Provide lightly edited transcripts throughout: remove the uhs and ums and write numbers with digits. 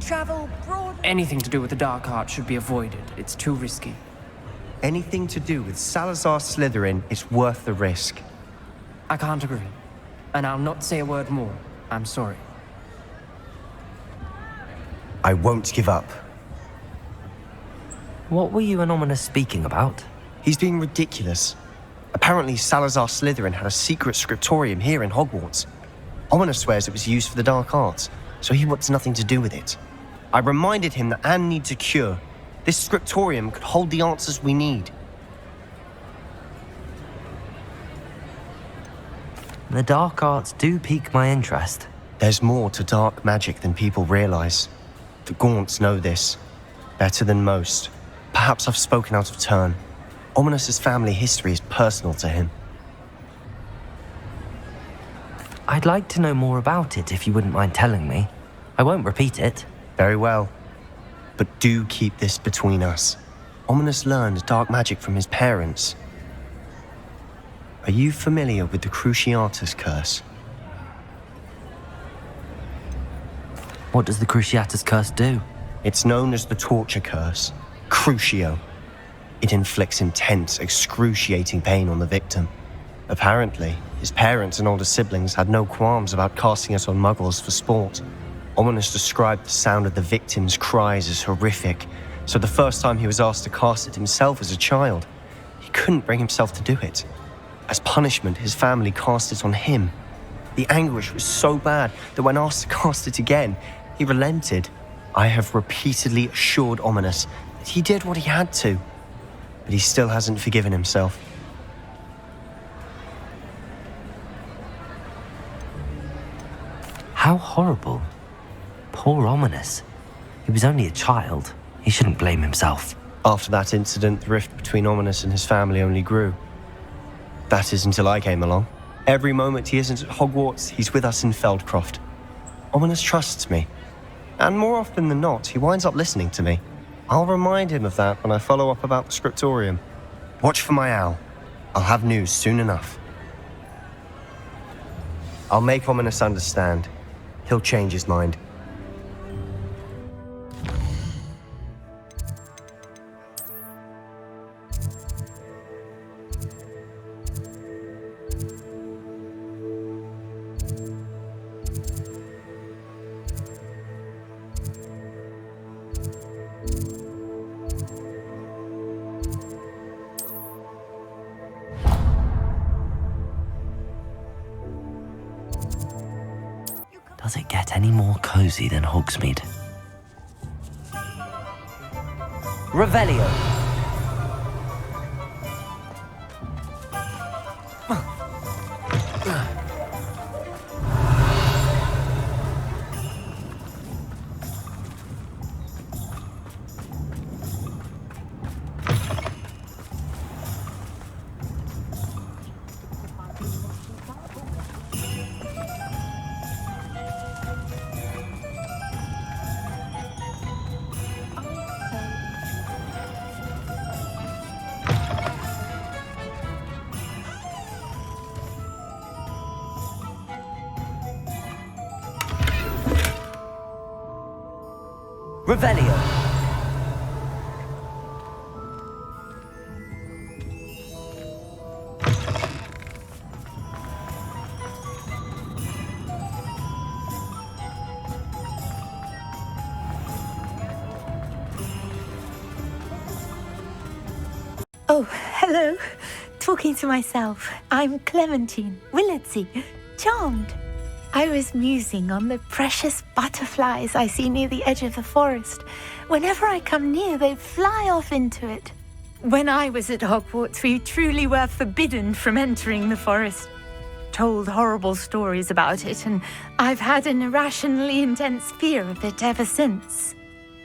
travel broad... Anything to do with the dark art should be avoided. It's too risky. Anything to do with Salazar Slytherin is worth the risk. I can't agree. And I'll not say a word more. I'm sorry. I won't give up. What were you and Ominous speaking about? He's being ridiculous. Apparently, Salazar Slytherin had a secret scriptorium here in Hogwarts. Ominous swears it was used for the dark arts, so he wants nothing to do with it. I reminded him that Anne needs a cure. This scriptorium could hold the answers we need. The dark arts do pique my interest. There's more to dark magic than people realize. The Gaunts know this. Better than most. Perhaps I've spoken out of turn. Ominous's family history is personal to him. I'd like to know more about it if you wouldn't mind telling me. I won't repeat it. Very well. But do keep this between us. Ominous learned dark magic from his parents. Are you familiar with the Cruciatus Curse? What does the Cruciatus Curse do? It's known as the Torture Curse. Crucio. It inflicts intense, excruciating pain on the victim. Apparently, his parents and older siblings had no qualms about casting it on muggles for sport. Ominous described the sound of the victim's cries as horrific, so the first time he was asked to cast it himself as a child, he couldn't bring himself to do it. As punishment, his family cast it on him. The anguish was so bad that when asked to cast it again, he relented. I have repeatedly assured Ominous that he did what he had to, but he still hasn't forgiven himself. How horrible. Poor Ominous. He was only a child. He shouldn't blame himself. After that incident, the rift between Ominous and his family only grew. That is until I came along. Every moment he isn't at Hogwarts, he's with us in Feldcroft. Ominous trusts me. And more often than not, he winds up listening to me. I'll remind him of that when I follow up about the scriptorium. Watch for my owl. I'll have news soon enough. I'll make Ominous understand. He'll change his mind. Does it get any more cozy than Hogsmeade? Revelio. Revelio. Oh, hello. Talking to myself. I'm Clementine Willardsey. Charmed. I was musing on the precious butterflies I see near the edge of the forest. Whenever I come near, they fly off into it. When I was at Hogwarts, we truly were forbidden from entering the forest. Told horrible stories about it, and I've had an irrationally intense fear of it ever since.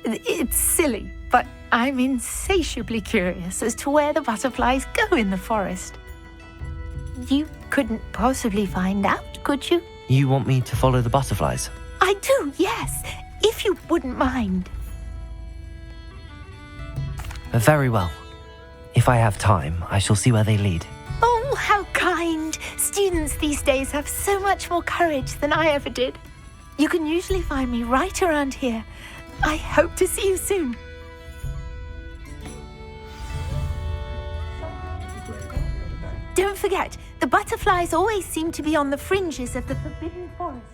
It's silly, but I'm insatiably curious as to where the butterflies go in the forest. You couldn't possibly find out, could you? You want me to follow the butterflies? I do, yes, if you wouldn't mind. Very well. If I have time, I shall see where they lead. Oh, how kind. Students these days have so much more courage than I ever did. You can usually find me right around here. I hope to see you soon. Don't forget, the butterflies always seem to be on the fringes of the Forbidden Forest.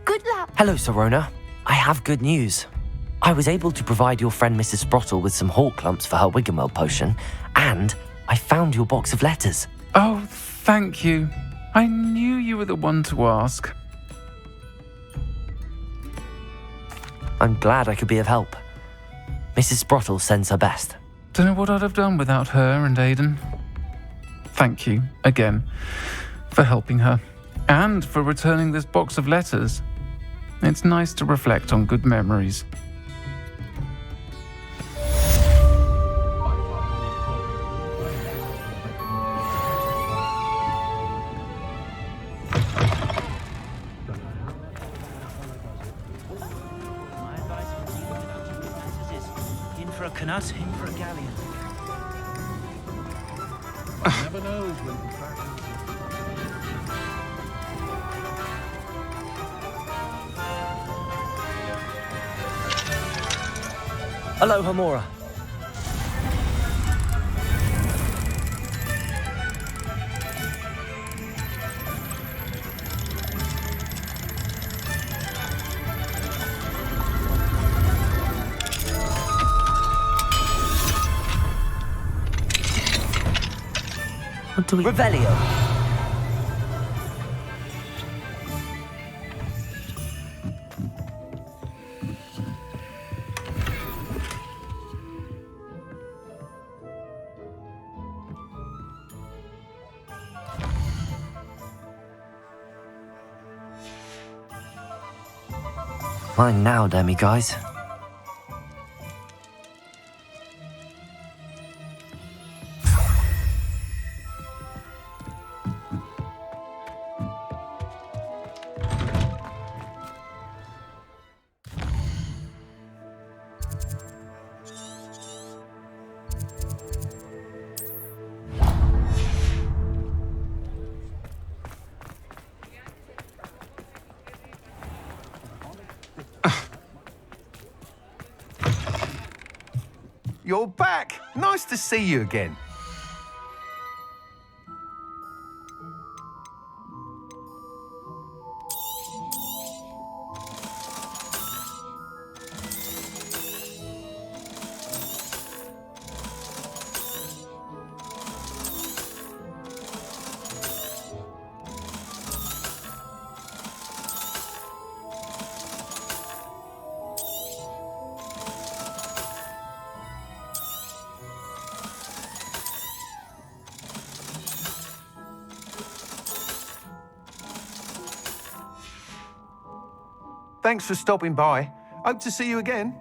Good luck. Hello, Sorona. I have good news. I was able to provide your friend Mrs. Sprottle with some hawk lumps for her Wiggenweld potion, and I found your box of letters. Oh, thank you. I knew you were the one to ask. I'm glad I could be of help. Mrs. Sprottle sends her best. Don't know what I'd have done without her and Aidan. Thank you, again, for helping her, and for returning this box of letters. It's nice to reflect on good memories. In for a canut, in for a galleon. Never knows when the factions. Hello, Hamora. What do we... Revelio. Mine now, demi-guys. You're back! Nice to see you again. Thanks for stopping by. Hope to see you again.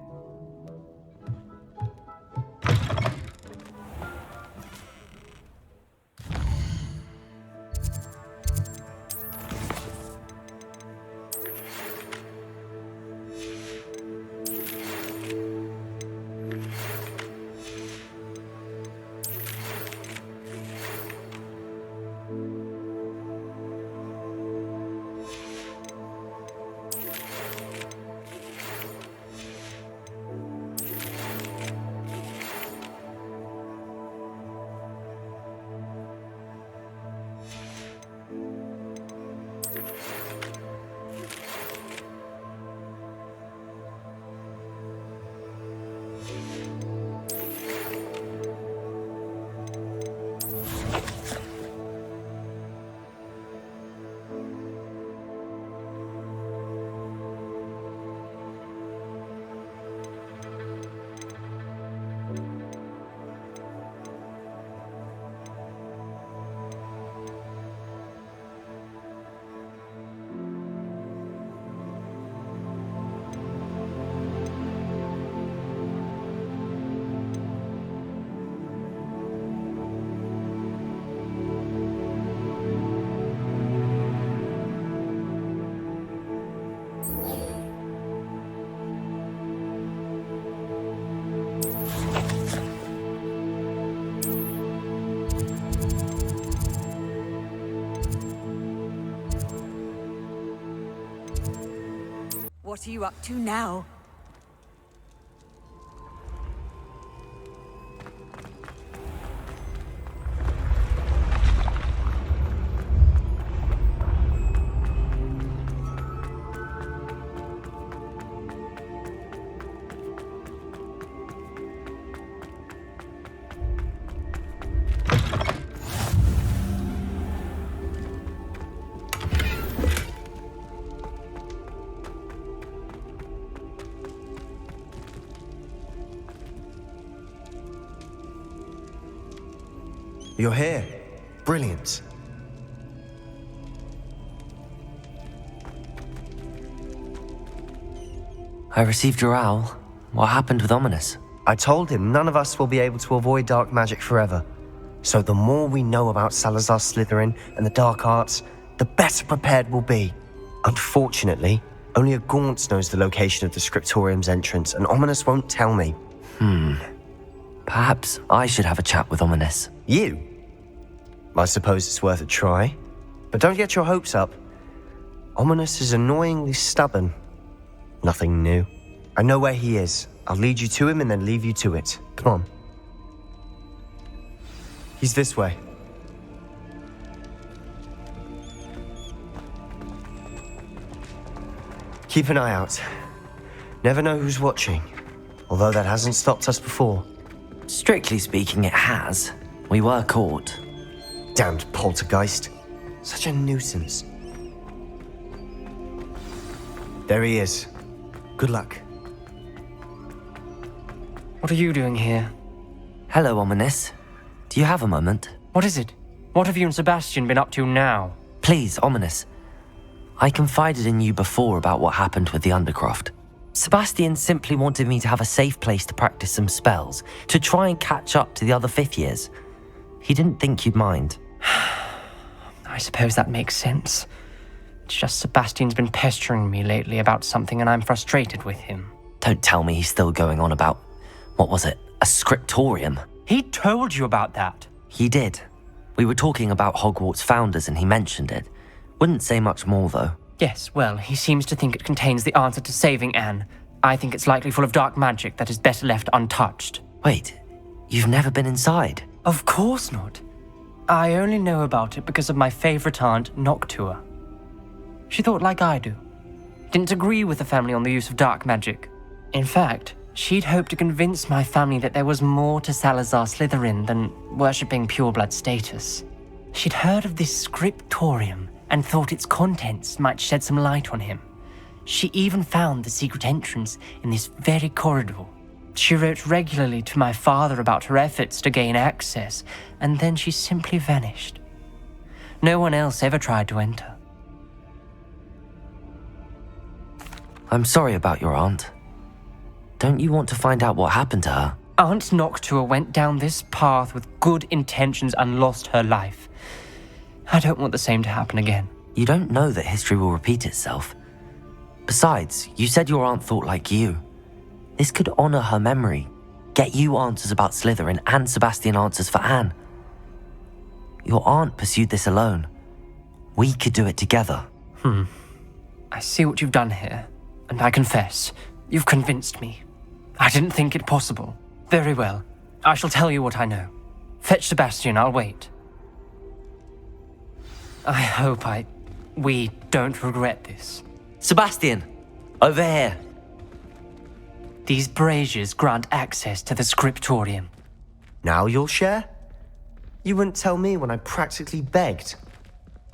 What are you up to now? You're here. Brilliant. I received your owl. What happened with Ominous? I told him none of us will be able to avoid dark magic forever. So the more we know about Salazar Slytherin and the dark arts, the better prepared we'll be. Unfortunately, only a Gaunt knows the location of the Scriptorium's entrance, and Ominous won't tell me. Perhaps I should have a chat with Ominous. You? I suppose it's worth a try. But don't get your hopes up. Ominous is annoyingly stubborn. Nothing new. I know where he is. I'll lead you to him and then leave you to it. Come on. He's this way. Keep an eye out. Never know who's watching. Although that hasn't stopped us before. Strictly speaking, it has. We were caught. Damned poltergeist. Such a nuisance. There he is. Good luck. What are you doing here? Hello, Ominous. Do you have a moment? What is it? What have you and Sebastian been up to now? Please, Ominous. I confided in you before about what happened with the Undercroft. Sebastian simply wanted me to have a safe place to practice some spells, to try and catch up to the other fifth years. He didn't think you'd mind. I suppose that makes sense. It's just Sebastian's been pestering me lately about something and I'm frustrated with him. Don't tell me he's still going on about, what was it, a scriptorium? He told you about that. He did. We were talking about Hogwarts founders and he mentioned it. Wouldn't say much more though. Yes, well, he seems to think it contains the answer to saving Anne. I think it's likely full of dark magic that is better left untouched. Wait, you've never been inside? Of course not. I only know about it because of my favorite aunt, Noctua. She thought like I do. Didn't agree with the family on the use of dark magic. In fact, she'd hoped to convince my family that there was more to Salazar Slytherin than worshipping pureblood status. She'd heard of this scriptorium and thought its contents might shed some light on him. She even found the secret entrance in this very corridor. She wrote regularly to my father about her efforts to gain access, and then she simply vanished. No one else ever tried to enter. I'm sorry about your aunt. Don't you want to find out what happened to her? Aunt Noctua went down this path with good intentions and lost her life. I don't want the same to happen again. You don't know that history will repeat itself. Besides, you said your aunt thought like you. This could honor her memory, get you answers about Slytherin and Sebastian answers for Anne. Your aunt pursued this alone. We could do it together. I see what you've done here, and I confess, you've convinced me. I didn't think it possible. Very well, I shall tell you what I know. Fetch Sebastian, I'll wait. I hope we don't regret this. Sebastian, over here. These braziers grant access to the scriptorium. Now you'll share? You wouldn't tell me when I practically begged.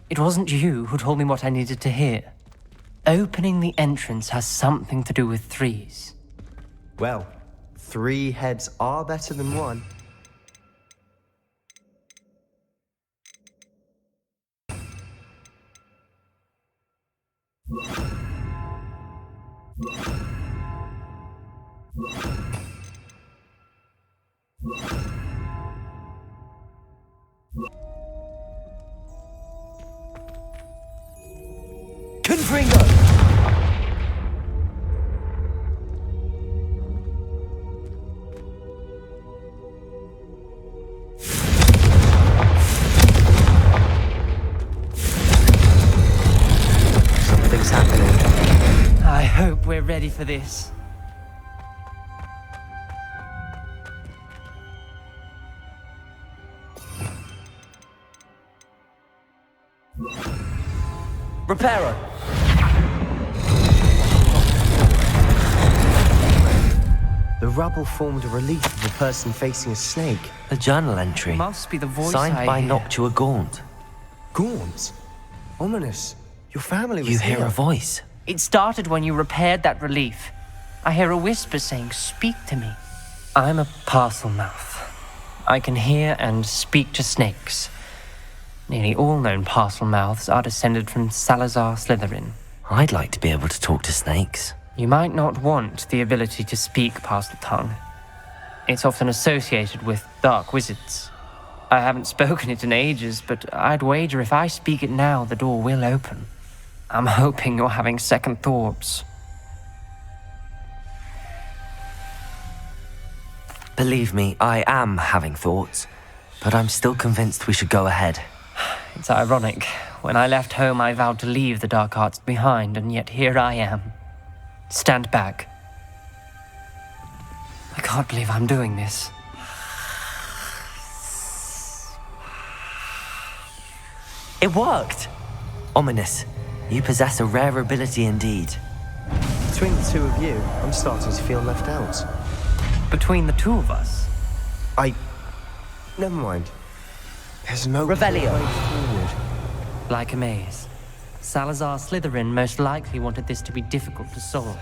It wasn't you who told me what I needed to hear. Opening the entrance has something to do with threes. Well, 3 heads are better than 1. Confringo! Something's happening. I hope we're ready for this. Reparo! The rubble formed a relief of a person facing a snake. A journal entry. Must be the voice Signed I by hear. Noctua Gaunt. Gaunt? Ominous. Your family was You here. hear a voice. It started when you repaired that relief. I hear a whisper saying, "Speak to me." I'm a parcel mouth. I can hear and speak to snakes. Nearly all known parcel mouths are descended from Salazar Slytherin. I'd like to be able to talk to snakes. You might not want the ability to speak parcel tongue. It's often associated with dark wizards. I haven't spoken it in ages, but I'd wager if I speak it now, the door will open. I'm hoping you're having second thoughts. Believe me, I am having thoughts, but I'm still convinced we should go ahead. It's ironic. When I left home, I vowed to leave the dark arts behind, and yet here I am. Stand back. I can't believe I'm doing this. It worked! Ominous, you possess a rare ability indeed. Between the two of you, I'm starting to feel left out. Between the two of us? Never mind. There's no Revelio. way forward. Like a maze. Salazar Slytherin most likely wanted this to be difficult to solve.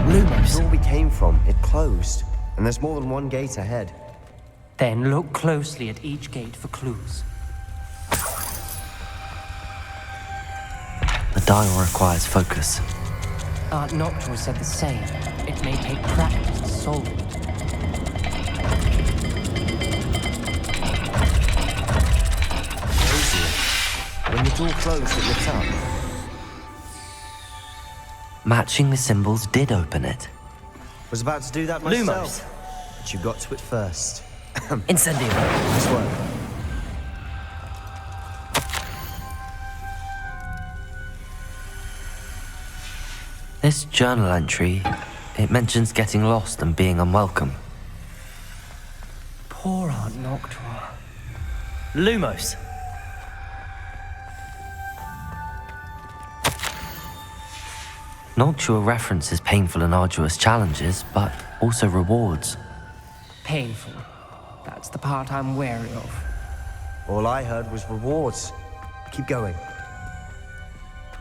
Lumos. The door we came from, it closed. And there's more than one gate ahead. Then look closely at each gate for clues. The dial requires focus. Aunt Noctua said the same. It may take practice to solve it. When the door closed, it lit up. Matching the symbols did open it. Was about to do that myself. Lumos. But you got to it first. Incendio. Nice work. This journal entry, it mentions getting lost and being unwelcome. Poor Aunt Noctua. Lumos. Noctua references painful and arduous challenges, but also rewards. Painful. That's the part I'm wary of. All I heard was rewards. Keep going.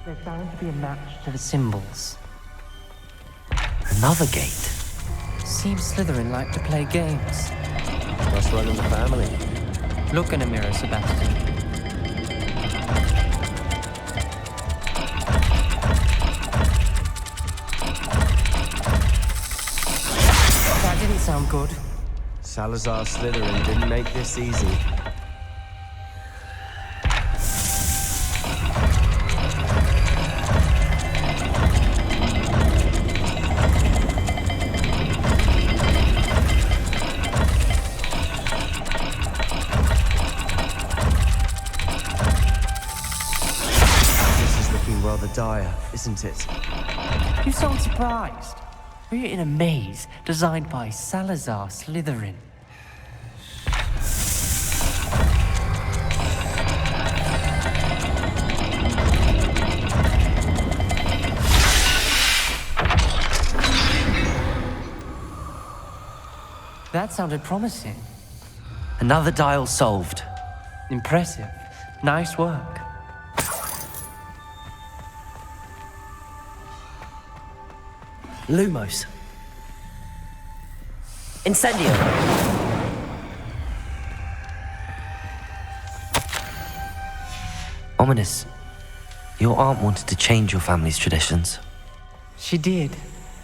There's bound to be a match to the symbols. Another gate. Seems Slytherin like to play games. Must run in the family. Look in a mirror, Sebastian. That didn't sound good. Salazar Slytherin didn't make this easy. This is looking rather dire, isn't it? You sound surprised. We're in a maze designed by Salazar Slytherin. That sounded promising. Another dial solved. Impressive. Nice work. Lumos. Incendio. Ominous. Your aunt wanted to change your family's traditions. She did.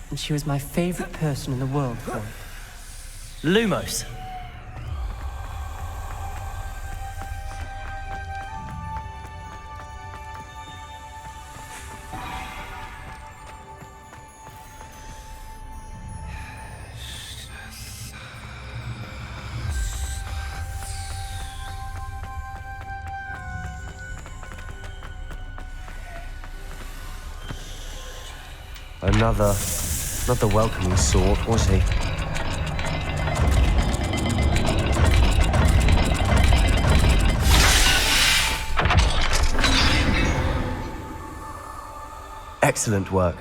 And she was my favorite person in the world for it. Lumos. Not the welcoming sort, was he? Excellent work.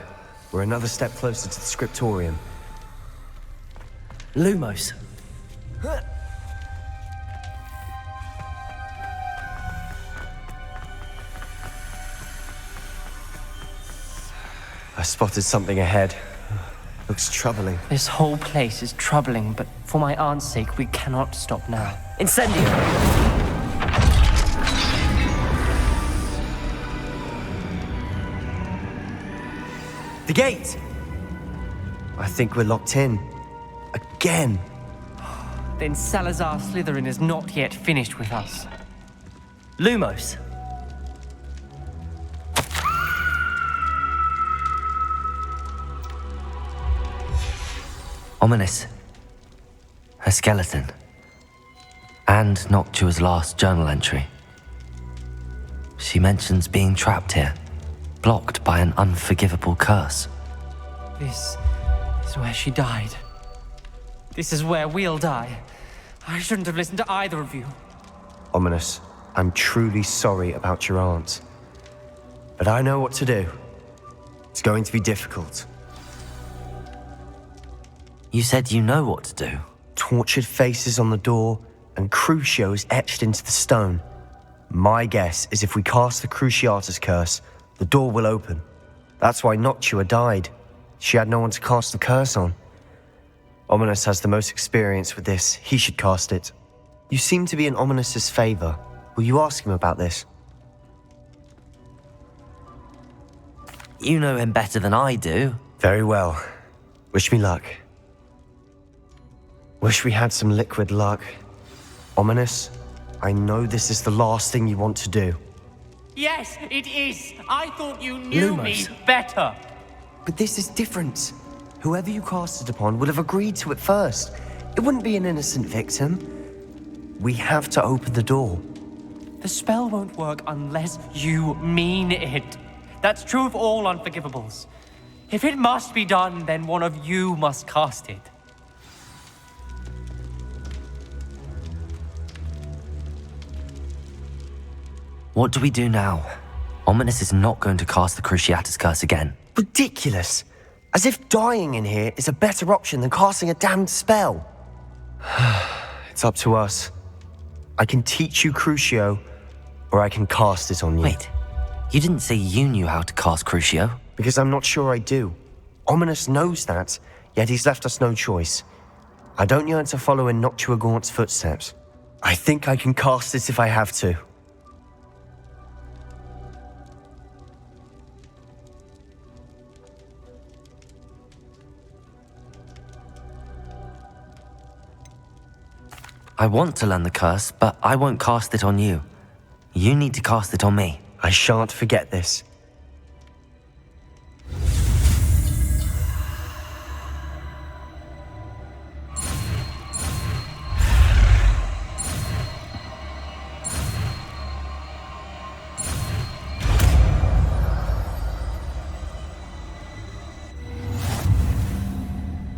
We're another step closer to the scriptorium. Lumos. I spotted something ahead. Looks troubling. This whole place is troubling, but for my aunt's sake, we cannot stop now. Incendio! The gate! I think we're locked in. Again. Then Salazar Slytherin is not yet finished with us. Lumos! Ominous. A skeleton. And Noctua's last journal entry. She mentions being trapped here, blocked by an unforgivable curse. This is where she died. This is where we'll die. I shouldn't have listened to either of you. Ominous, I'm truly sorry about your aunt. But I know what to do. It's going to be difficult. You said you know what to do. Tortured faces on the door and Crucios etched into the stone. My guess is if we cast the Cruciatus curse, the door will open. That's why Noctua died. She had no one to cast the curse on. Ominous has the most experience with this. He should cast it. You seem to be in Ominous's favor. Will you ask him about this? You know him better than I do. Very well. Wish me luck. Wish we had some liquid luck. Ominous, I know this is the last thing you want to do. Yes, it is. I thought you knew Lumos. me better. But this is different. Whoever you cast it upon would have agreed to it first. It wouldn't be an innocent victim. We have to open the door. The spell won't work unless you mean it. That's true of all unforgivables. If it must be done, then one of you must cast it. What do we do now? Ominous is not going to cast the Cruciatus curse again. Ridiculous. As if dying in here is a better option than casting a damned spell. It's up to us. I can teach you Crucio, or I can cast it on you. Wait, you didn't say you knew how to cast Crucio? Because I'm not sure I do. Ominous knows that, yet he's left us no choice. I don't yearn to follow in Noctua Gaunt's footsteps. I think I can cast it if I have to. I want to learn the curse, but I won't cast it on you. You need to cast it on me. I shan't forget this.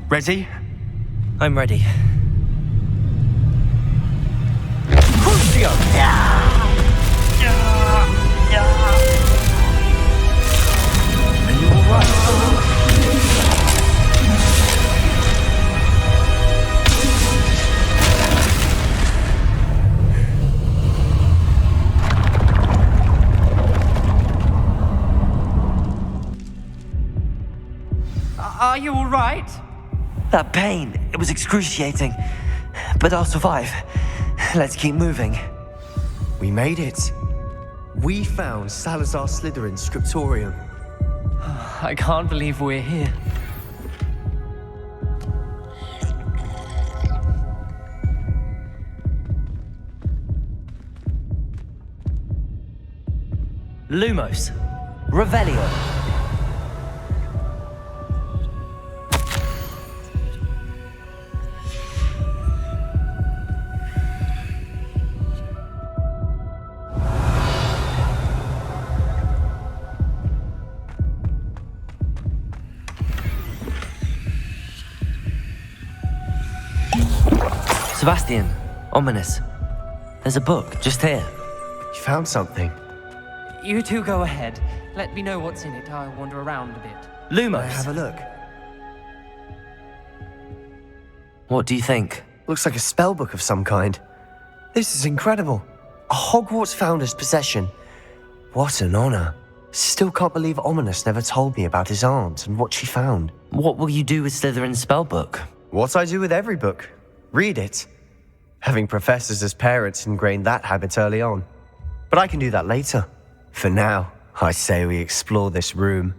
Ready? I'm ready. Crucio! Are you alright? Are you all right? That pain, it was excruciating. But I'll survive. Let's keep moving. We made it. We found Salazar Slytherin's scriptorium. I can't believe we're here. Lumos. Revelio. Sebastian, Ominous. There's a book just here. You found something. You two go ahead. Let me know what's in it. I'll wander around a bit. May I Lumos. have a look? What do you think? Looks like a spell book of some kind. This is incredible. A Hogwarts founder's possession. What an honor. Still can't believe Ominous never told me about his aunt and what she found. What will you do with Slytherin's spellbook? What I do with every book. Read it. Having professors as parents ingrained that habit early on. But I can do that later. For now, I say we explore this room.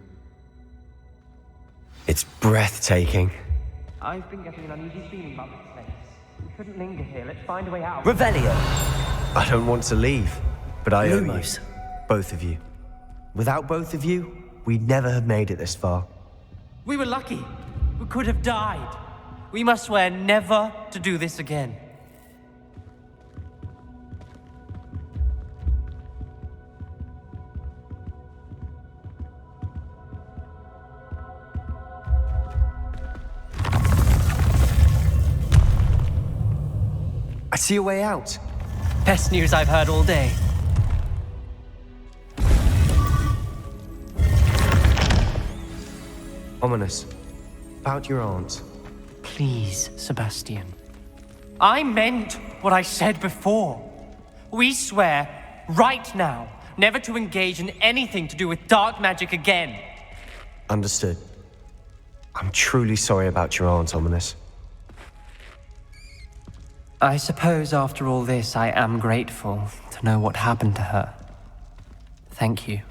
It's breathtaking. I've been getting an uneasy feeling about this place. We couldn't linger here. Let's find a way out. Revelio! I don't want to leave, but I owe you. Lumos. Both of you. Without both of you, we'd never have made it this far. We were lucky. We could have died. We must swear never to do this again. I see a way out. Best news I've heard all day. Ominous. About your aunt. Please, Sebastian. I meant what I said before. We swear, right now, never to engage in anything to do with dark magic again. Understood. I'm truly sorry about your aunt, Ominous. I suppose after all this, I am grateful to know what happened to her. Thank you.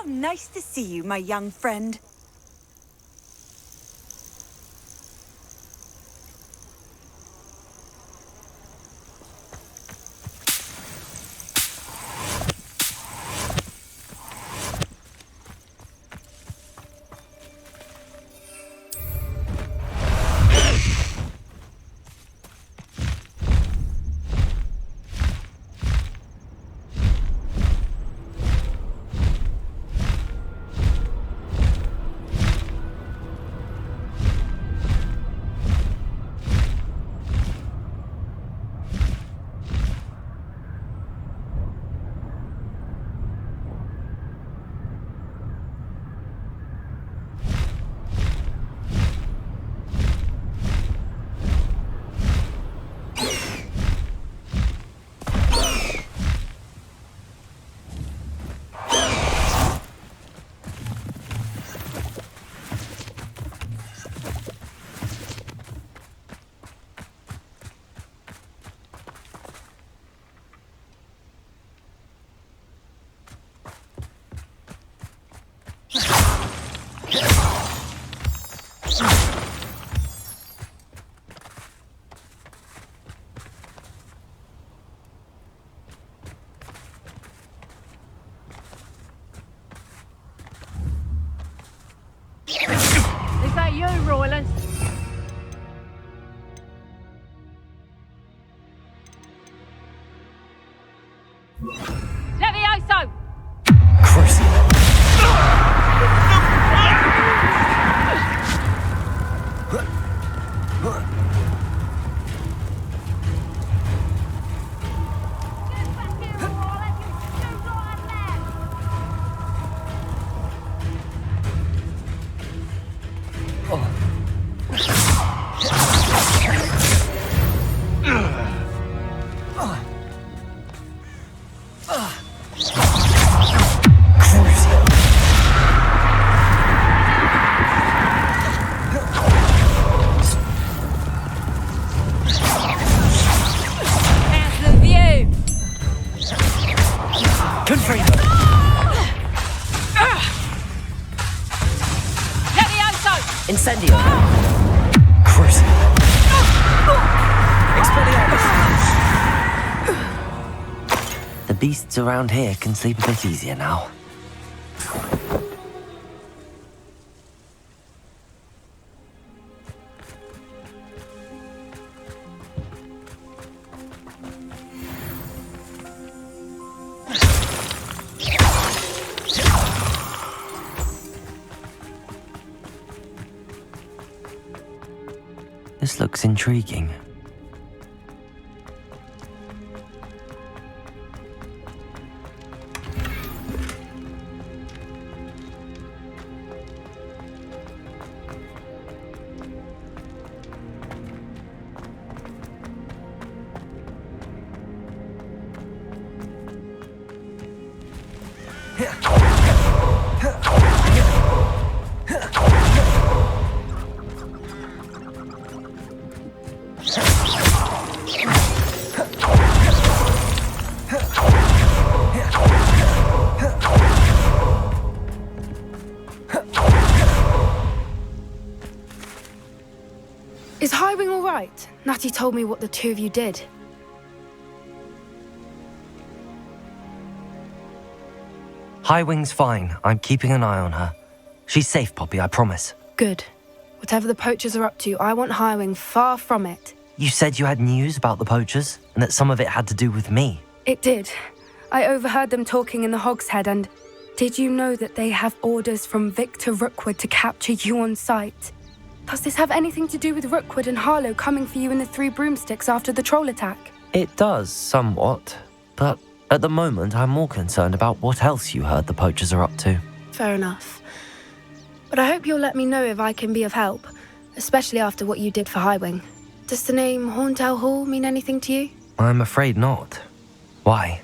Nice to see you, my young friend. Is that you, Royland? Levioso! Incendio! Cruising. The beasts around here can sleep a bit easier now. looks intriguing. Is Highwing all right? Natty told me what the two of you did. Highwing's fine. I'm keeping an eye on her. She's safe, Poppy, I promise. Good. Whatever the poachers are up to, I want Highwing far from it. You said you had news about the poachers, and that some of it had to do with me. It did. I overheard them talking in the Hogshead, and did you know that they have orders from Victor Rookwood to capture you on sight? Does this have anything to do with Rookwood and Harlow coming for you in the Three Broomsticks after the troll attack? It does, somewhat. But at the moment, I'm more concerned about what else you heard the poachers are up to. Fair enough. But I hope you'll let me know if I can be of help, especially after what you did for Highwing. Does the name Horntail Hall mean anything to you? I'm afraid not. Why?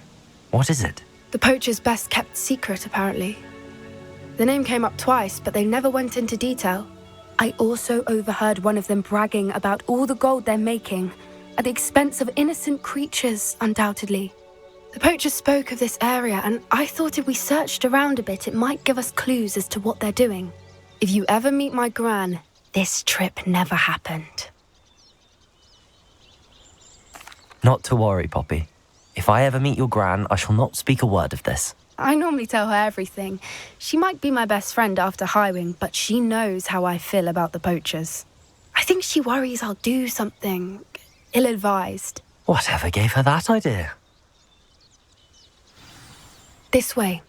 What is it? The poachers' best kept secret, apparently. The name came up twice, but they never went into detail. I also overheard one of them bragging about all the gold they're making, at the expense of innocent creatures, undoubtedly. The poachers spoke of this area, and I thought if we searched around a bit, it might give us clues as to what they're doing. If you ever meet my gran, this trip never happened. Not to worry, Poppy. If I ever meet your gran, I shall not speak a word of this. I normally tell her everything. She might be my best friend after Highwing, but she knows how I feel about the poachers. I think she worries I'll do something ill-advised. Whatever gave her that idea? This way.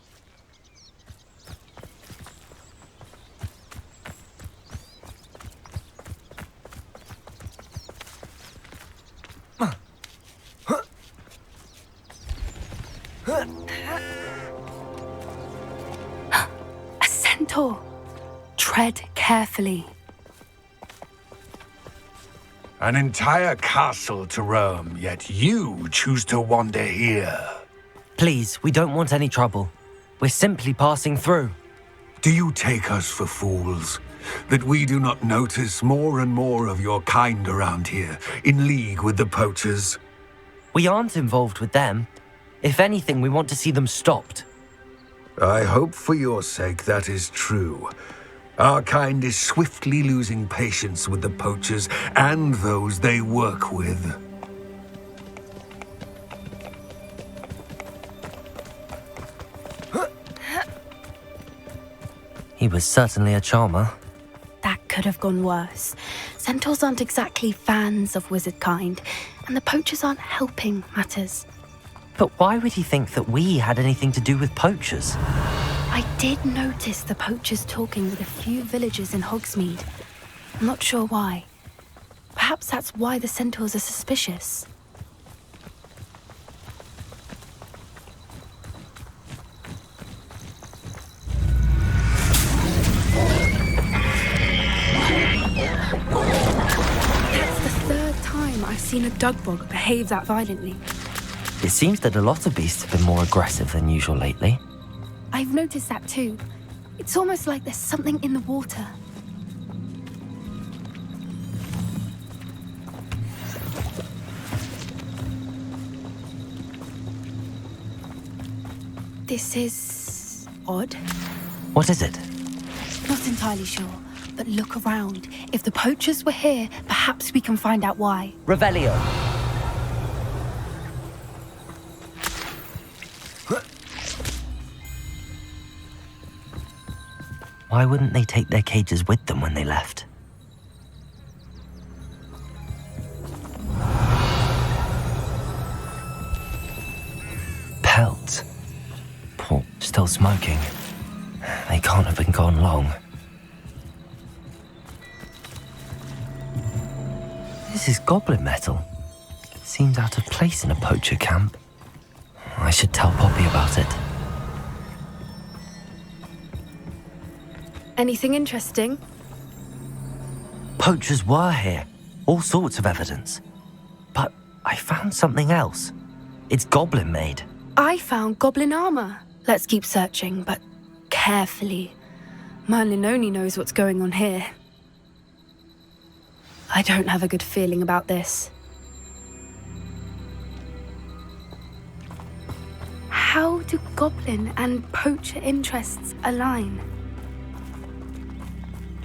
A centaur. Tread carefully. An entire castle to roam, yet you choose to wander here. Please, we don't want any trouble. We're simply passing through. Do you take us for fools? That we do not notice more and more of your kind around here, in league with the poachers? We aren't involved with them. If anything, we want to see them stopped. I hope for your sake that is true. Our kind is swiftly losing patience with the poachers and those they work with. He was certainly a charmer. That could have gone worse. Centaurs aren't exactly fans of wizard kind, and the poachers aren't helping matters. But why would he think that we had anything to do with poachers? I did notice the poachers talking with a few villagers in Hogsmeade. I'm not sure why. Perhaps that's why the centaurs are suspicious. That's the third time I've seen a dugbog behave that violently. It seems that a lot of beasts have been more aggressive than usual lately. I've noticed that too. It's almost like there's something in the water. This is odd. What is it? Not entirely sure, but look around. If the poachers were here, perhaps we can find out why. Revelio. Why wouldn't they take their cages with them when they left? Pelts. Paul, still smoking. They can't have been gone long. This is goblin metal. Seems out of place in a poacher camp. I should tell Poppy about it. Anything interesting? Poachers were here. All sorts of evidence. But I found something else. It's goblin made. I found goblin armor. Let's keep searching, but carefully. Merlin only knows what's going on here. I don't have a good feeling about this. How do goblin and poacher interests align?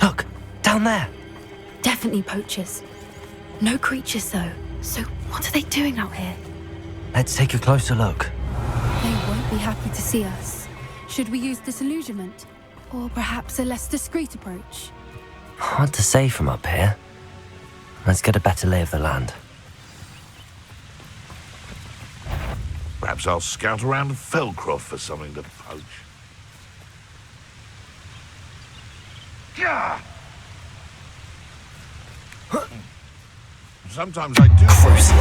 Look, down there. Definitely poachers. No creatures though. So what are they doing out here? Let's take a closer look. They won't be happy to see us. Should we use disillusionment? Or perhaps a less discreet approach? Hard to say from up here. Let's get a better lay of the land. Perhaps I'll scout around Felcroft for something to poach. Yeah. Sometimes I do. Crucial.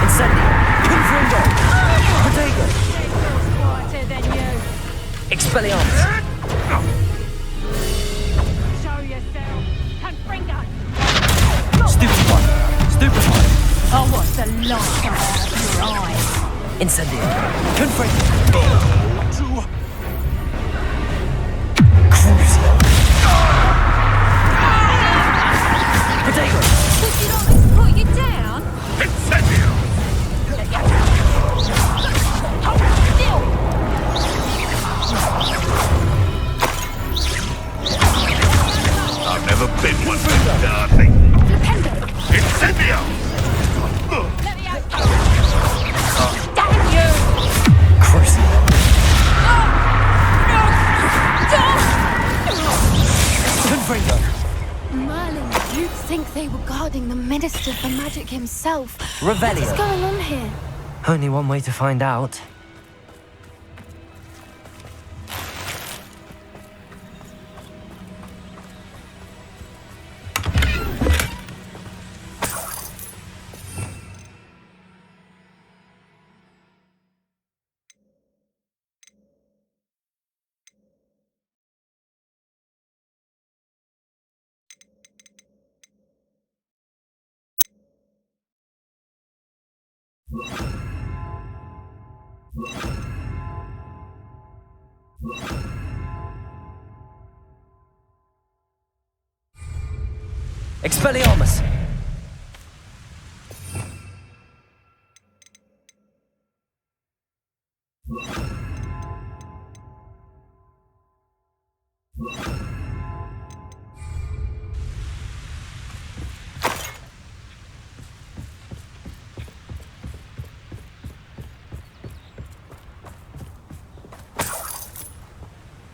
Incendio. Confringo. Protego. Quieter than you. Expelliarmus. Show yourself. Confringo. Stupefy. Stupefy. Oh, what's the light out of your eyes? Incendio. Confringo. Crucial. Protego. Did you not let put you down? Incendio! Hold still! I've never been one for nothing. Incendio! Let me out! Damn you! Crucial. Confringo. Merlin, you'd think they were guarding the Minister for Magic himself. Revelio. What's going on here? Only one way to find out. Expelliarmus!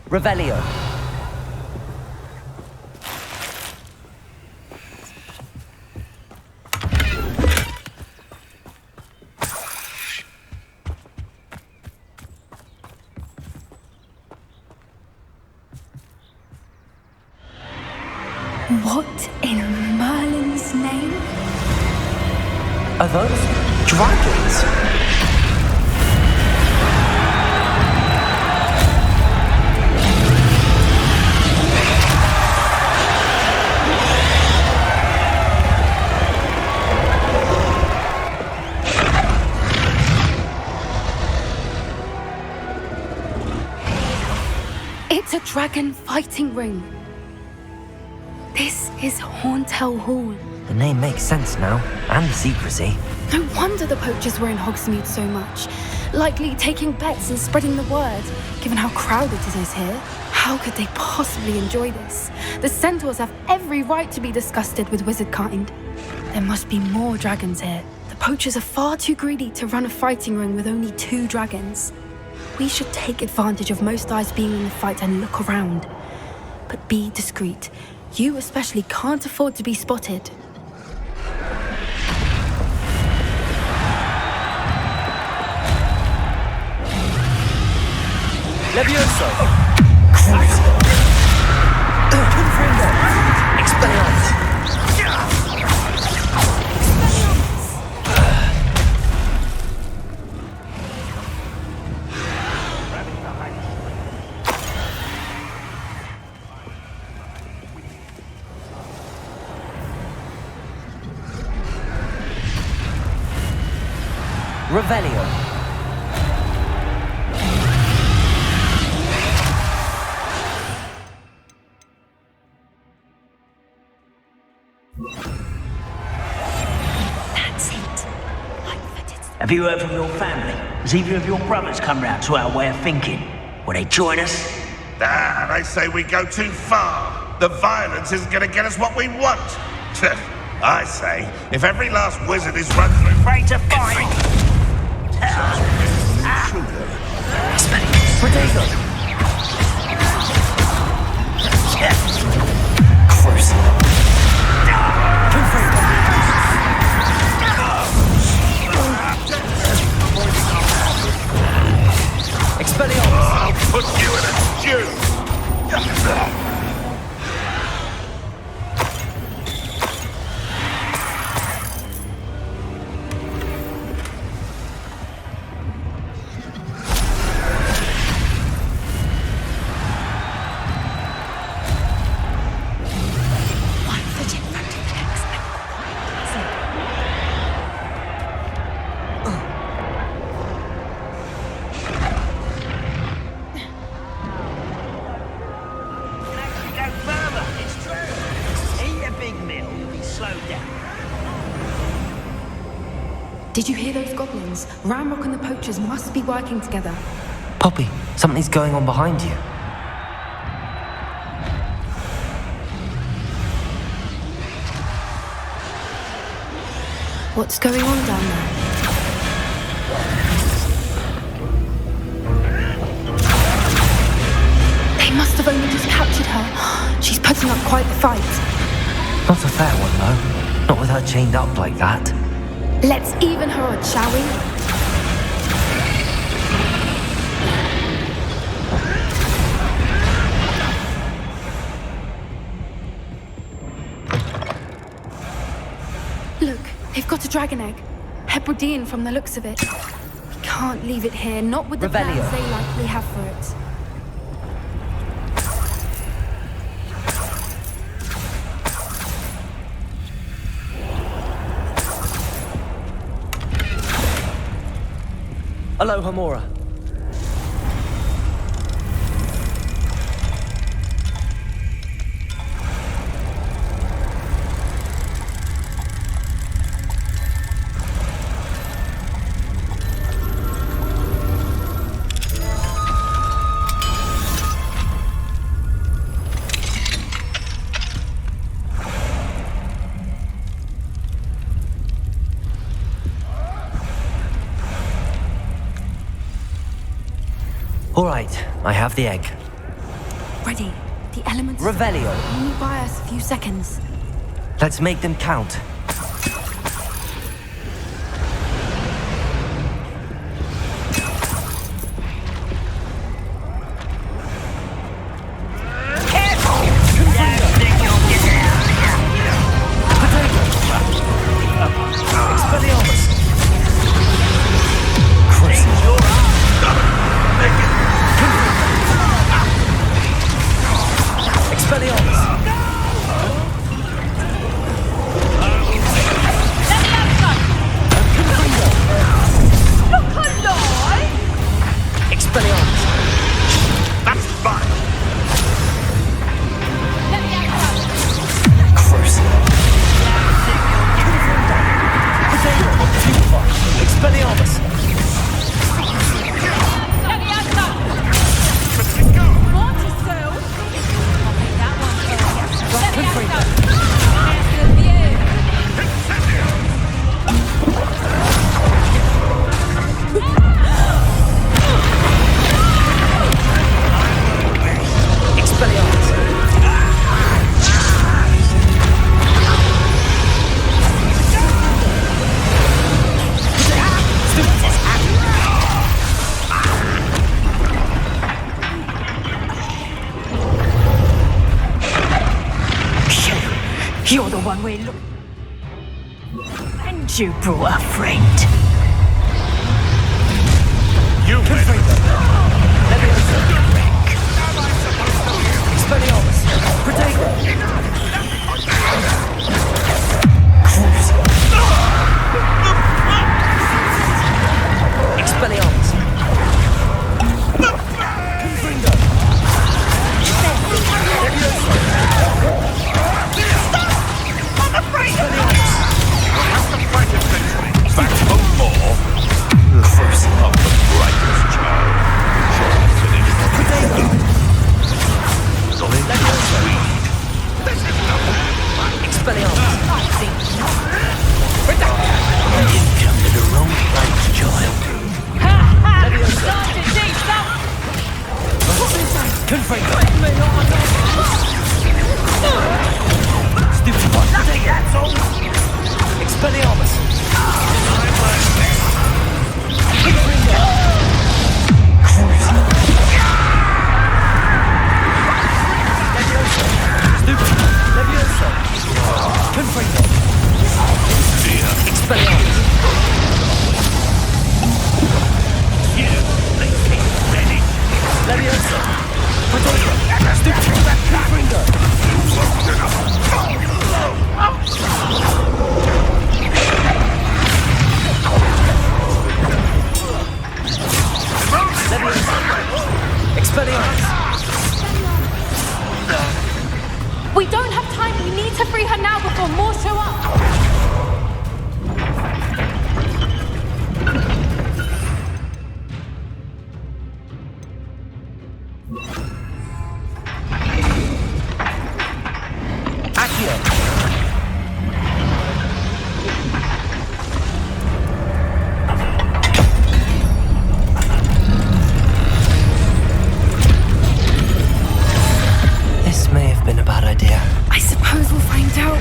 Revelio. What in Merlin's name? Are those dragons? It's a dragon fighting ring. This is Hauntel Hall. The name makes sense now, and the secrecy. No wonder the poachers were in Hogsmeade so much. Likely taking bets and spreading the word, given how crowded it is here. How could they possibly enjoy this? The centaurs have every right to be disgusted with wizard kind. There must be more dragons here. The poachers are far too greedy to run a fighting ring with only 2 dragons. We should take advantage of most eyes being in the fight and look around. But be discreet. You especially can't afford to be spotted. Levioso! Crucial! Confringo! Expelliarmus! Revelio. That's it. Have you heard from your family? Has either of your brothers come round to our way of thinking? Will they join us? Ah, they say we go too far. The violence isn't going to get us what we want. I say, if every last wizard is run through... Afraid to fight! Potato. Expelliarmus! I'll put you in a stew! Did you hear those goblins? Ramrock and the poachers must be working together. Poppy, something's going on behind you. What's going on down there? They must have only just captured her. She's putting up quite the fight. Not a fair one, though. Not with her chained up like that. Let's even her odds, shall we? Look, they've got a dragon egg. Hebridean from the looks of it. We can't leave it here, not with the Revelio. plans they likely have for it. Aloha, Mora. All right, I have the egg. Ready. The elements Revelio. only buy us a few seconds. Let's make them count. You're the one we're looking. And you brought a friend. You win. Expelliarmus! Protego! We don't have time. We need to free her now before more show up. This may have been a bad idea. I suppose we'll find out.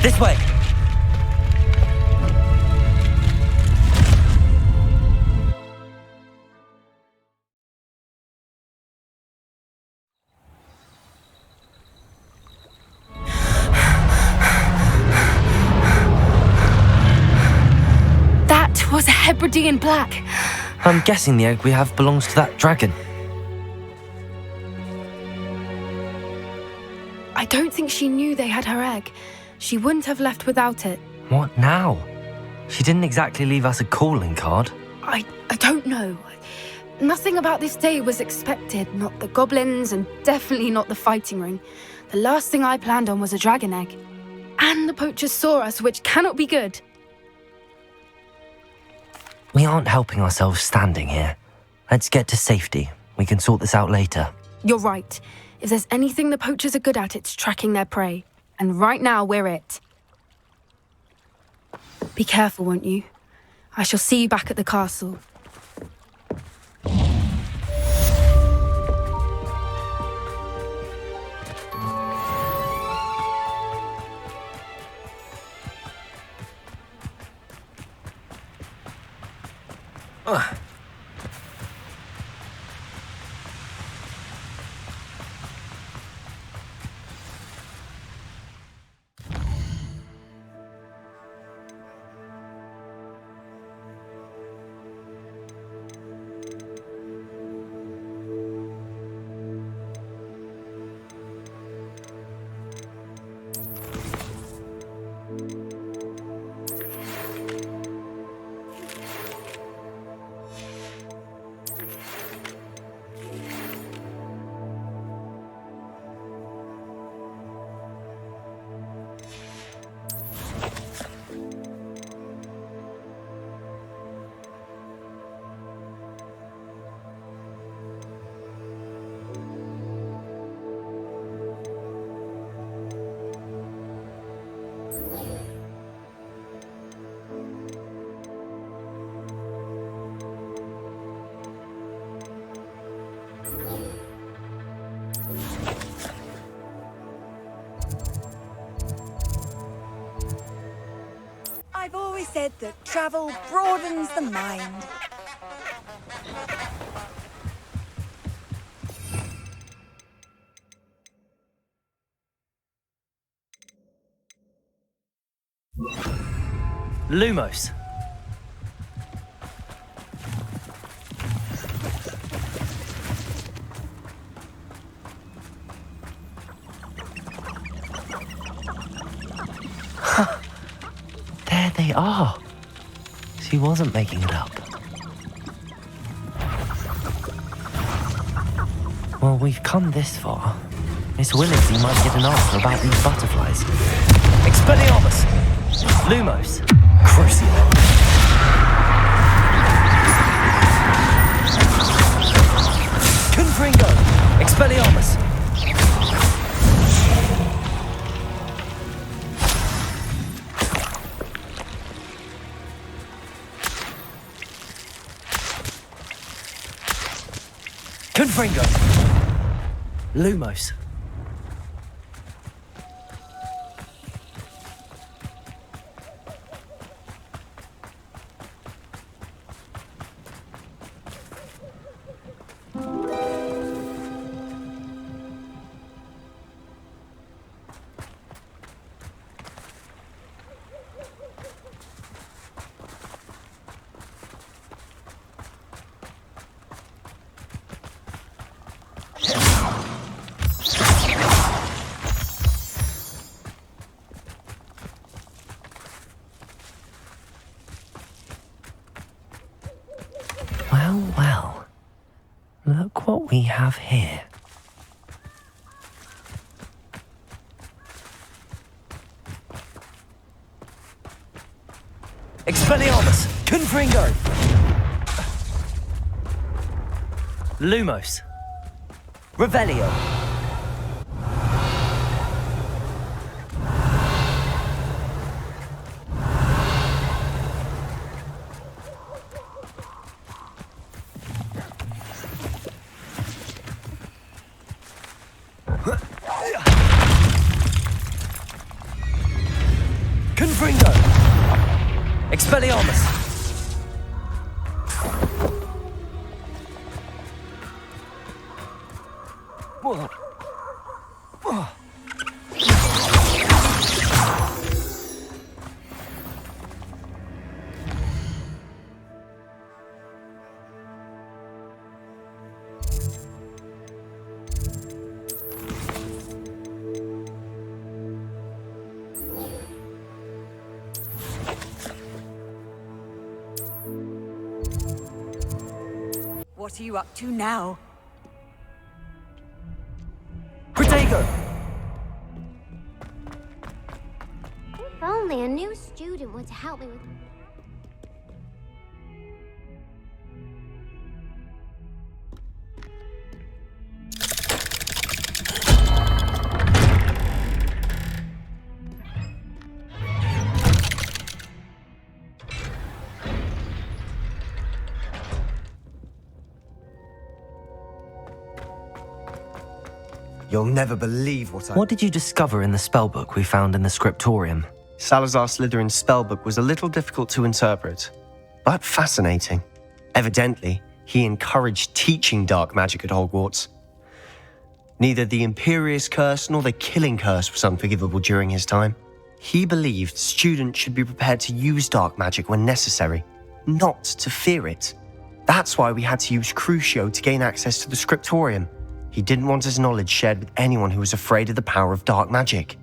This way! That was a Hebridean black. I'm guessing the egg we have belongs to that dragon. I don't think she knew they had her egg. She wouldn't have left without it. What now? She didn't exactly leave us a calling card. I don't know. Nothing about this day was expected. Not the goblins, and definitely not the fighting ring. The last thing I planned on was a dragon egg. And the poachers saw us, which cannot be good. We aren't helping ourselves standing here. Let's get to safety. We can sort this out later. You're right. If there's anything the poachers are good at, it's tracking their prey. And right now, we're it. Be careful, won't you? I shall see you back at the castle. I've always said that travel broadens the mind. Lumos. There they are. She wasn't making it up. Well, we've come this far. Miss Willardsy might get an answer about these butterflies. Expelliarmus! Lumos! Crucio! Confringo! Expelliarmus! Confringo! Lumos. Well. Look what we have here. Expelliarmus! Confringo! Lumos. Revelio. Confringo! Expelliarmus! What are you up to now? Protego! If only a new student were to help me with... You'll never believe What did you discover in the spellbook we found in the scriptorium? Salazar Slytherin's spellbook was a little difficult to interpret, but fascinating. Evidently, he encouraged teaching dark magic at Hogwarts. Neither the Imperious Curse nor the Killing Curse was unforgivable during his time. He believed students should be prepared to use dark magic when necessary, not to fear it. That's why we had to use Crucio to gain access to the scriptorium. He didn't want his knowledge shared with anyone who was afraid of the power of dark magic.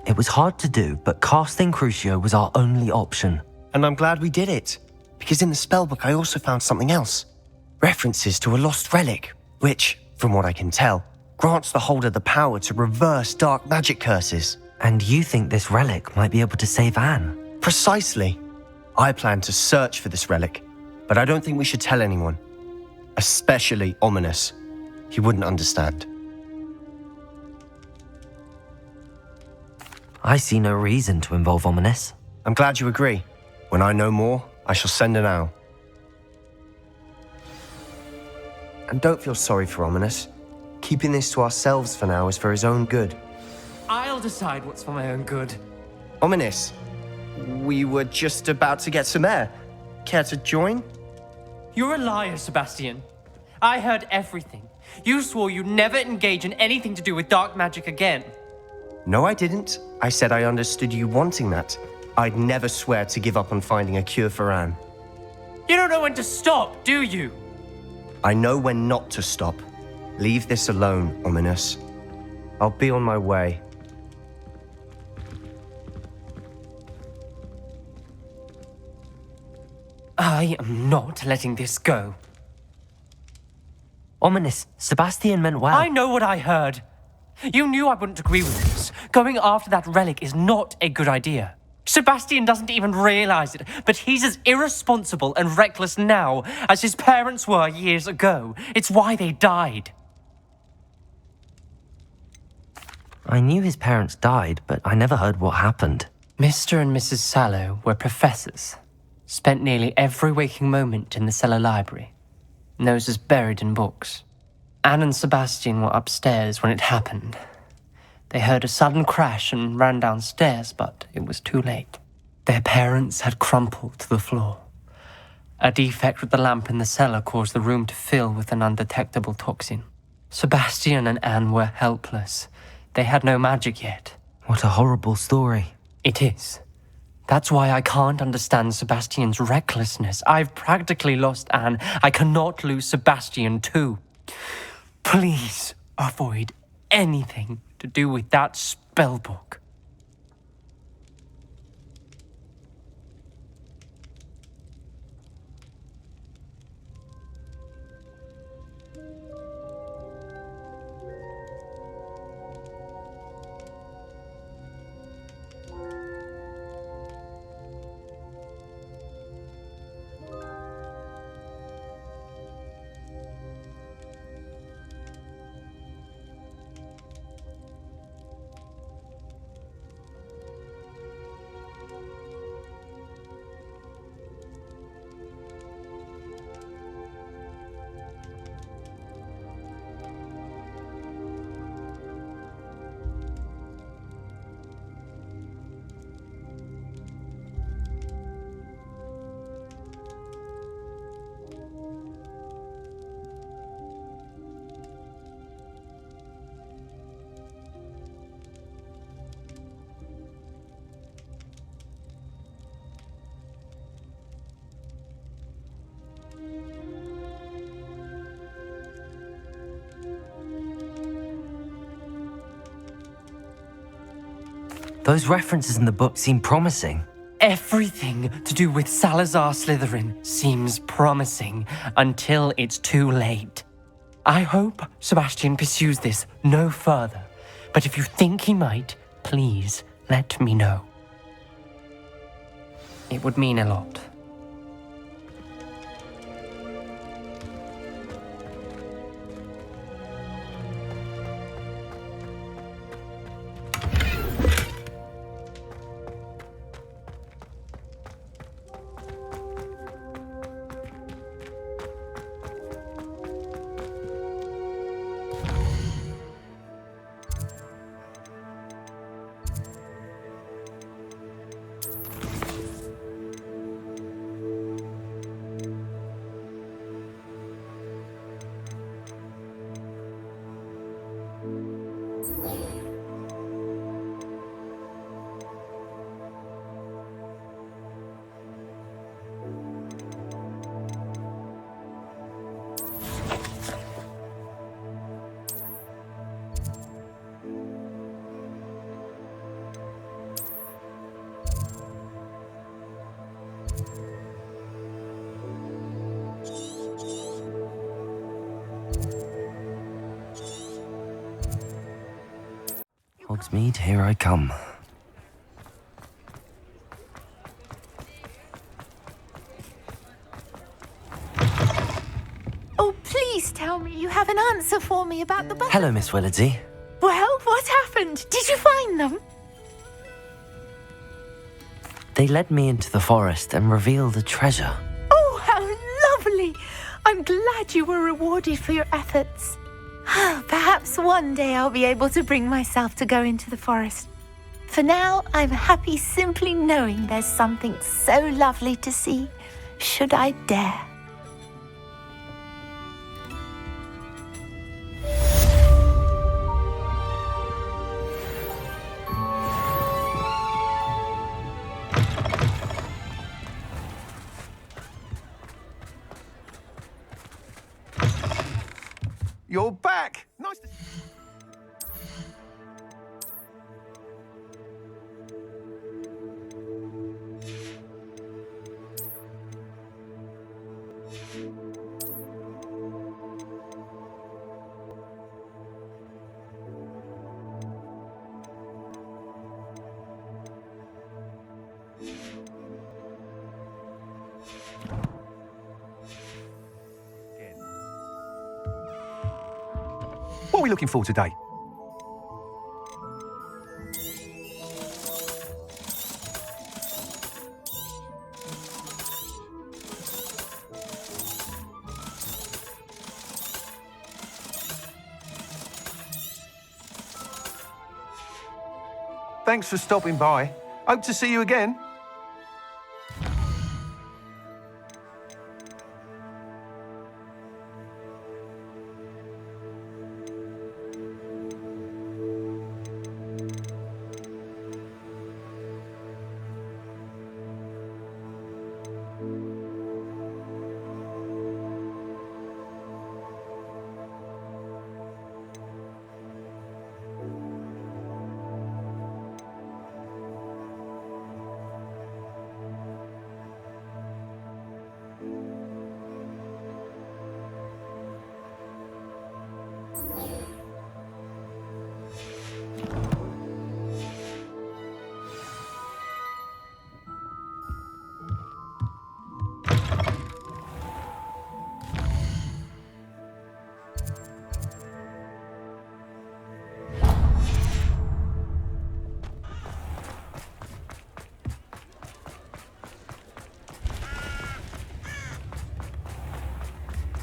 It was hard to do, but casting Crucio was our only option. And I'm glad we did it, because in the spellbook I also found something else. References to a lost relic, which, from what I can tell, grants the holder the power to reverse dark magic curses. And you think this relic might be able to save Anne? Precisely. I plan to search for this relic, but I don't think we should tell anyone. Especially Ominous. He wouldn't understand. I see no reason to involve Ominous. I'm glad you agree. When I know more, I shall send an owl. And don't feel sorry for Ominous. Keeping this to ourselves for now is for his own good. I'll decide what's for my own good. Ominous, we were just about to get some air. Care to join? You're a liar, Sebastian. I heard everything. You swore you'd never engage in anything to do with dark magic again. No, I didn't. I said I understood you wanting that. I'd never swear to give up on finding a cure for Anne. You don't know when to stop, do you? I know when not to stop. Leave this alone, Ominous. I'll be on my way. I am not letting this go. Ominous, Sebastian meant well. I know what I heard. You knew I wouldn't agree with this. Going after that relic is not a good idea. Sebastian doesn't even realize it, but he's as irresponsible and reckless now as his parents were years ago. It's why they died. I knew his parents died, but I never heard what happened. Mr. and Mrs. Sallow were professors. Spent nearly every waking moment in the cellar library. Noses buried in books. Anne and Sebastian were upstairs when it happened. They heard a sudden crash and ran downstairs, but it was too late. Their parents had crumpled to the floor. A defect with the lamp in the cellar caused the room to fill with an undetectable toxin. Sebastian and Anne were helpless. They had no magic yet. What a horrible story. It is. That's why I can't understand Sebastian's recklessness. I've practically lost Anne. I cannot lose Sebastian too. Please avoid anything to do with that spellbook. Those references in the book seem promising. Everything to do with Salazar Slytherin seems promising until it's too late. I hope Sebastian pursues this no further, but if you think he might, please let me know. It would mean a lot. Hogsmeade, here I come. Oh, please tell me you have an answer for me about the button. Hello, Miss Willardsey. Well, what happened? Did you find them? They led me into the forest and revealed a treasure. Oh, how lovely! I'm glad you were rewarded for your efforts. Perhaps one day I'll be able to bring myself to go into the forest. For now, I'm happy simply knowing there's something so lovely to see, should I dare. You're back! Nice to... are we looking for today? Thanks for stopping by. Hope to see you again.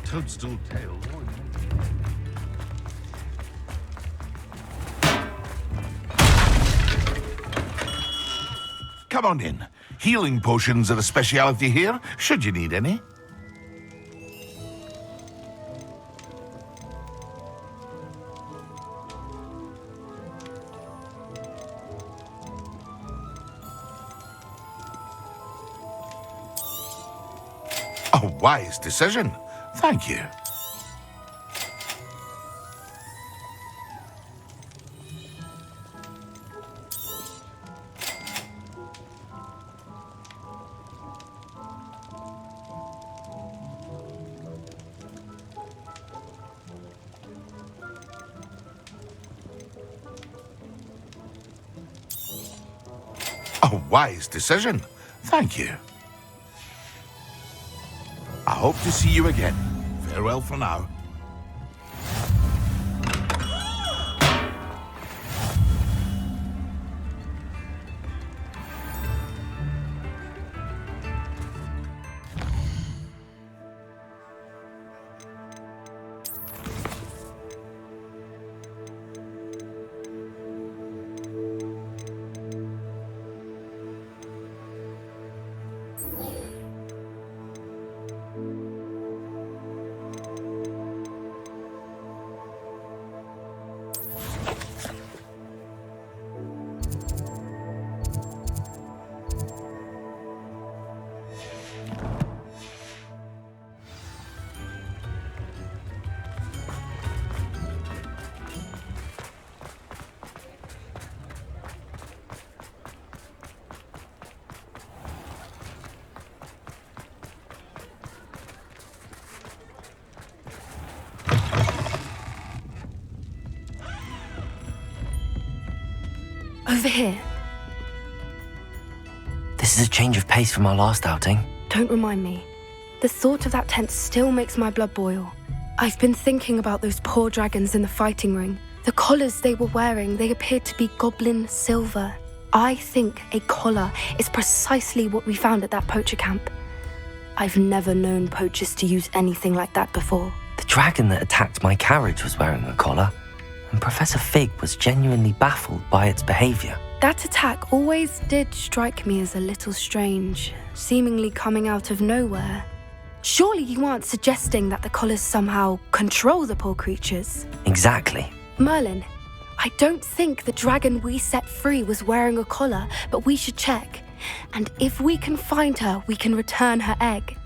Toadstool tail. Come on in. Healing potions are a speciality here, should you need any. A wise decision. Thank you. A wise decision. Thank you. I hope to see you again. Farewell for now. Over here. This is a change of pace from our last outing. Don't remind me. The thought of that tent still makes my blood boil. I've been thinking about those poor dragons in the fighting ring. The collars they were wearing, they appeared to be goblin silver. I think a collar is precisely what we found at that poacher camp. I've never known poachers to use anything like that before. The dragon that attacked my carriage was wearing a collar, and Professor Fig was genuinely baffled by its behavior. That attack always did strike me as a little strange, seemingly coming out of nowhere. Surely you aren't suggesting that the collars somehow control the poor creatures? Exactly. Merlin, I don't think the dragon we set free was wearing a collar, but we should check. And if we can find her, we can return her egg.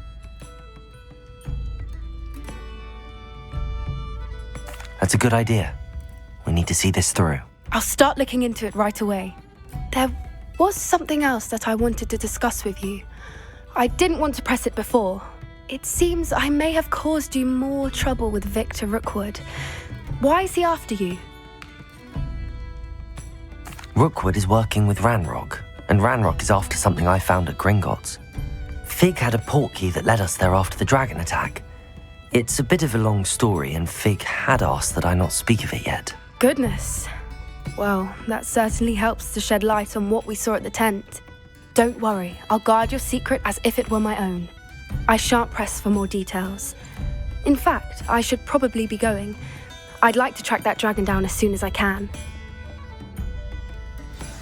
That's a good idea. We need to see this through. I'll start looking into it right away. There was something else that I wanted to discuss with you. I didn't want to press it before. It seems I may have caused you more trouble with Victor Rookwood. Why is he after you? Rookwood is working with Ranrock, and Ranrock is after something I found at Gringotts. Fig had a portkey that led us there after the dragon attack. It's a bit of a long story, and Fig had asked that I not speak of it yet. Goodness. Well, that certainly helps to shed light on what we saw at the tent. Don't worry, I'll guard your secret as if it were my own. I shan't press for more details. In fact, I should probably be going. I'd like to track that dragon down as soon as I can.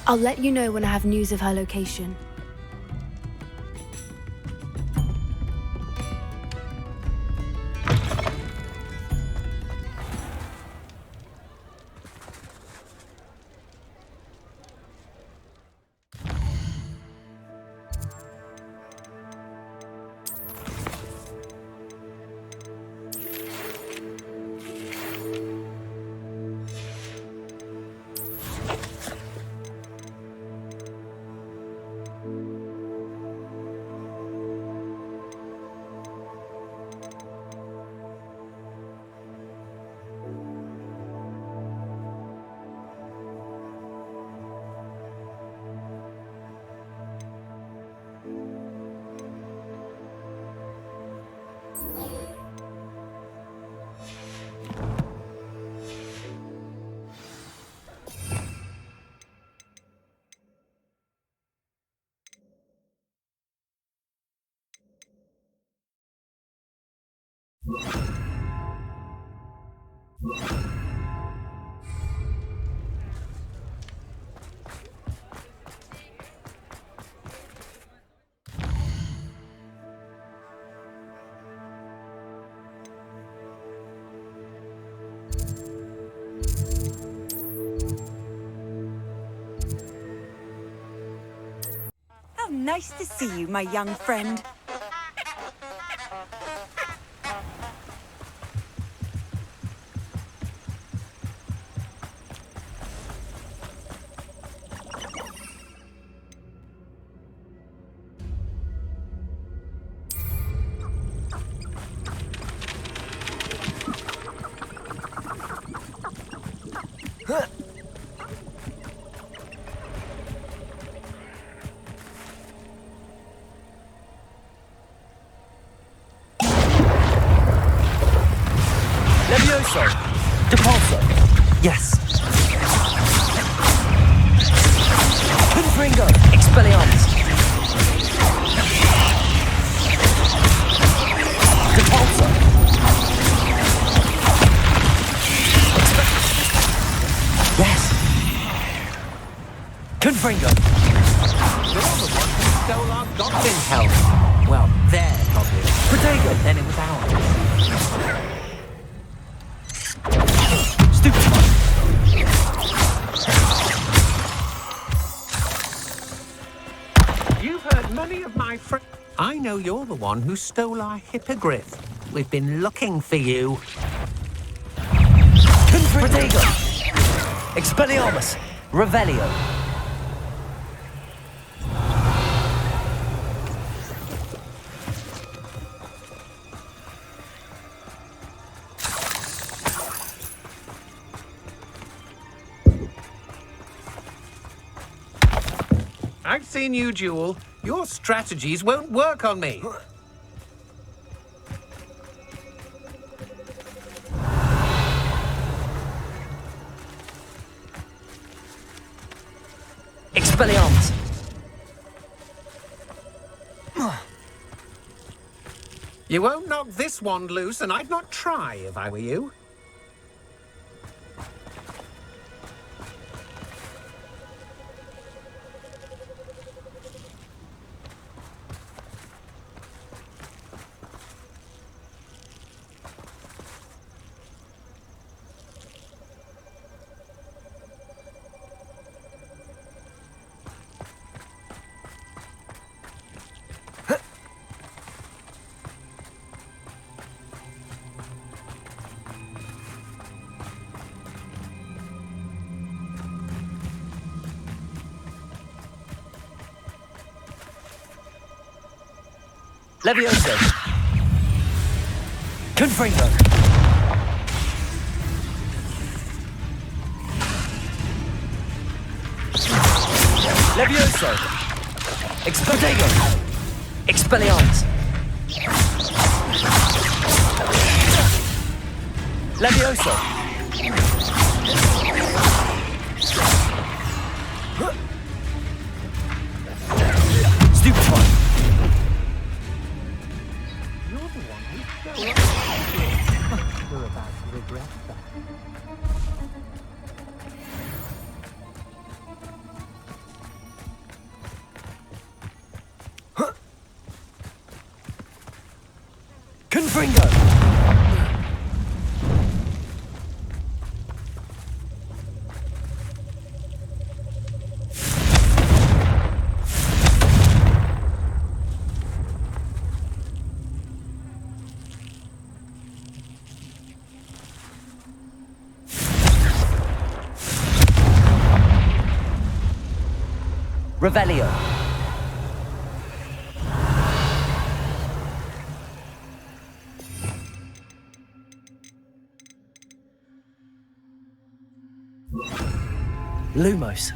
I'll let you know when I have news of her location. How nice to see you, my young friend. Levioso! Depulso! Yes! Confringo! Expelliarmus! Depulso! Yes! Confringo! You're the one who stole our goblin helmet. Well, their goblin. Protego! Then it was ours. You've heard many of my friends. I know you're the one who stole our hippogriff. We've been looking for you. Protego! Expelliarmus! Revelio! I've seen you duel. Your strategies won't work on me. Expelliarmus! You won't knock this wand loose, and I'd not try if I were you. Levioso! Confringo! Levioso! Protego! Expelliarmus! Levioso! Stupefy! You're the one who stole it. You're about to regret that. Confringo! Revelio. Lumos.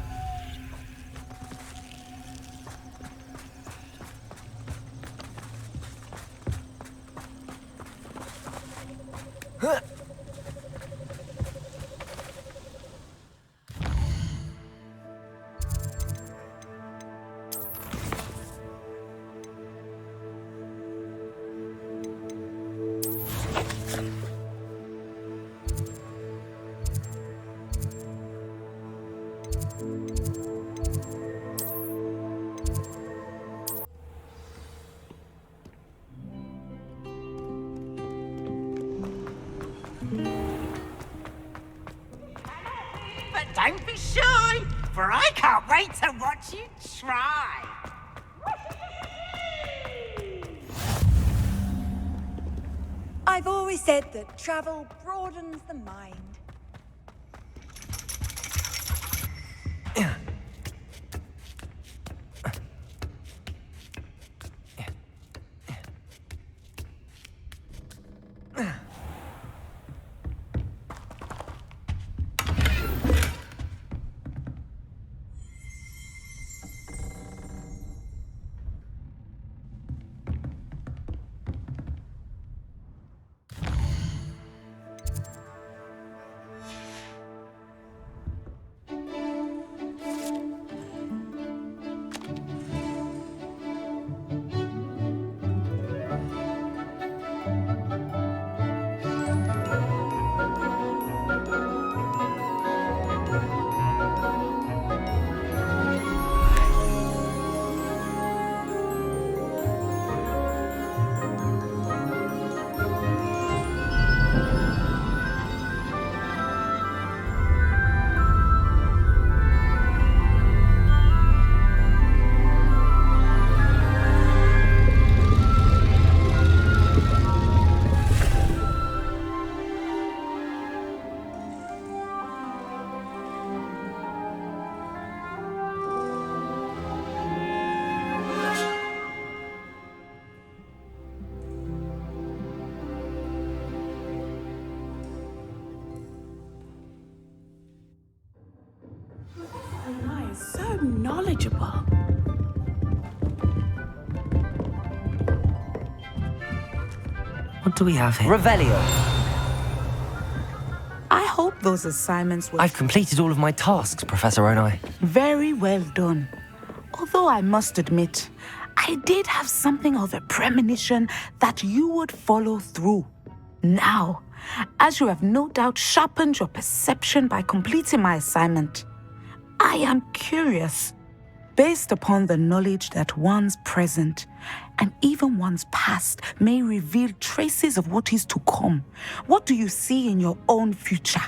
But don't be shy, for I can't wait to watch you try. I've always said that travel broadens the mind. So knowledgeable. What do we have here? Revelio. I hope those assignments were I've completed all of my tasks, Professor Onai. very well done. Although I must admit, I did have something of a premonition that you would follow through. Now, as you have no doubt sharpened your perception by completing my assignment, I am curious, based upon the knowledge that one's present and even one's past may reveal traces of what is to come. What do you see in your own future?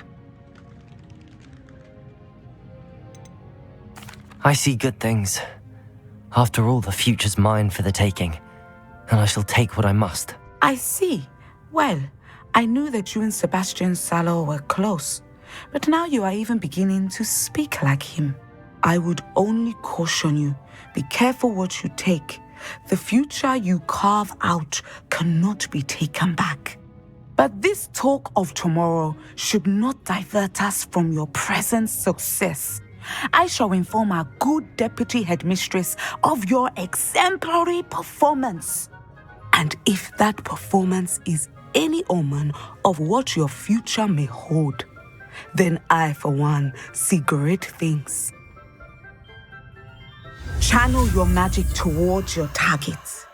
I see good things. After all, the future's mine for the taking, and I shall take what I must. I see. Well, I knew that you and Sebastian Salo were close, but now you are even beginning to speak like him. I would only caution you, be careful what you take. The future you carve out cannot be taken back. But this talk of tomorrow should not divert us from your present success. I shall inform our good deputy headmistress of your exemplary performance. And if that performance is any omen of what your future may hold, then I, for one, see great things. Channel your magic towards your targets.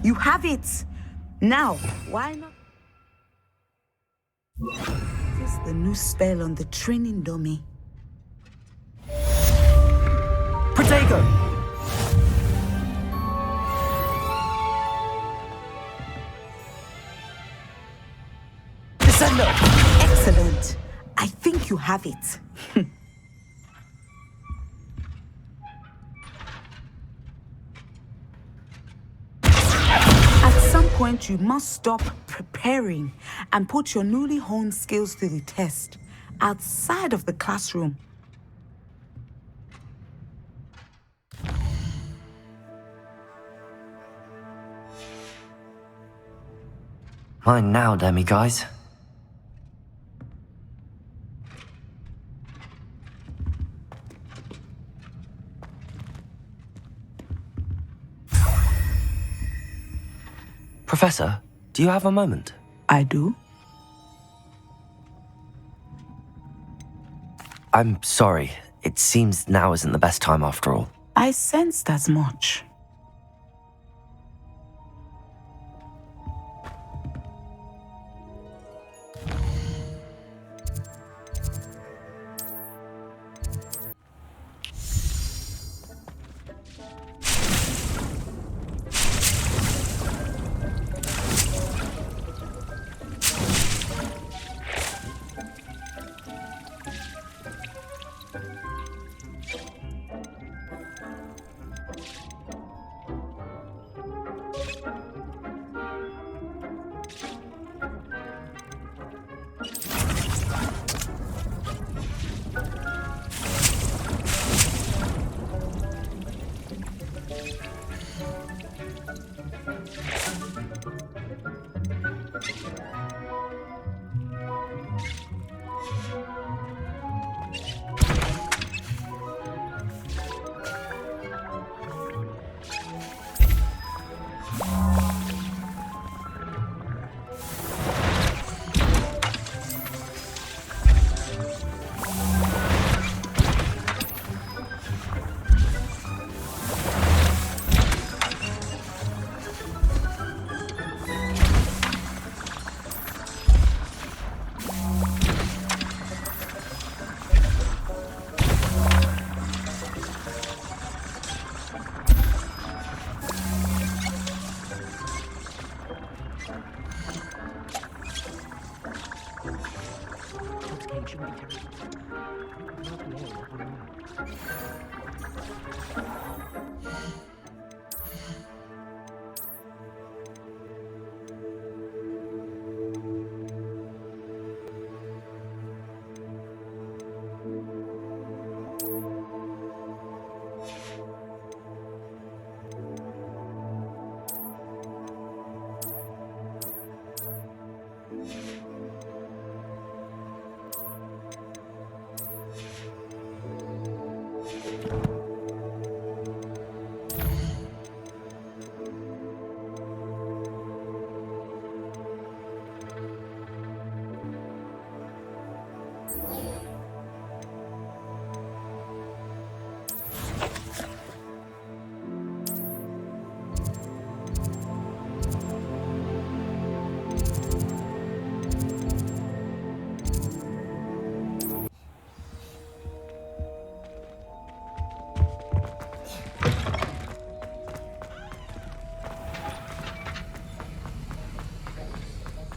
You have it! Now, why not? This is the new spell on the training dummy. Protego! Descendo! Excellent. I think you have it. At some point, you must stop preparing and put your newly honed skills to the test outside of the classroom. Mine now, Demi guys. Professor, do you have a moment? I do. I'm sorry. It seems now isn't the best time after all. I sensed as much.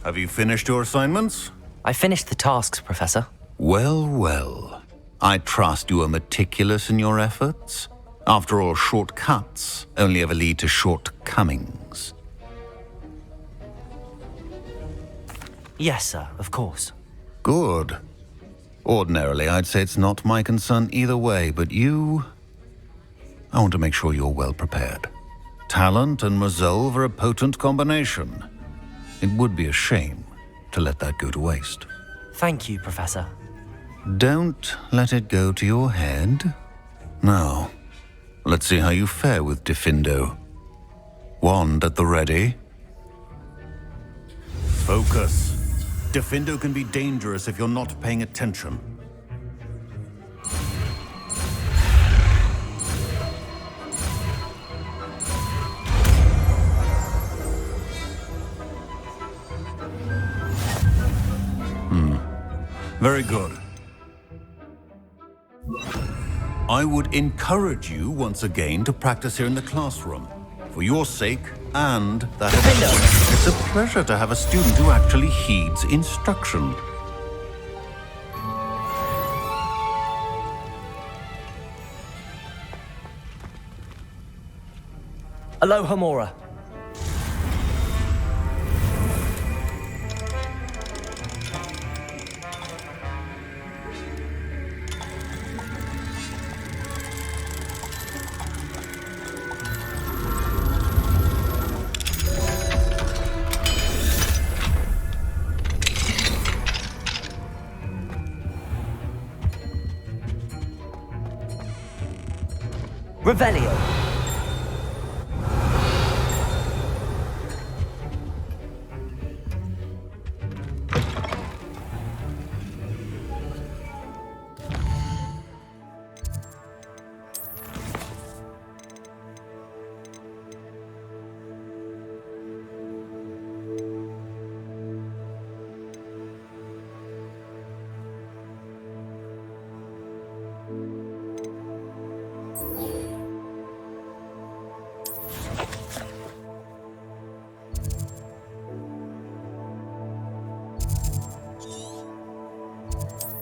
Have you finished your assignments? I finished the tasks, Professor. Well, well. I trust you are meticulous in your efforts. After all, shortcuts only ever lead to shortcomings. Yes, sir, of course. Good. Ordinarily, I'd say it's not my concern either way, but you... I want to make sure you're well prepared. Talent and resolve are a potent combination. It would be a shame to let that go to waste. Thank you, Professor. Don't let it go to your head. Now, let's see how you fare with Diffindo. Wand at the ready. Focus. Diffindo can be dangerous if you're not paying attention. Very good. I would encourage you once again to practice here in the classroom. For your sake and that of others. It's a pleasure to have a student who actually heeds instruction. Aloha Mora. Revelio.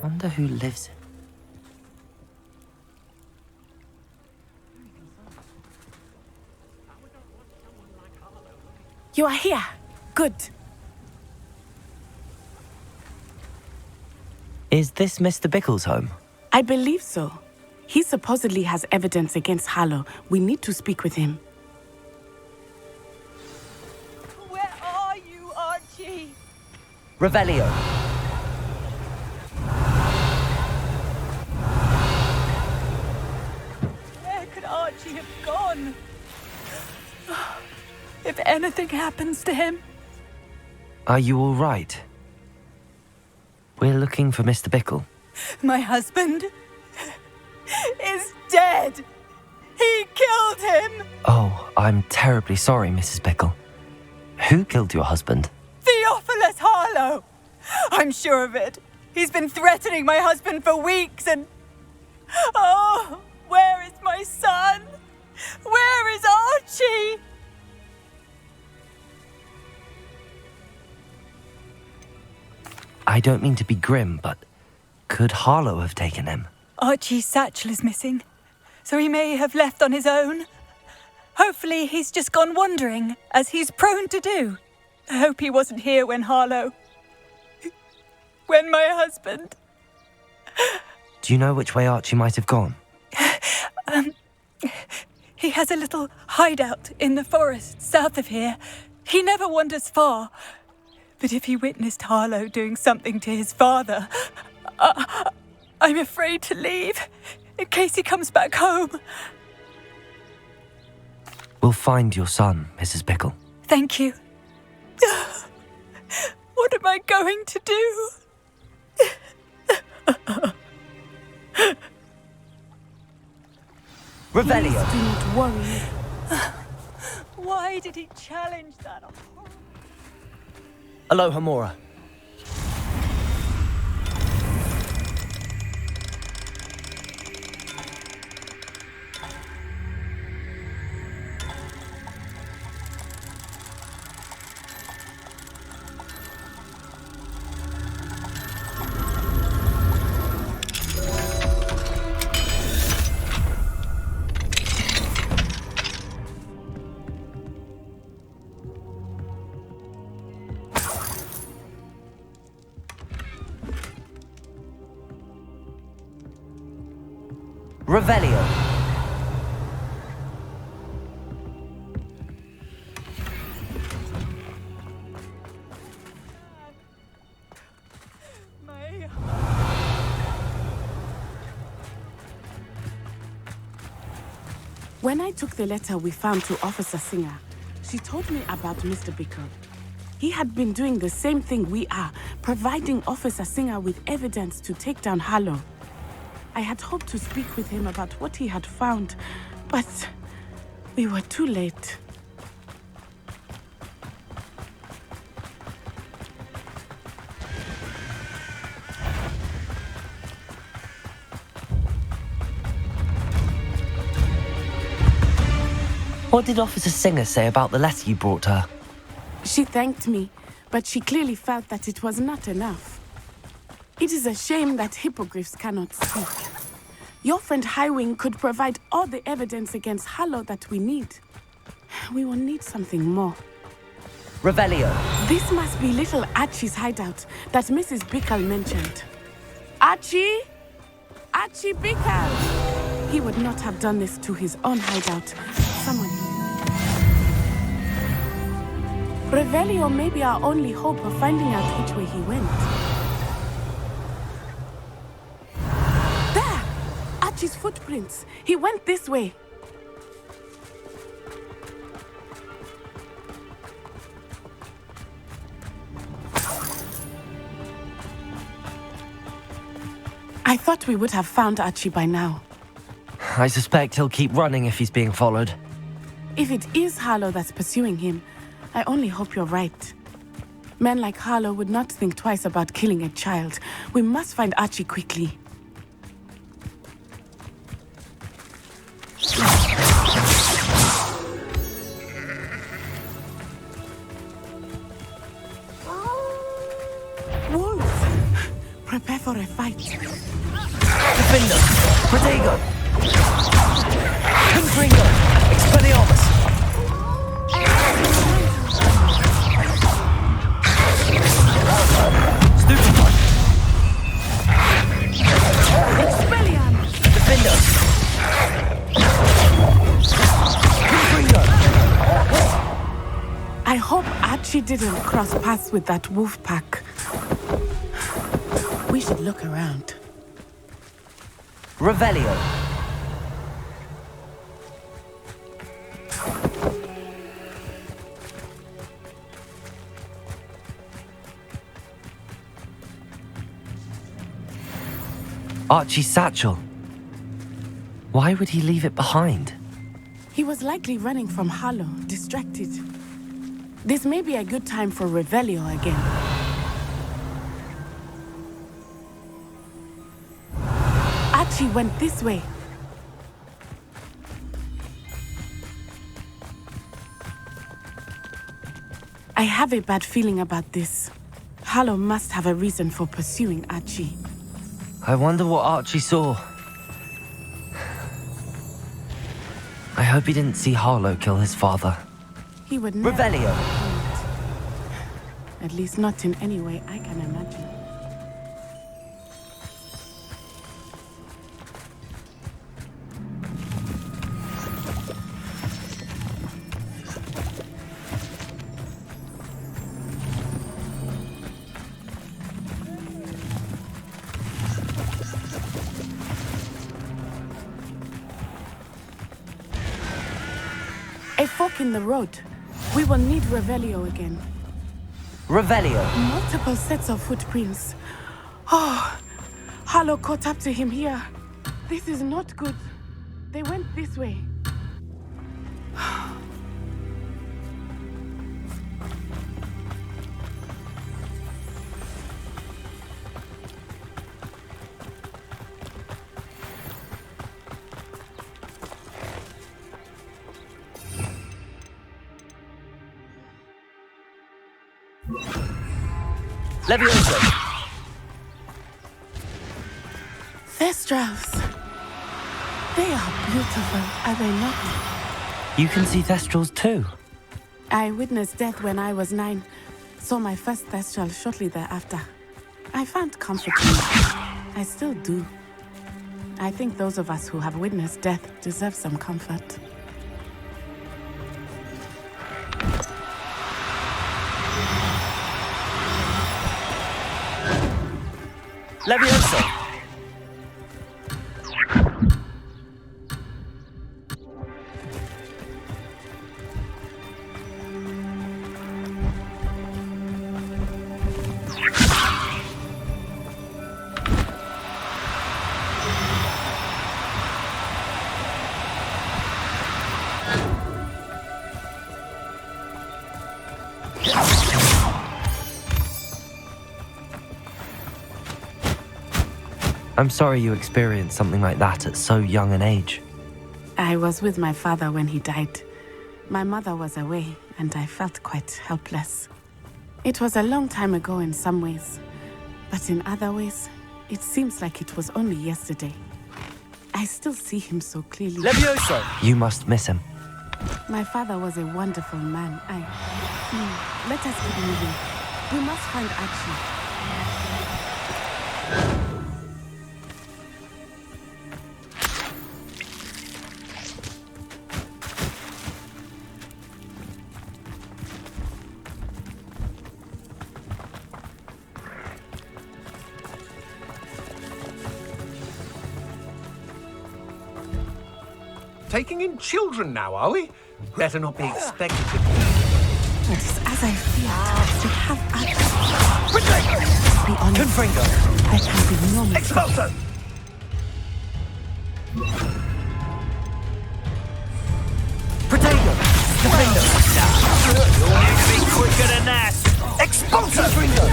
Wonder who lives in. You are here. Good. Is this Mr. Bickle's home? I believe so. He supposedly has evidence against Harlow. We need to speak with him. Where are you, Archie? Revelio. Where could Archie have gone? If anything happens to him. Are you all right? We're looking for Mr. Bickle. My husband is dead. He killed him. Oh, I'm terribly sorry, Mrs. Bickle. Who killed your husband? Theophilus Harlow. I'm sure of it. He's been threatening my husband for weeks and... Oh, where is my son? Where is Archie? I don't mean to be grim, but could Harlow have taken him? Archie's satchel is missing, so he may have left on his own. Hopefully he's just gone wandering, as he's prone to do. I hope he wasn't here when Harlow... when my husband... Do you know which way Archie might have gone? He has a little hideout in the forest south of here. He never wanders far. But if he witnessed Harlow doing something to his father, I'm afraid to leave, in case he comes back home. We'll find your son, Mrs. Bickle. Thank you. What am I going to do? Revelio. Please do not worry. Why did he challenge that? Aloha Mora. Revelio. My When I took the letter we found to Officer Singer, she told me about Mr. Bickle. He had been doing the same thing we are, providing Officer Singer with evidence to take down Harlow. I had hoped to speak with him about what he had found, but we were too late. What did Officer Singer say about the letter you brought her? She thanked me, but she clearly felt that it was not enough. It is a shame that hippogriffs cannot speak. Your friend Highwing could provide all the evidence against Harlow that we need. We will need something more. Revelio. This must be little Archie's hideout that Mrs. Bickle mentioned. Archie? Archie Bickle! He would not have done this to his own hideout. Someone... Revelio may be our only hope of finding out which way he went. There! Archie's footprints. He went this way. I thought we would have found Archie by now. I suspect he'll keep running if he's being followed. If it is Harlow that's pursuing him, I only hope you're right. Men like Harlow would not think twice about killing a child. We must find Archie quickly. Wolves! Prepare for a fight. Defender! Protego! Confringo! Expelliarmus! Stupefy! Expelliarmus! Defender! Confringo! I hope Archie didn't cross paths with that wolf pack. We should look around. Revelio. Archie's satchel. Why would he leave it behind? He was likely running from Harlow, distracted. This may be a good time for Revelio again. Archie went this way. I have a bad feeling about this. Harlow must have a reason for pursuing Archie. I wonder what Archie saw. I hope he didn't see Harlow kill his father. He would never... Revelio! At least not in any way I can imagine. A fork in the road. We will need Revelio again. Revelio. Multiple sets of footprints. Oh, Harlow caught up to him here. This is not good. They went this way. Levioso! Thestrals. They are beautiful, are they not? You can see Thestrals too. I witnessed death when I was 9. Saw my first Thestral shortly thereafter. I found comfort in it. I still do. I think those of us who have witnessed death deserve some comfort. Levioso! I'm sorry you experienced something like that at so young an age. I was with my father when he died. My mother was away, and I felt quite helpless. It was a long time ago in some ways, but in other ways, it seems like it was only yesterday. I still see him so clearly. Levioso! You must miss him. My father was a wonderful man. Let us keep moving. We must find Archie. Taking in children now, are we? Better not be expected to. It's as I feared. We have access. Be honest. Confringo! There can be no mistake. Expulso! Protego! Defendo! You'll need to be quicker than that. Expulso! Confringo!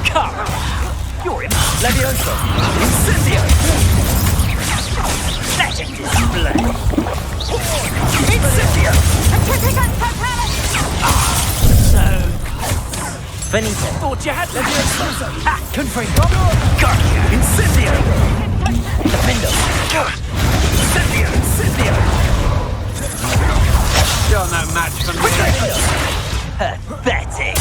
Cara! You're in. Levioso! Incendio! Let it display. Incendio! Finite. Thought you had Levioso! Confringo! Gotcha! Incendio! Defendo! Incendio! Incendio! You're no match for me. Pathetic.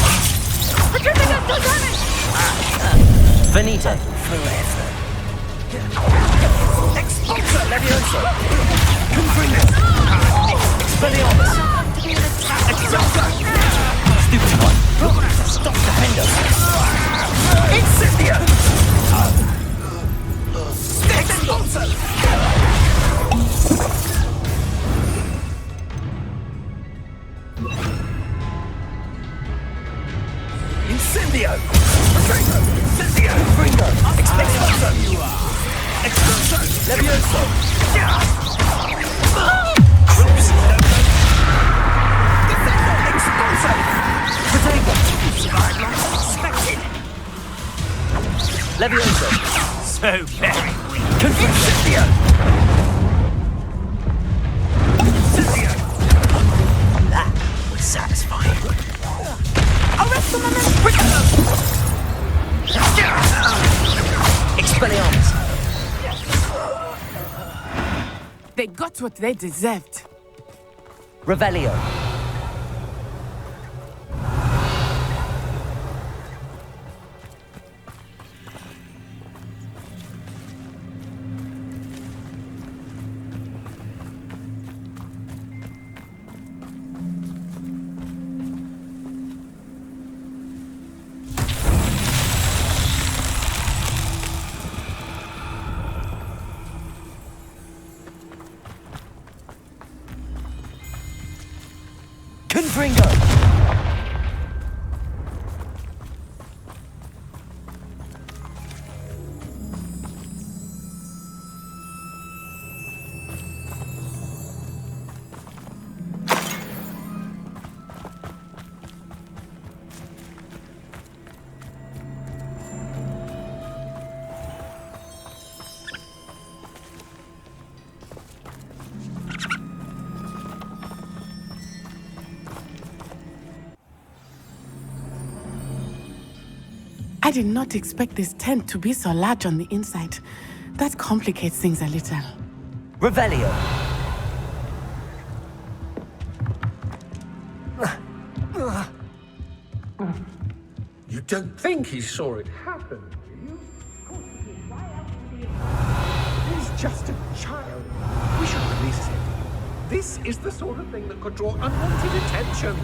Finite. Forever. Expulso! Levioso! Confringo! Expelliarmus! Expulso! Stupid one! Stop Defendo! Incendio! Expulso! Incendio! Incendio! Confringo! Expulso! Expulso! Levioso! Expulso! Protego! Survived like expected! Levioso! So very weak. Incendio! Incendio! That was satisfying. Arrest them Expelliarmus! They got what they deserved. Revelio! Confringo! I did not expect this tent to be so large on the inside. That complicates things a little. Revelio! You don't think he saw it happen, do you? He's just a child. We should release him. This is the sort of thing that could draw unwanted attention.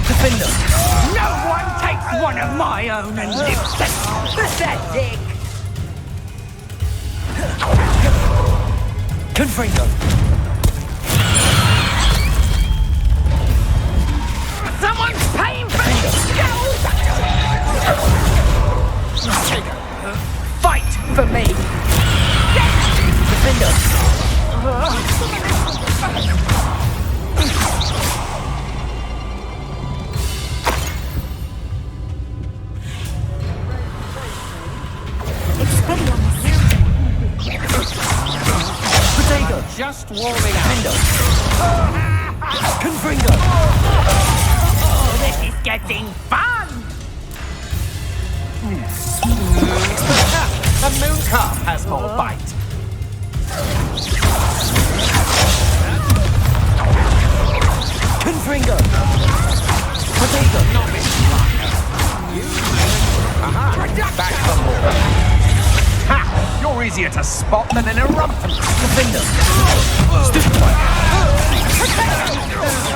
Defender! No one takes one of my own and lives it! Pathetic! Confringo! Someone's paying for this! Fight for me! Defender! Just warming up. Confringo! Oh, this is getting fun! A moon calf has more bite. Confringo! Potato! Aha! Back for more. Ha! You're easier to spot than an eruption. Defender! Stupefy!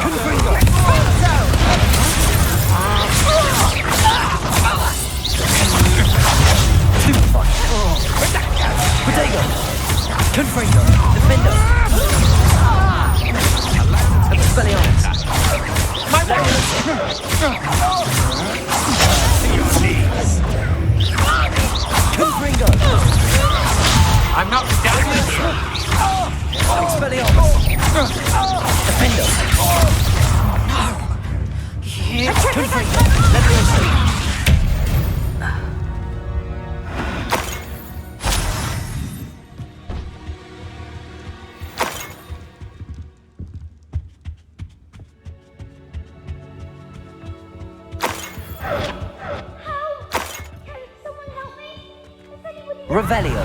Confringo! Stupefy! Potato! Confringo! Defender! Expelliarmus! My Confringo! I'm not done with you. Expelliarmus! Defender! Confringo! Leviosa! Revelio.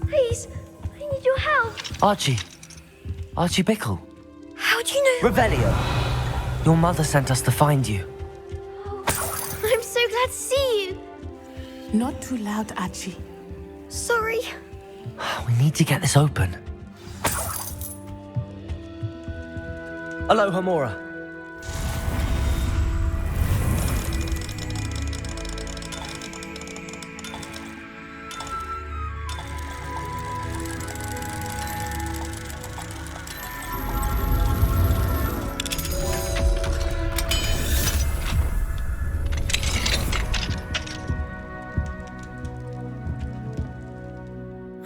Please, I need your help. Archie. Archie Bickle. How do you know? Revelio. Your mother sent us to find you. I'm so glad to see you. Not too loud, Archie. Sorry. We need to get this open. Aloha, Mora.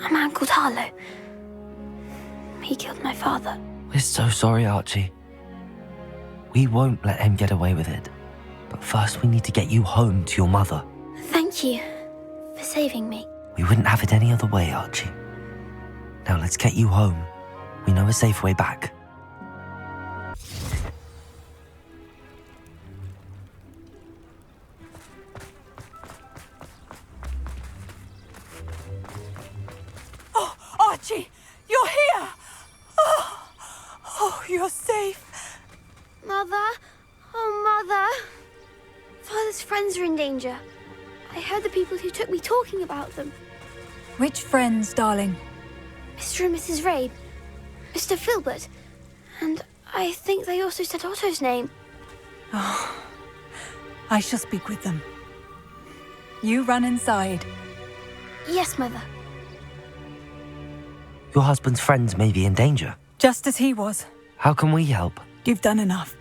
A man called Harlow. He killed my father. We're so sorry, Archie. We won't let him get away with it. But first we need to get you home to your mother. Thank you for saving me. We wouldn't have it any other way, Archie. Now let's get you home. We know a safe way back. Oh, Archie, you're here! Oh, you're safe. Mother? Oh, Mother. Father's friends are in danger. I heard the people who took me talking about them. Which friends, darling? Mr. and Mrs. Rabe, Mr. Filbert, and I think they also said Otto's name. Oh, I shall speak with them. You run inside. Yes, Mother. Your husband's friends may be in danger. Just as he was. How can we help? You've done enough.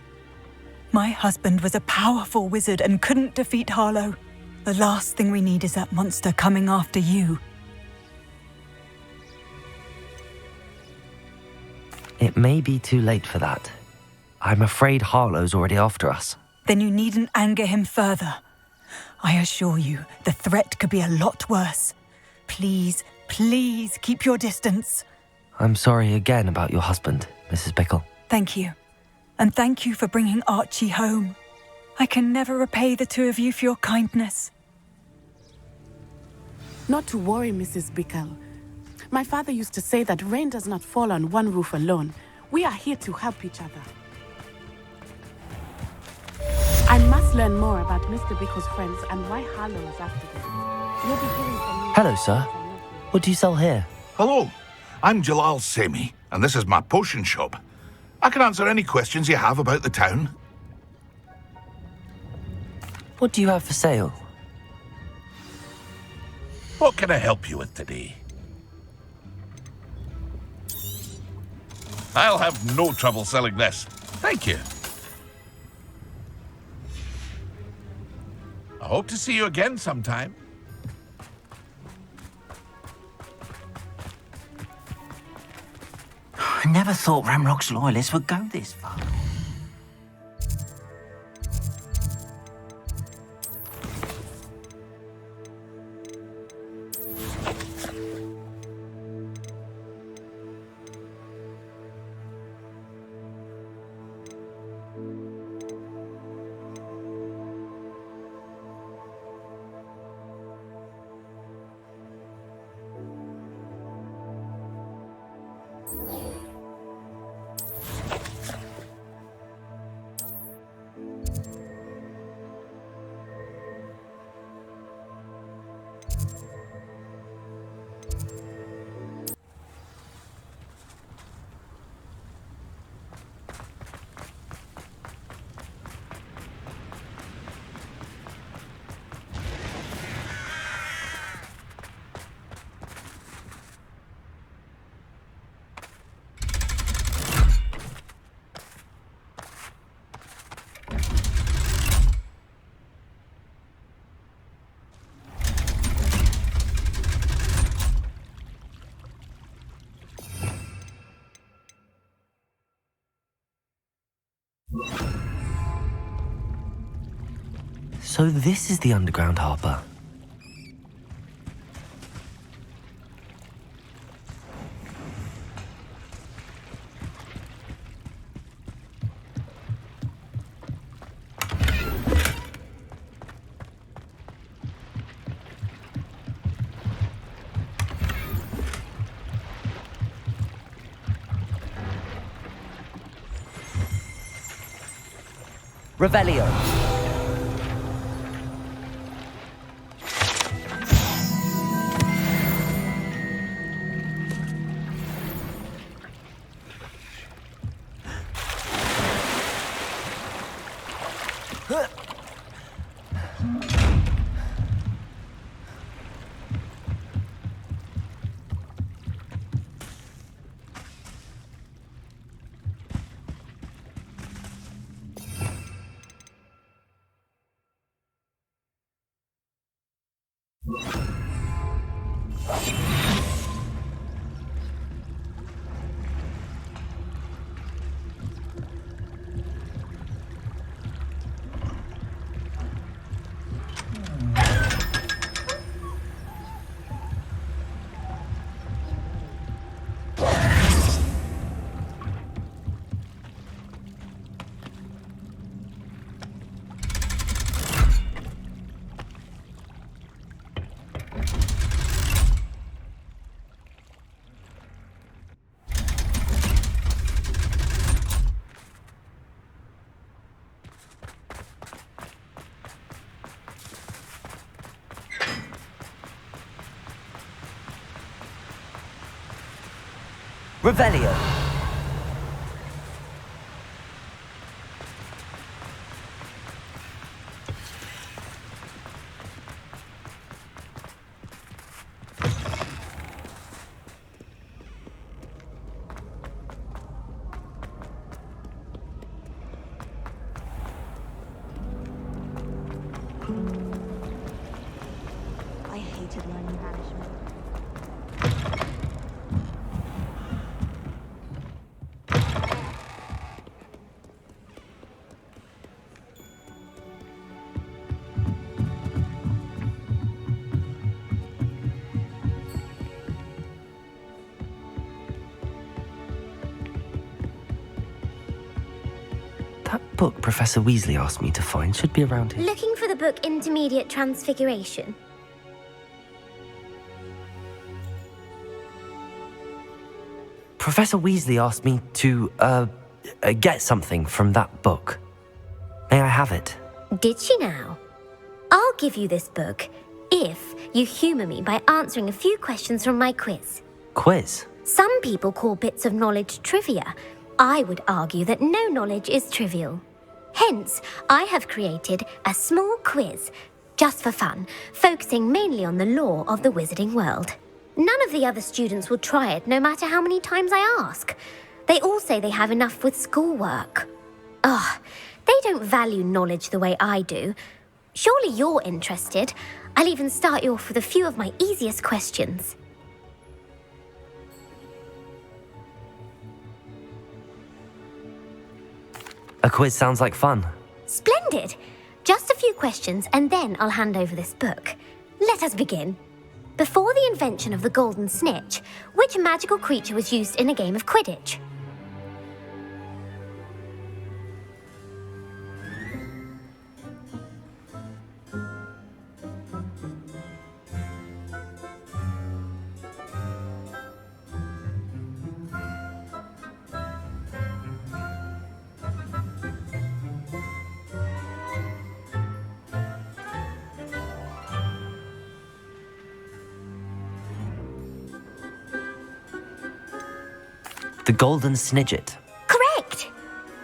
My husband was a powerful wizard and couldn't defeat Harlow. The last thing we need is that monster coming after you. It may be too late for that. I'm afraid Harlow's already after us. Then you needn't anger him further. I assure you, the threat could be a lot worse. Please, please keep your distance. I'm sorry again about your husband, Mrs. Bickle. Thank you. And thank you for bringing Archie home. I can never repay the two of you for your kindness. Not to worry, Mrs. Bickle. My father used to say that rain does not fall on one roof alone. We are here to help each other. I must learn more about Mr. Bickle's friends and why Harlow is after them. You'll be hearing from me. Hello, sir. What do you sell here? Hello, I'm Jalal Semi, and this is my potion shop. I can answer any questions you have about the town. What do you have for sale? What can I help you with today? I'll have no trouble selling this. Thank you. I hope to see you again sometime. I never thought Ramrock's loyalists would go this far. So this is the underground harbour. Revelio. Revelio. I hated learning banishment. That book Professor Weasley asked me to find should be around here. Looking for the book Intermediate Transfiguration? Professor Weasley asked me to, get something from that book. May I have it? Did she now? I'll give you this book if you humour me by answering a few questions from my quiz. Quiz? Some people call bits of knowledge trivia. I would argue that no knowledge is trivial. Hence, I have created a small quiz, just for fun, focusing mainly on the lore of the wizarding world. None of the other students will try it, no matter how many times I ask. They all say they have enough with schoolwork. They don't value knowledge the way I do. Surely you're interested. I'll even start you off with a few of my easiest questions. A quiz sounds like fun. Splendid! Just a few questions and then I'll hand over this book. Let us begin. Before the invention of the golden snitch, which magical creature was used in a game of Quidditch? The Golden Snidget. Correct!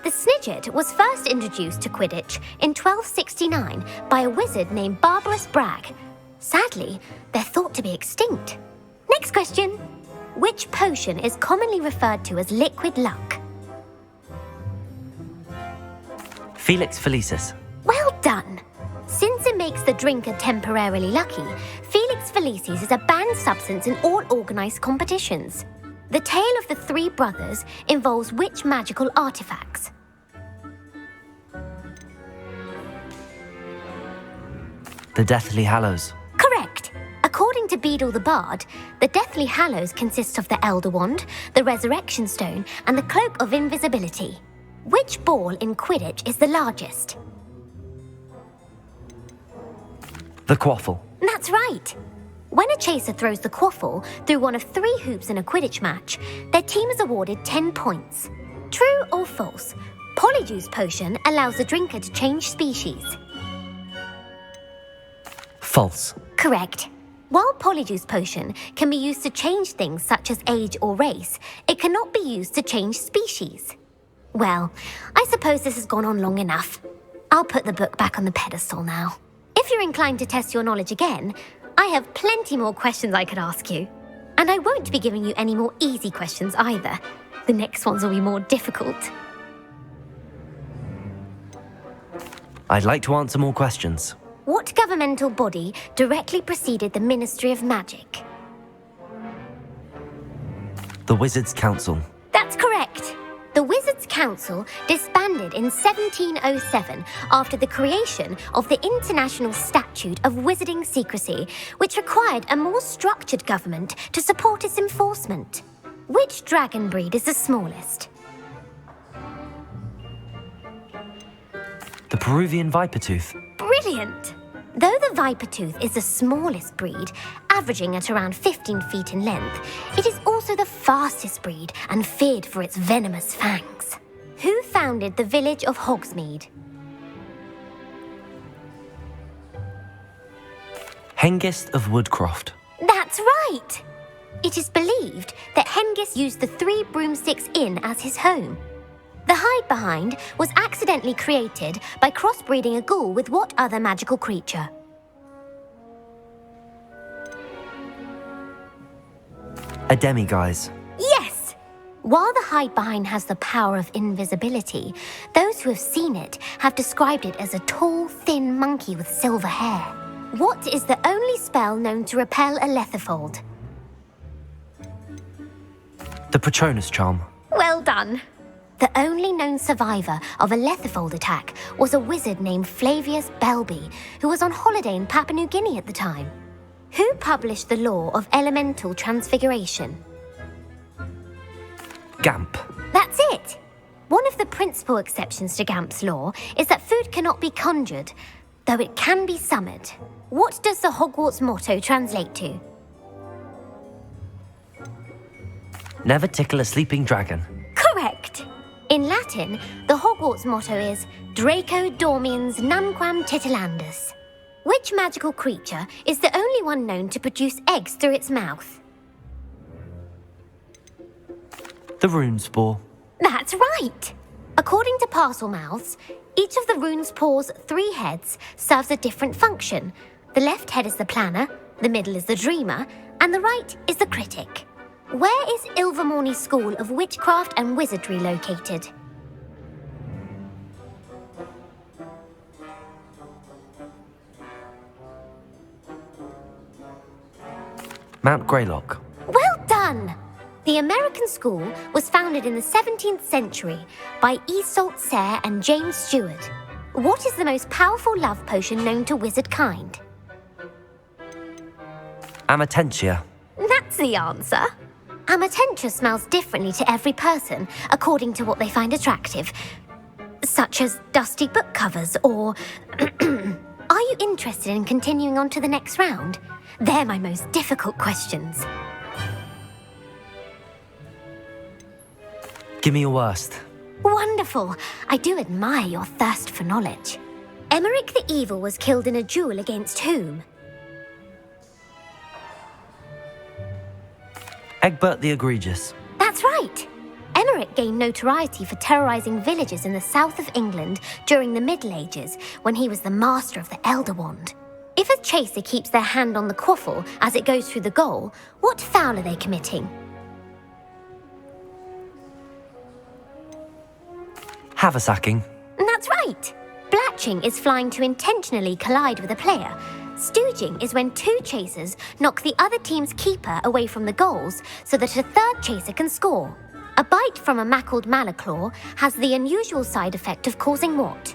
The Snidget was first introduced to Quidditch in 1269 by a wizard named Barbarous Bragg. Sadly, they're thought to be extinct. Next question. Which potion is commonly referred to as liquid luck? Felix Felicis. Well done! Since it makes the drinker temporarily lucky, Felix Felicis is a banned substance in all organised competitions. The tale of the three brothers involves which magical artifacts? The Deathly Hallows. Correct. According to Beadle the Bard, the Deathly Hallows consists of the Elder Wand, the Resurrection Stone, and the Cloak of Invisibility. Which ball in Quidditch is the largest? The Quaffle. That's right. When a chaser throws the quaffle through one of 3 hoops in a Quidditch match, their team is awarded 10 points. True or false? Polyjuice Potion allows the drinker to change species. False. Correct. While Polyjuice Potion can be used to change things such as age or race, it cannot be used to change species. Well, I suppose this has gone on long enough. I'll put the book back on the pedestal now. If you're inclined to test your knowledge again, I have plenty more questions I could ask you. And I won't be giving you any more easy questions either. The next ones will be more difficult. I'd like to answer more questions. What governmental body directly preceded the Ministry of Magic? The Wizards' Council. That's correct. The Wizards' Council disbanded in 1707 after the creation of the International Statute of Wizarding Secrecy, which required a more structured government to support its enforcement. Which dragon breed is the smallest? The Peruvian Vipertooth. Brilliant! Though the Vipertooth is the smallest breed, averaging at around 15 feet in length, it is also the fastest breed and feared for its venomous fangs. Who founded the village of Hogsmeade? Hengist of Woodcroft. That's right! It is believed that Hengist used the 3 Broomsticks Inn as his home. The hide-behind was accidentally created by crossbreeding a ghoul with what other magical creature? A demiguise. Yes! While the hide-behind has the power of invisibility, those who have seen it have described it as a tall, thin monkey with silver hair. What is the only spell known to repel a lethifold? The Patronus Charm. Well done! The only known survivor of a lethifold attack was a wizard named Flavius Belby, who was on holiday in Papua New Guinea at the time. Who published the law of elemental transfiguration? Gamp. That's it! One of the principal exceptions to Gamp's law is that food cannot be conjured, though it can be summoned. What does the Hogwarts motto translate to? Never tickle a sleeping dragon. Correct. In Latin, the Hogwarts motto is Draco dormiens nunquam titilandus. Which magical creature is the only one known to produce eggs through its mouth? The rune spore. That's right! According to Parselmouths, each of the rune's paws' 3 heads serves a different function. The left head is the planner, the middle is the dreamer, and the right is the critic. Where is Ilvermorny School of Witchcraft and Wizardry located? Mount Greylock. Well done! The American school was founded in the 17th century by Iseult Sayre and James Stewart. What is the most powerful love potion known to wizard kind? Amatentia. That's the answer. Amatentia smells differently to every person according to what they find attractive, such as dusty book covers or... Are you interested in continuing on to the next round? They're my most difficult questions. Give me your worst. Wonderful. I do admire your thirst for knowledge. Emeric the Evil was killed in a duel against whom? Egbert the Egregious. That's right. Emeric gained notoriety for terrorizing villages in the south of England during the Middle Ages when he was the master of the Elder Wand. If a chaser keeps their hand on the quaffle as it goes through the goal, what foul are they committing? Haversacking. That's right. Blatching is flying to intentionally collide with a player. Stooging is when 2 chasers knock the other team's keeper away from the goals so that a third chaser can score. A bite from a mackled malaclaw has the unusual side effect of causing what?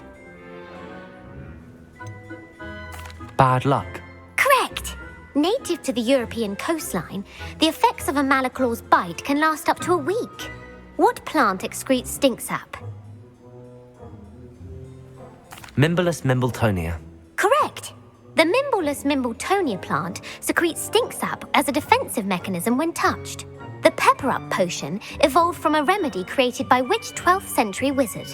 Bad luck. Correct! Native to the European coastline, the effects of a malaclaw's bite can last up to a week. What plant excretes stink sap? Mimbolus mimbletonia. Correct! The Mimbolus mimbletonia plant secretes stink sap as a defensive mechanism when touched. The pepper-up potion evolved from a remedy created by which 12th century wizard?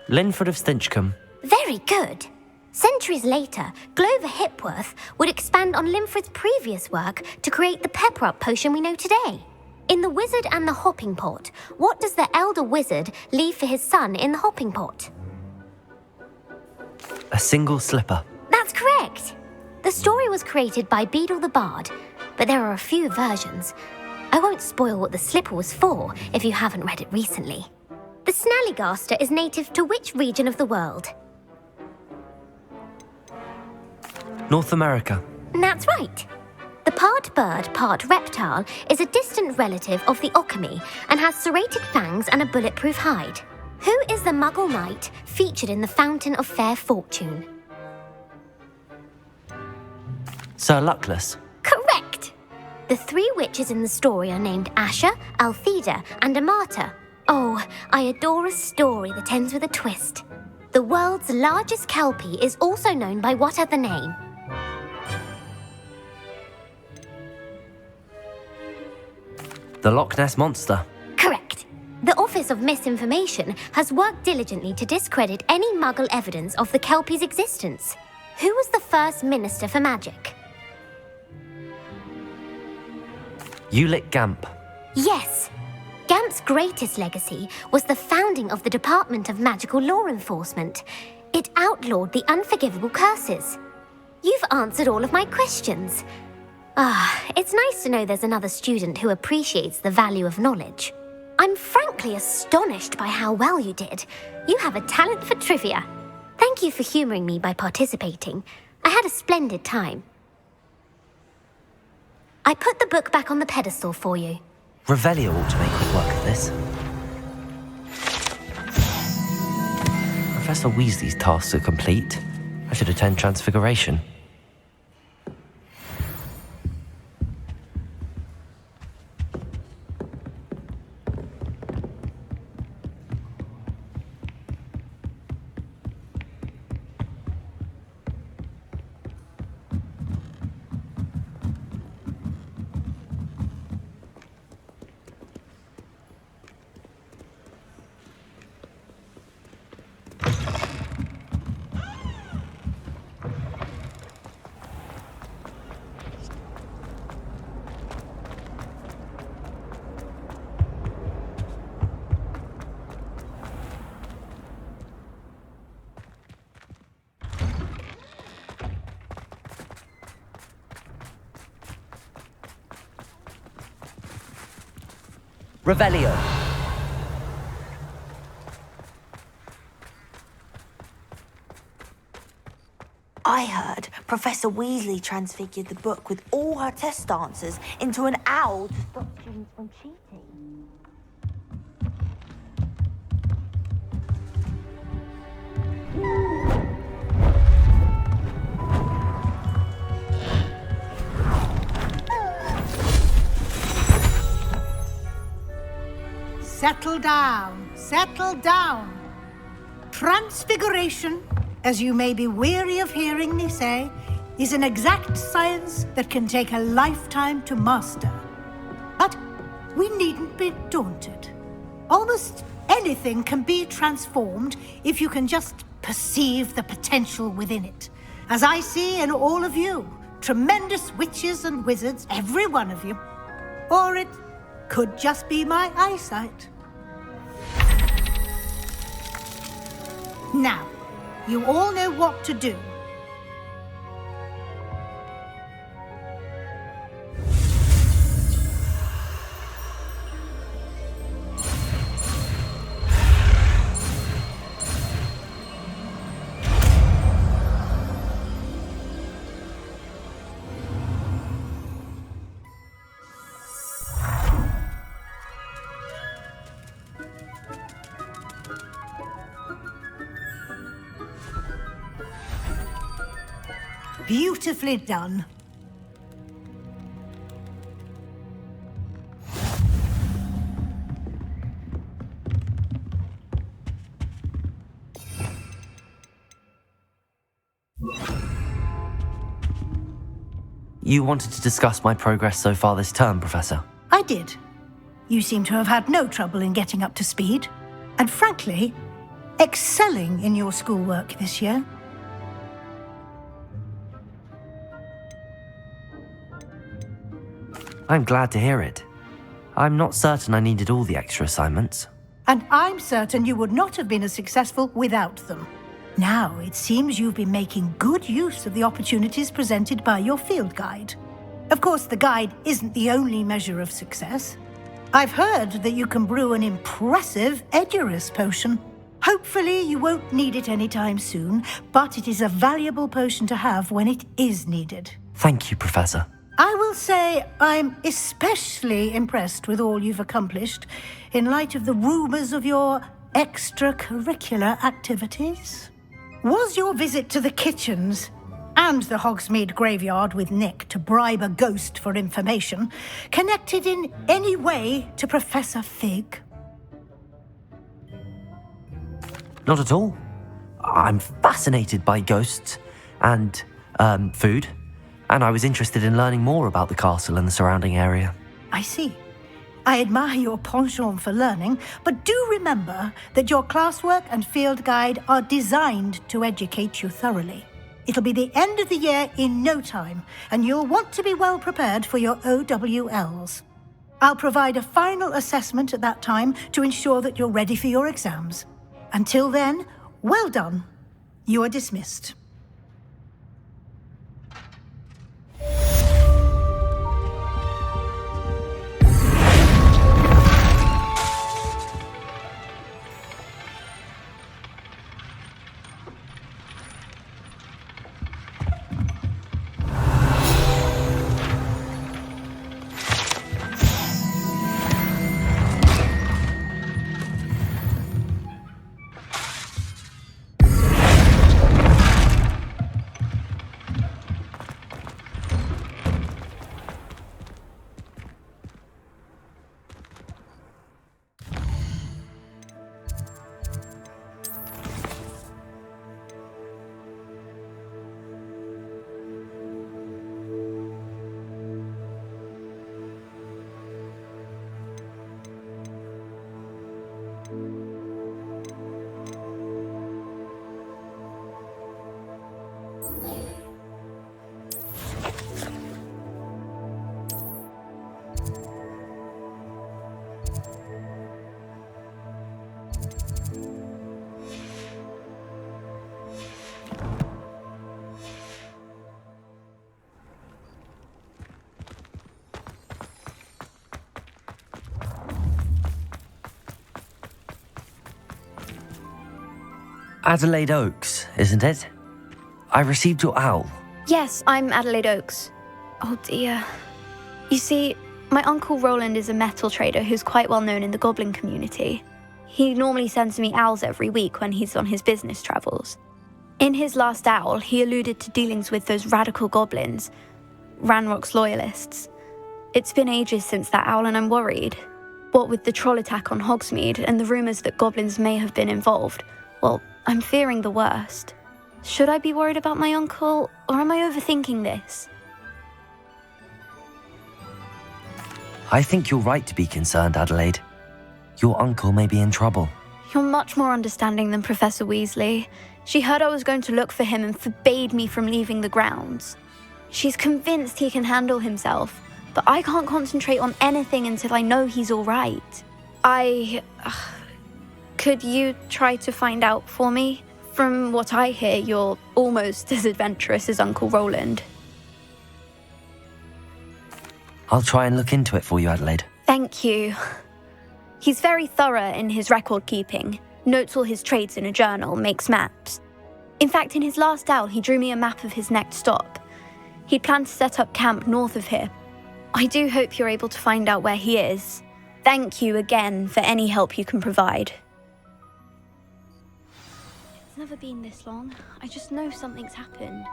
Linford of Stinchcombe. Very good. Centuries later, Glover Hipworth would expand on Linford's previous work to create the pepper-up potion we know today. In The Wizard and the Hopping Pot, what does the elder wizard leave for his son in the hopping pot? A single slipper. That's correct. The story was created by Beadle the Bard, but there are a few versions. I won't spoil what the slipper was for if you haven't read it recently. The Snallygaster is native to which region of the world? North America. That's right. The part bird, part reptile is a distant relative of the Occamy and has serrated fangs and a bulletproof hide. Who is the Muggle knight featured in the Fountain of Fair Fortune? Sir Luckless. Correct! The 3 witches in the story are named Asher, Altheda, and Amata. Oh, I adore a story that ends with a twist. The world's largest kelpie is also known by what other name? The Loch Ness Monster. Correct. The Office of Misinformation has worked diligently to discredit any Muggle evidence of the kelpie's existence. Who was the first Minister for Magic? Ulick Gamp. Yes. Gamp's greatest legacy was the founding of the Department of Magical Law Enforcement. It outlawed the unforgivable curses. You've answered all of my questions. It's nice to know there's another student who appreciates the value of knowledge. I'm frankly astonished by how well you did. You have a talent for trivia. Thank you for humouring me by participating. I had a splendid time. I put the book back on the pedestal for you. Revelio ought to make quick work of this. Professor Weasley's tasks are complete. I should attend Transfiguration. Revelio. I heard Professor Weasley transfigured the book with all her test answers into an owl to stop students from cheating. Settle down, settle down. Transfiguration, as you may be weary of hearing me say, is an exact science that can take a lifetime to master. But we needn't be daunted. Almost anything can be transformed if you can just perceive the potential within it. As I see in all of you, tremendous witches and wizards, every one of you. Or it could just be my eyesight. Now, you all know what to do. Beautifully done. You wanted to discuss my progress so far this term, Professor? I did. You seem to have had no trouble in getting up to speed. And frankly, excelling in your schoolwork this year. I'm glad to hear it. I'm not certain I needed all the extra assignments. And I'm certain you would not have been as successful without them. Now, it seems you've been making good use of the opportunities presented by your field guide. Of course, the guide isn't the only measure of success. I've heard that you can brew an impressive Edurus potion. Hopefully, you won't need it anytime soon, but it is a valuable potion to have when it is needed. Thank you, Professor. I will say I'm especially impressed with all you've accomplished in light of the rumors of your extracurricular activities. Was your visit to the kitchens and the Hogsmeade graveyard with Nick to bribe a ghost for information connected in any way to Professor Fig? Not at all. I'm fascinated by ghosts and, food. And I was interested in learning more about the castle and the surrounding area. I see. I admire your penchant for learning, but do remember that your classwork and field guide are designed to educate you thoroughly. It'll be the end of the year in no time, and you'll want to be well prepared for your OWLs. I'll provide a final assessment at that time to ensure that you're ready for your exams. Until then, well done. You are dismissed. Adelaide Oaks, isn't it? I received your owl. Yes, I'm Adelaide Oaks. Oh dear. You see, my uncle Roland is a metal trader who's quite well known in the goblin community. He normally sends me owls every week when he's on his business travels. In his last owl, he alluded to dealings with those radical goblins, Ranrock's loyalists. It's been ages since that owl and I'm worried. What with the troll attack on Hogsmeade and the rumours that goblins may have been involved, well, I'm fearing the worst. Should I be worried about my uncle, or am I overthinking this? I think you're right to be concerned, Adelaide. Your uncle may be in trouble. You're much more understanding than Professor Weasley. She heard I was going to look for him and forbade me from leaving the grounds. She's convinced he can handle himself, but I can't concentrate on anything until I know he's all right. Could you try to find out for me? From what I hear, you're almost as adventurous as Uncle Roland. I'll try and look into it for you, Adelaide. Thank you. He's very thorough in his record keeping, notes all his trades in a journal, makes maps. In fact, in his last owl, he drew me a map of his next stop. He'd planned to set up camp north of here. I do hope you're able to find out where he is. Thank you again for any help you can provide. It's never been this long. I just know something's happened.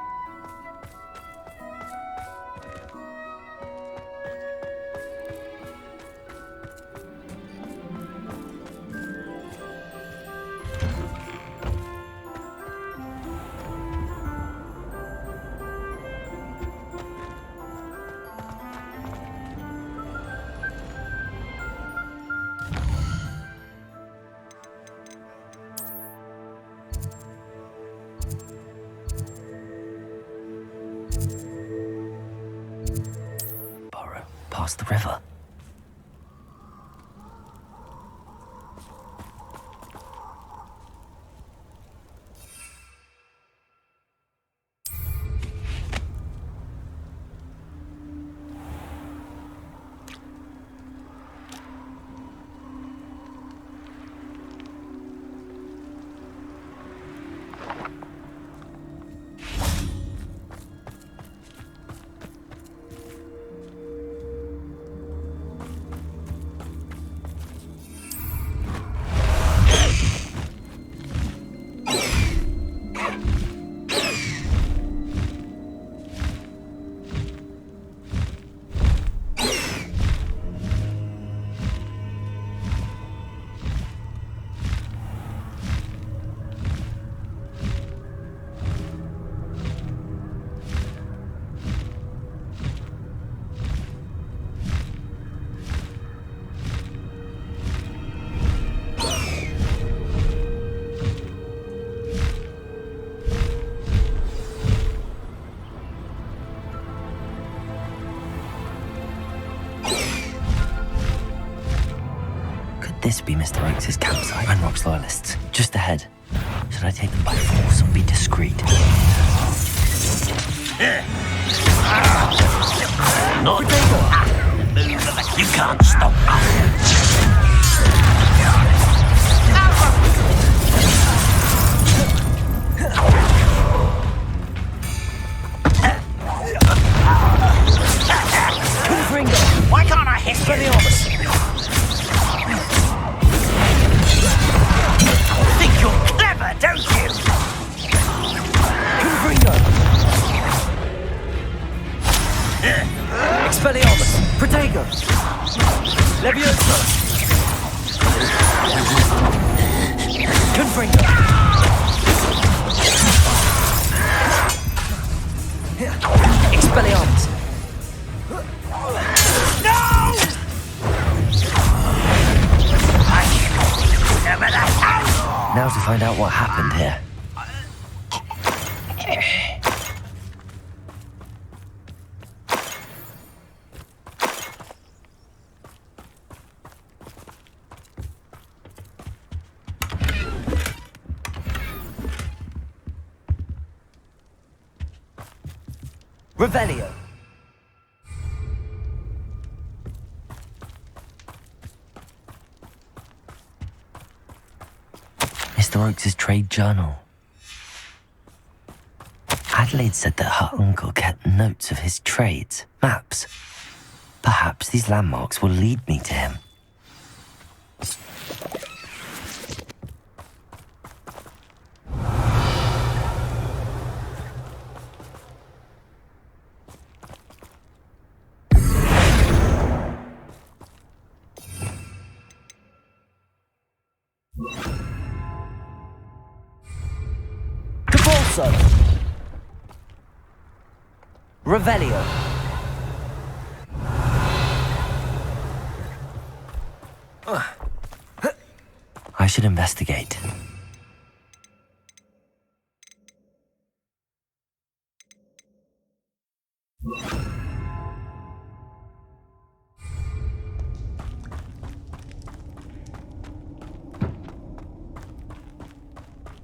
Past the river. This be Mr. Oakes' campsite. Ranrock's loyalists. Just ahead. Should I take them by force or be discreet? Not you can't stop us. Why can't I hit you? Think you're clever, don't you? Expelliarmus! Protego! Levioso! Confringo! Expelliarmus! No! Now to find out what happened here. Revelio. Mr. Oakes' trade journal. Adelaide said that her uncle kept notes of his trades, maps. Perhaps these landmarks will lead me to him. Revelio. I should investigate.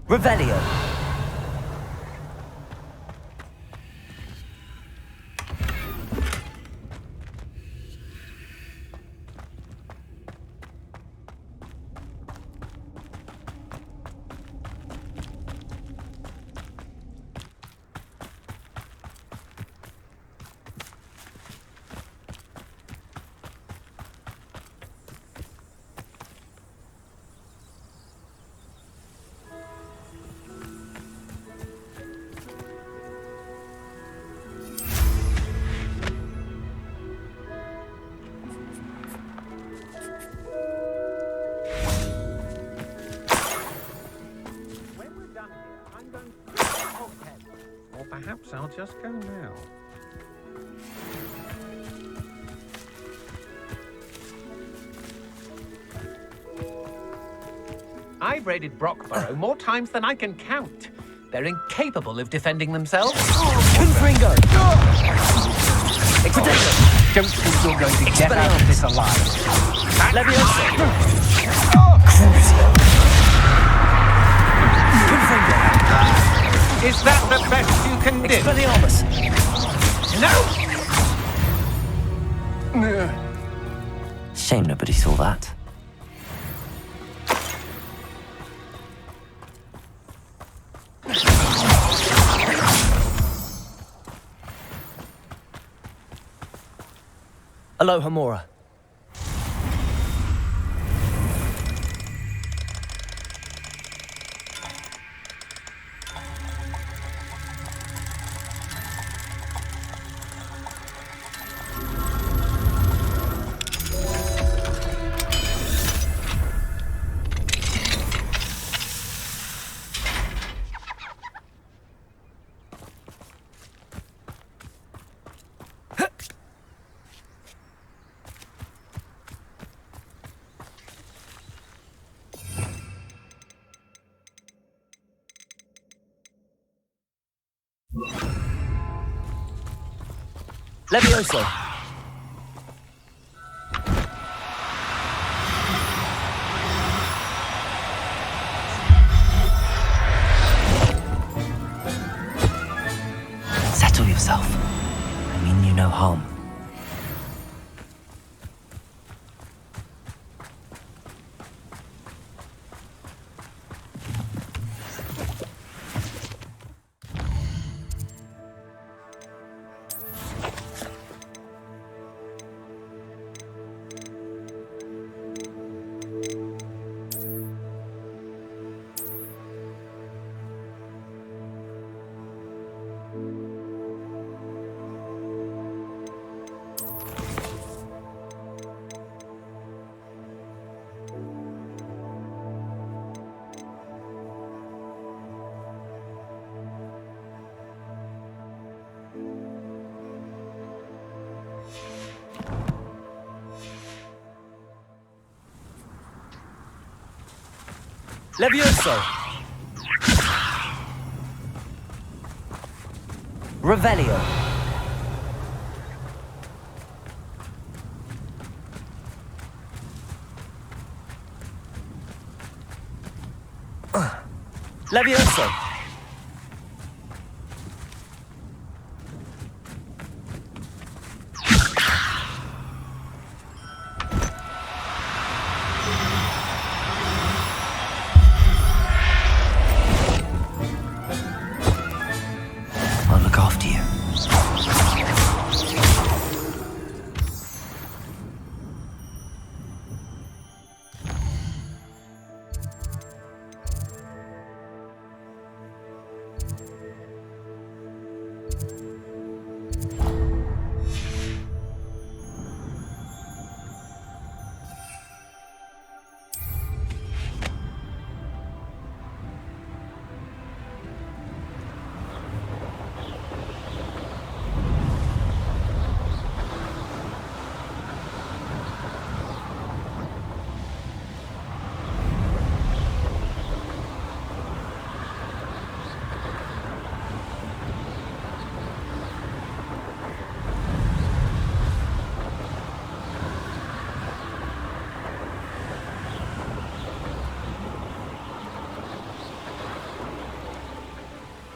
Revelio. Perhaps I'll just go now. I've raided Brockborough more times than I can count. They're incapable of defending themselves. Confringo! Don't think you're going to get out of this alive. Leviosa! Is that the best you can do? Expelliarmus! No! Shame nobody saw that. Aloha Mora. Levioso! Settle yourself. I mean you no harm. Levioso! Revelio. Levioso!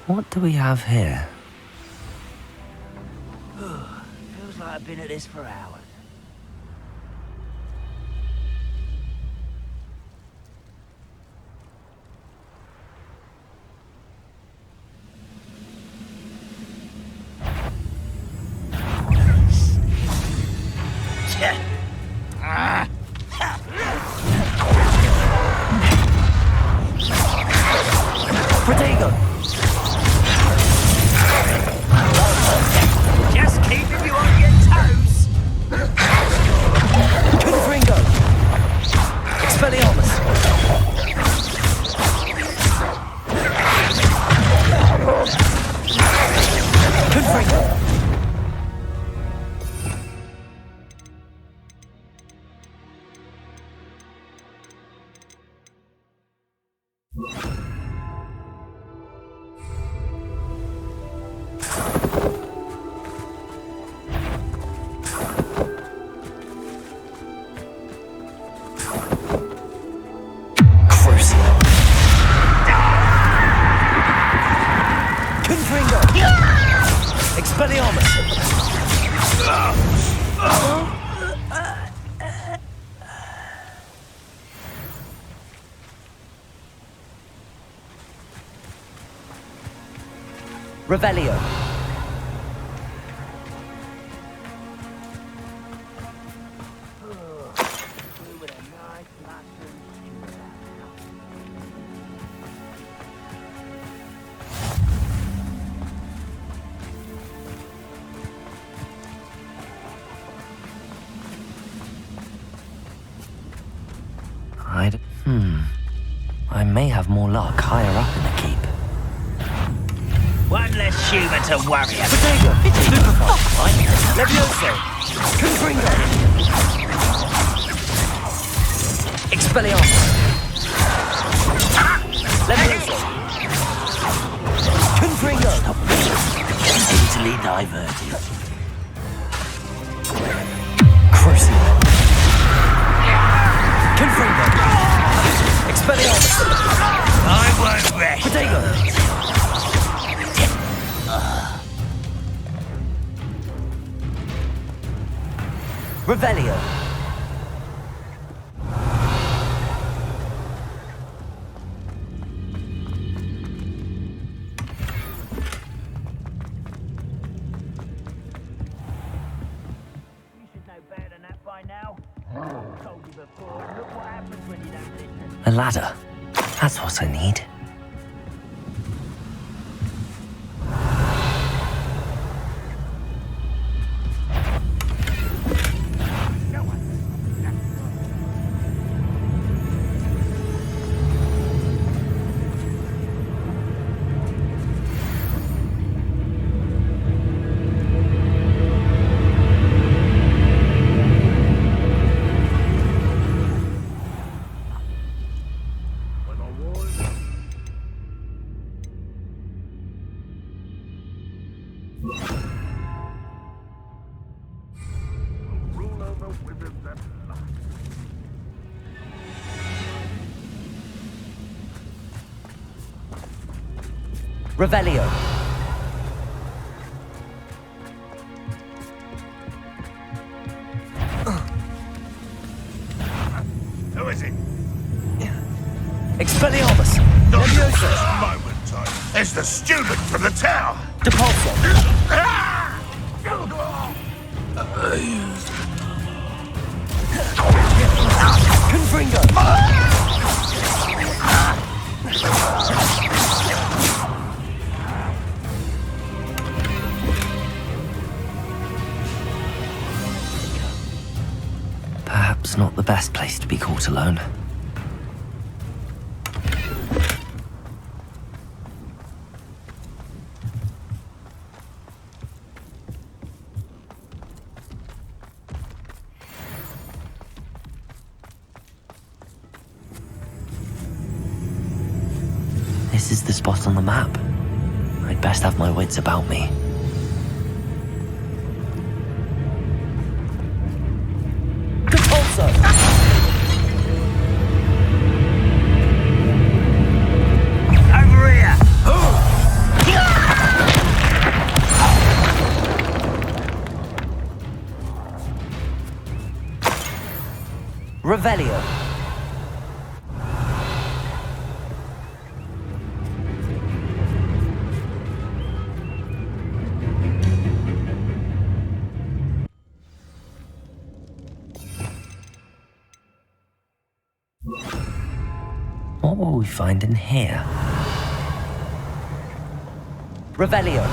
What do we have here? Feels like I've been at this for hours. Protego! Just keeping you on your toes. Confringo! Expelliarmus! Confringo! Revelio. I may have more luck higher up in the keep. One less human to worry about. Protego! Levioso! Confringo! Expelliarmus! Levioso! Confringo! Easily diverted. Crucible! Confringo! Expelliarmus! I won't rest. Protego! Revelio. You should know better than that by now. Told you before. Look what happens when you don't listen. A ladder. That's what I need. Revelio. Who is it? Expelliarmus. Not Levioso. this moment, Todd. It's the student from the tower. Depulso. Confringo. Perhaps not the best place to be caught alone. This is the spot on the map. I'd best have my wits about me. Over here! What will we find in here? Revelio.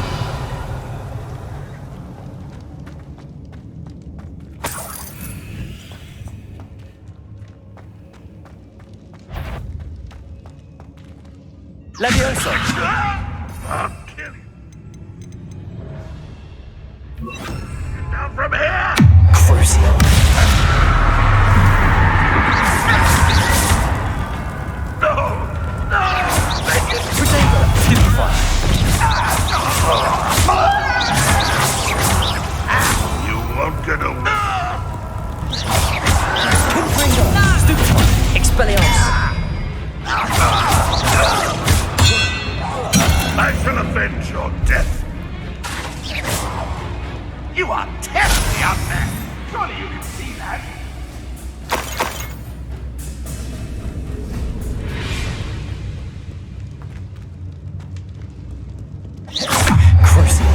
Levioso. I'll kill you. Get down from here! Crucio. No! No! Make it! Stupefy. You won't get away. Confringo. Stupefy. Expelliarmus. I shall avenge your death. You are terribly out there. Surely you can see that. Crucio.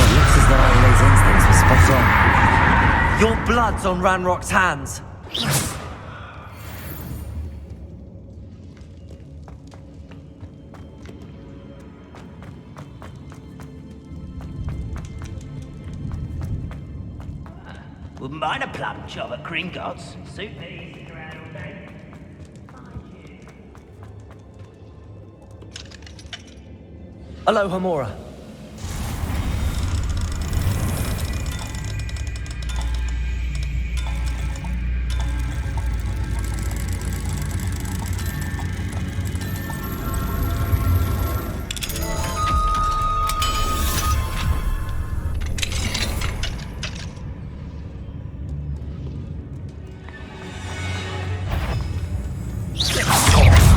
It looks as though Adelaide's instincts were spot on. Your blood's on Ranrock's hands. Wouldn't mind a plum job at Gringotts. Suit me, sitting around all day. Hello, Hamora.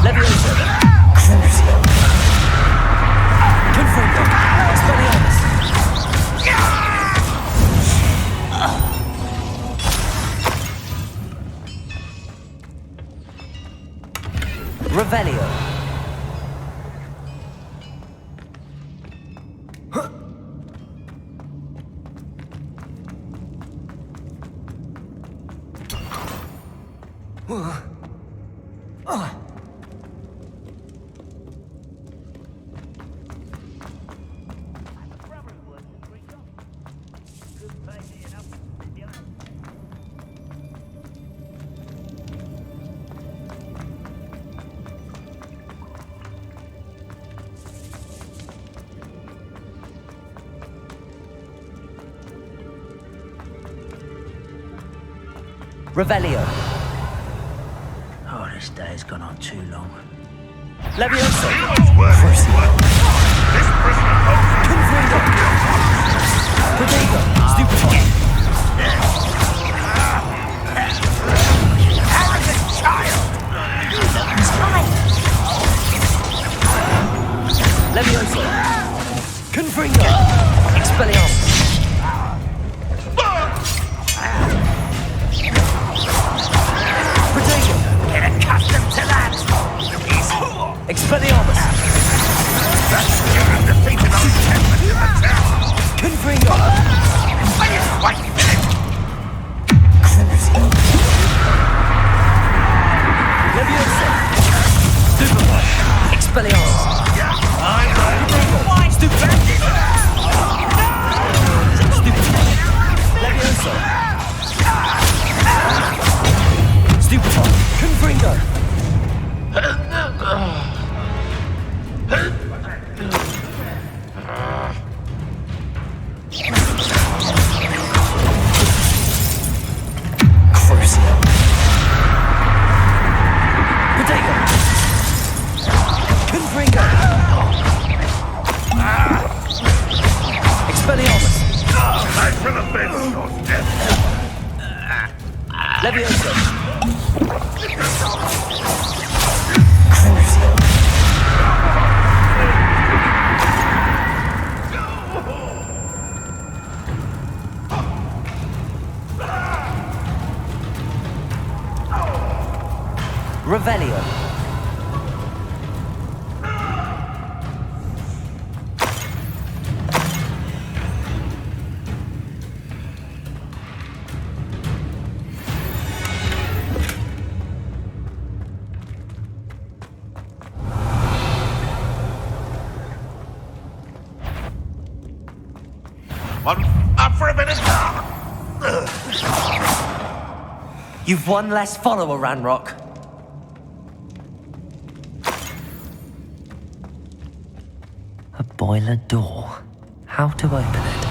Levioso. Crucio. Confringo. Expelliarmus. Revelio. Revelio. Oh, this day's gone on too long. Levioso. Crucio. This prisoner holds Confringo. Protego. Stupefy. arrogant child. Levioso. Confringo. Expelliarmus. Protego. Get accustomed to that. Expelliarmus. That's given defeated on 10 attack. Confringo. Wait a minute. Crucio. Levioso. Stupefy. Expelliarmus. Stupefy. Levioso. Stupefy. Confringo. Crucio. Protego. Confringo. Expelliarmus. I shall avenge your death. Levioso. Revelio. Come on, up for a bit of... You've one less follower, Ranrock. A boiler door. How to open it?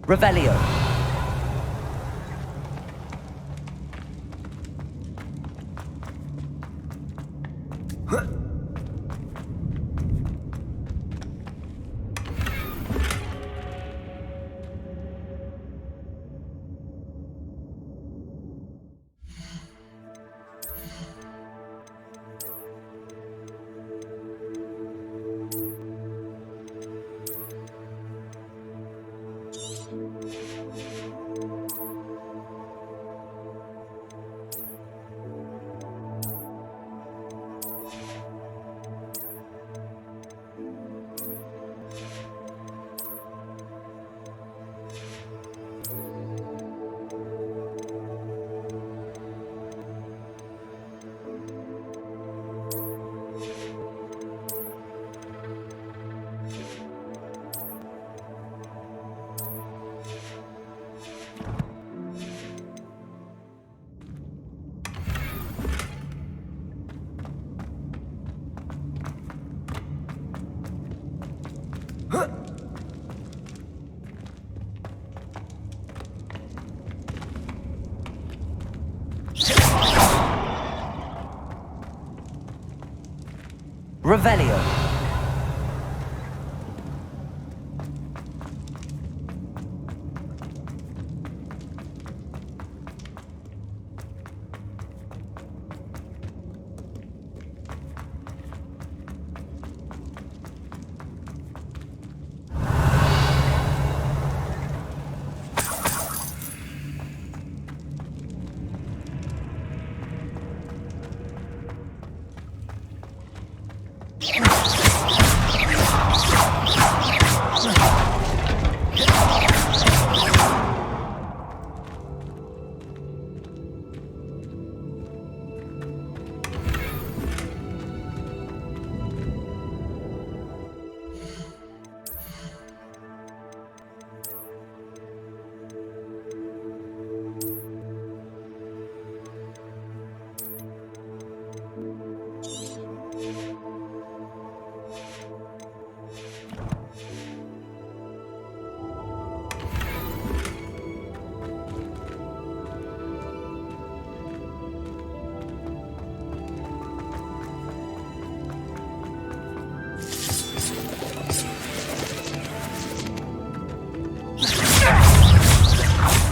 Revelio. Revelio.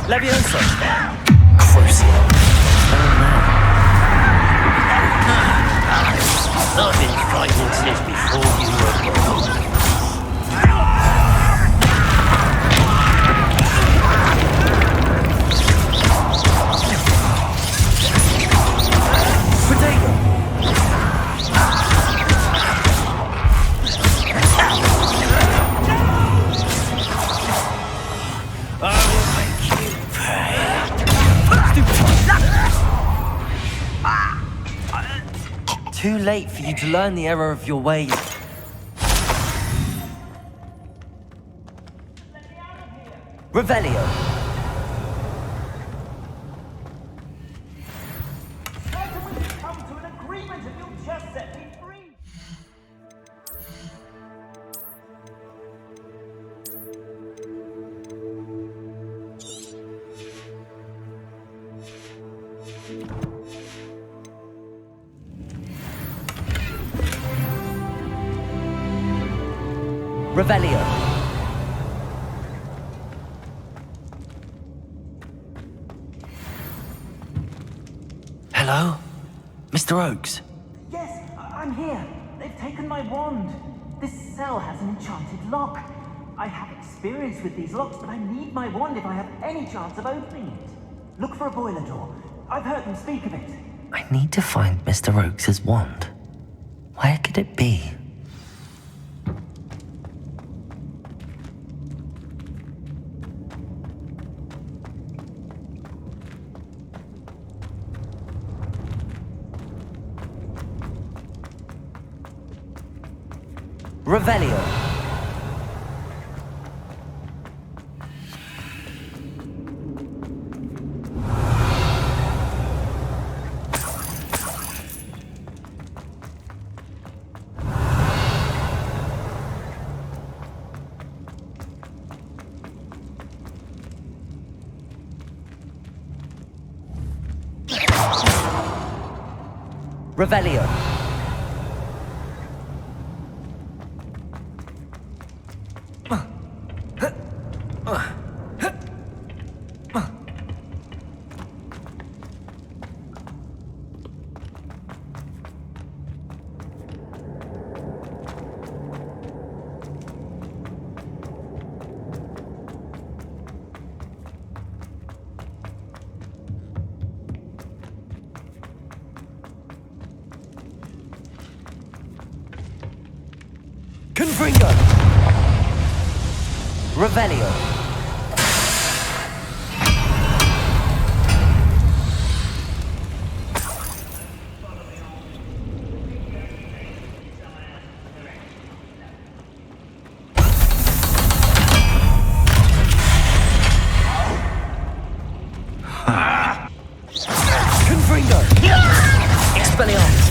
Leviosa. Crucio. I've been frightened since before you were born. Too late for you to learn the error of your ways. Revelio. Revelio. Mr. Oakes? Yes, I'm here. They've taken my wand. This cell has an enchanted lock. I have experience with these locks, but I need my wand if I have any chance of opening it. Look for a boiler door. I've heard them speak of it. I need to find Mr. Oakes' wand. Where could it be? Revelio. Revelio. Confringo! Revelio. Confringo! Expelliarmus!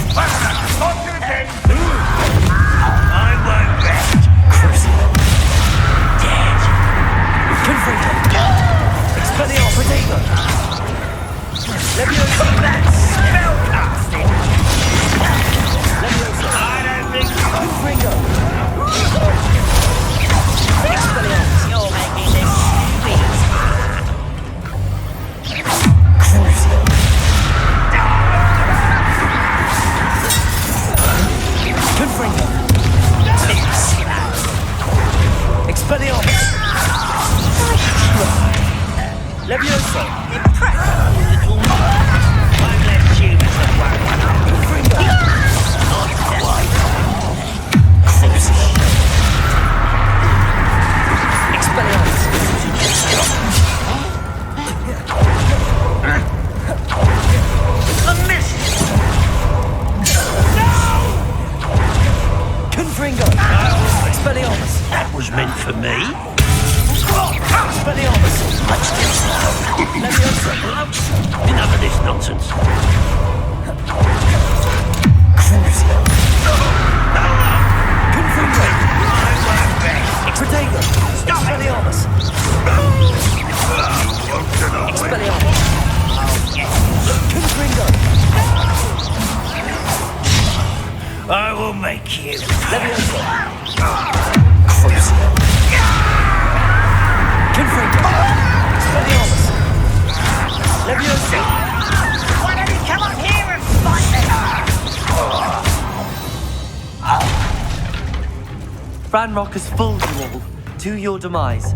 That was meant for me. Enough of this nonsense. I will make you. Why don't you come up here and fight me? Ranrock has fooled you all to your demise.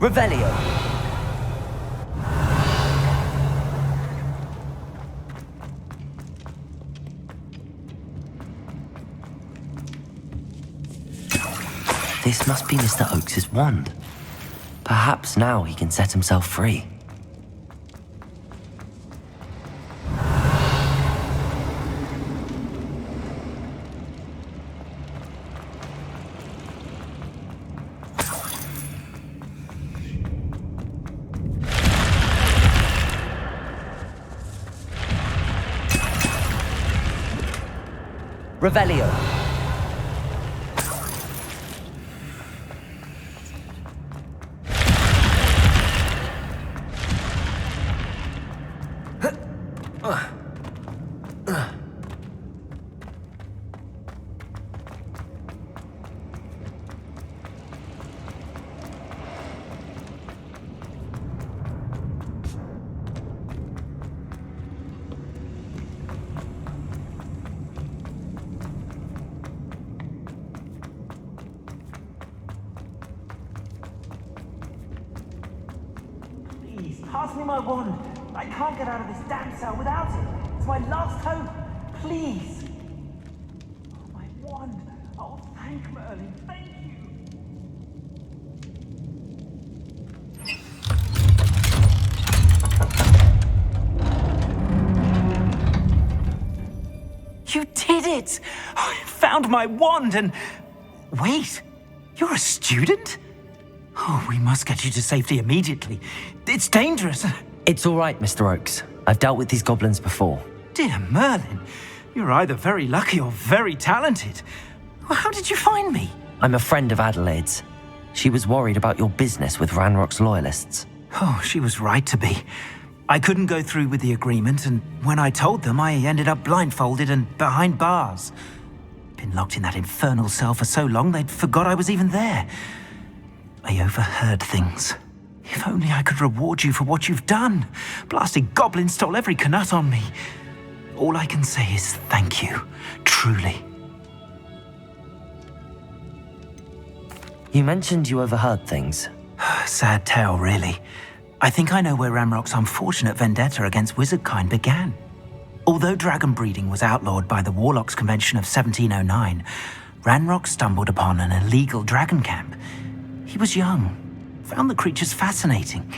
Revelio. This must be Mr. Oakes's wand. Perhaps now he can set himself free. Revelio. Pass me my wand. I can't get out of this damn cell without it. It's my last hope. Please. Oh, my wand. Oh, thank Merlin. Thank you. You did it! I found my wand and... Wait, you're a student? Oh, we must get you to safety immediately. It's dangerous. It's all right, Mr. Oakes. I've dealt with these goblins before. Dear Merlin, you're either very lucky or very talented. Well, how did you find me? I'm a friend of Adelaide's. She was worried about your business with Ranrock's loyalists. Oh, she was right to be. I couldn't go through with the agreement, and when I told them, I ended up blindfolded and behind bars. Been locked in that infernal cell for so long, they'd forgot I was even there. I overheard things. If only I could reward you for what you've done. Blasted goblin stole every knut on me. All I can say is thank you, truly. You mentioned you overheard things. Sad tale, really. I think I know where Ranrock's unfortunate vendetta against wizardkind began. Although dragon breeding was outlawed by the Warlocks Convention of 1709, Ranrock stumbled upon an illegal dragon camp. He was young, found the creatures fascinating.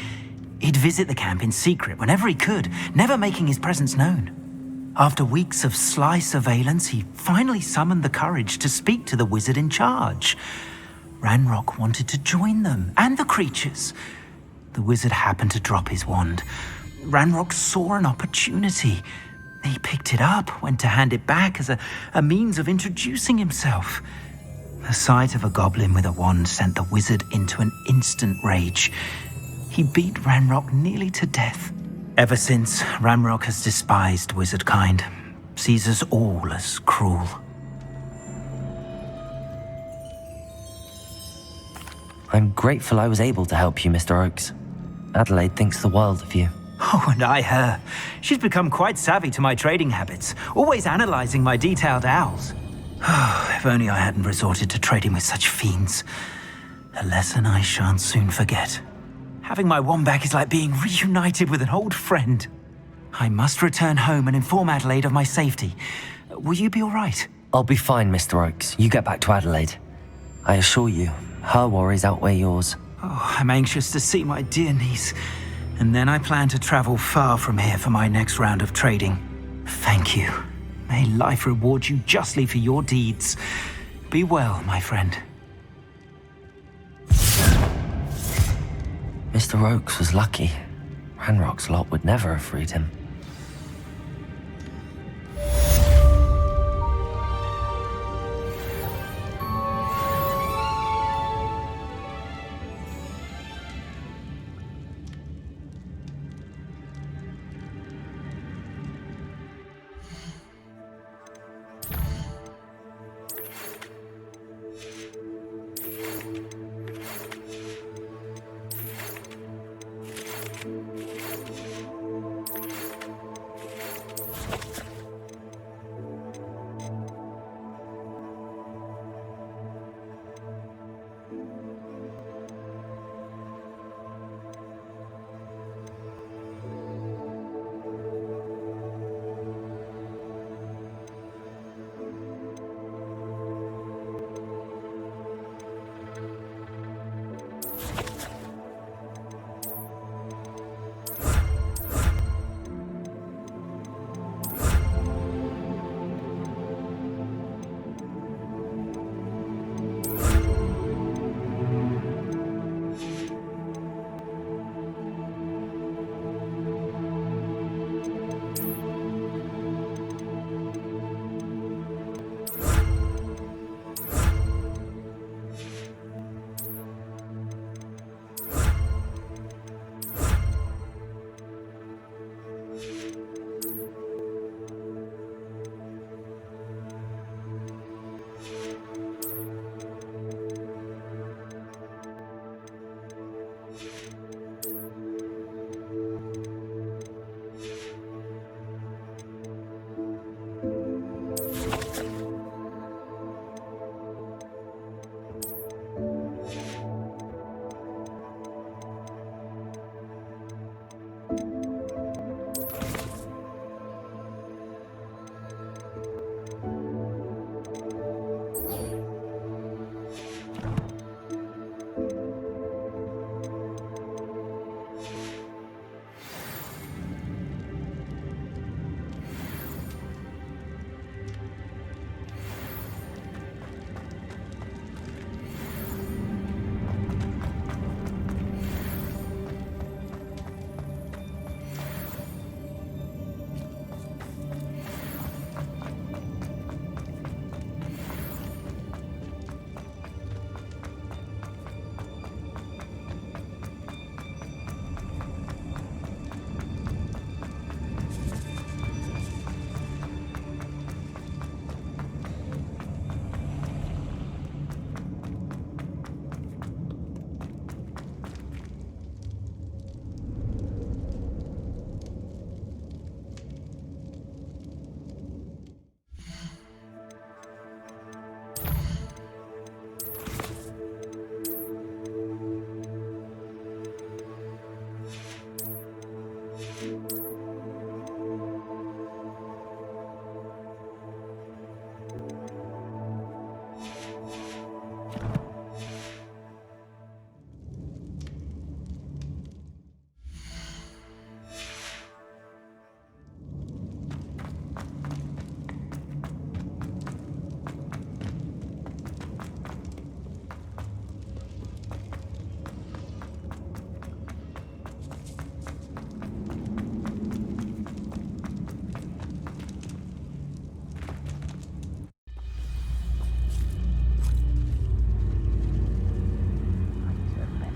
He'd visit the camp in secret whenever he could, never making his presence known. After weeks of sly surveillance, he finally summoned the courage to speak to the wizard in charge. Ranrock wanted to join them, and the creatures. The wizard happened to drop his wand. Ranrock saw an opportunity. He picked it up, went to hand it back as a means of introducing himself. The sight of a goblin with a wand sent the wizard into an instant rage. He beat Ranrock nearly to death. Ever since, Ranrock has despised wizardkind, sees us all as cruel. I'm grateful I was able to help you, Mr. Oakes. Adelaide thinks the world of you. Oh, and I her. She's become quite savvy to my trading habits, always analyzing my detailed owls. If only I hadn't resorted to trading with such fiends. A lesson I shan't soon forget. Having my wand back is like being reunited with an old friend. I must return home and inform Adelaide of my safety. Will you be all right? I'll be fine, Mr. Oakes. You get back to Adelaide. I assure you, her worries outweigh yours. Oh, I'm anxious to see my dear niece. And then I plan to travel far from here for my next round of trading. Thank you. May life reward you justly for your deeds. Be well, my friend. Mr. Oakes was lucky. Ranrock's lot would never have freed him.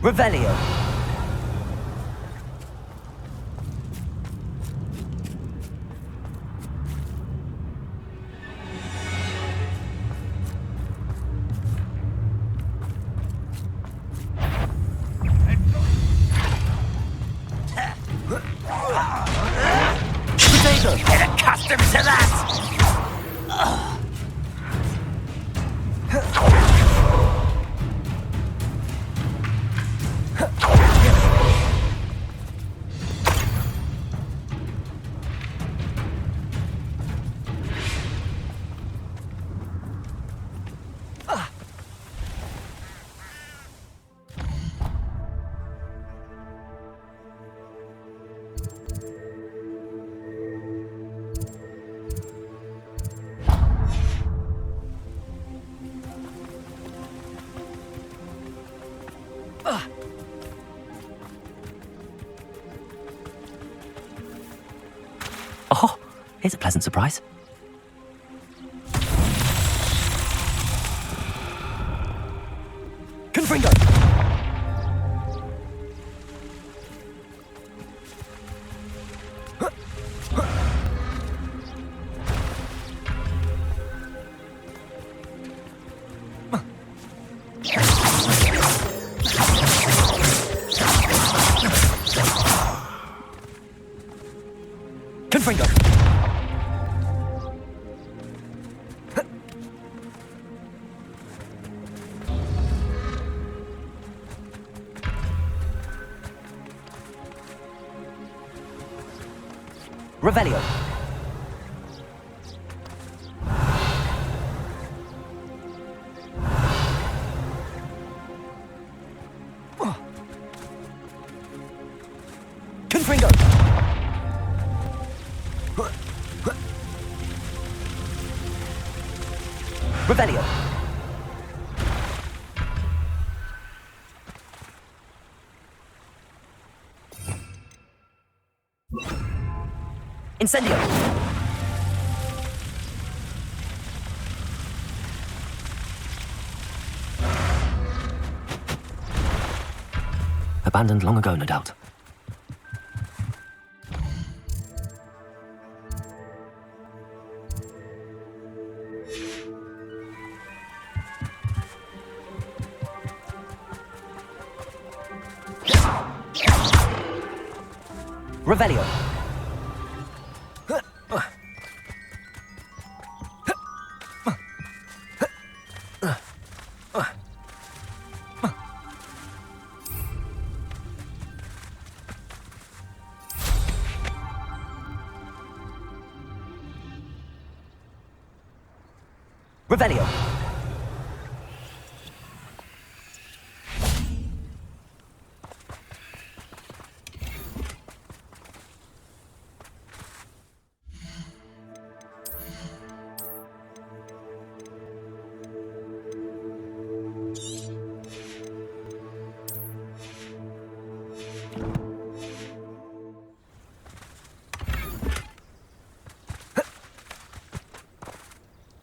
Revelio. Get accustomed to that! Oh, here's a pleasant surprise. Confringo! Confringo! Revelio. Confringo. Revelio. Incendio. Abandoned long ago, no doubt. Revelio. Revelio.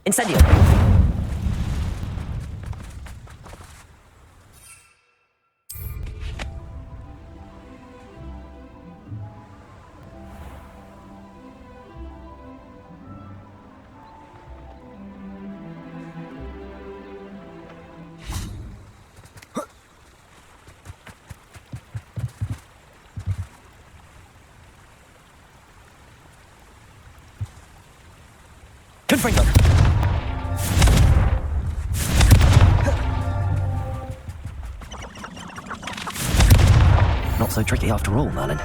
Incendio. Confringo. Not so tricky after all, Merlin.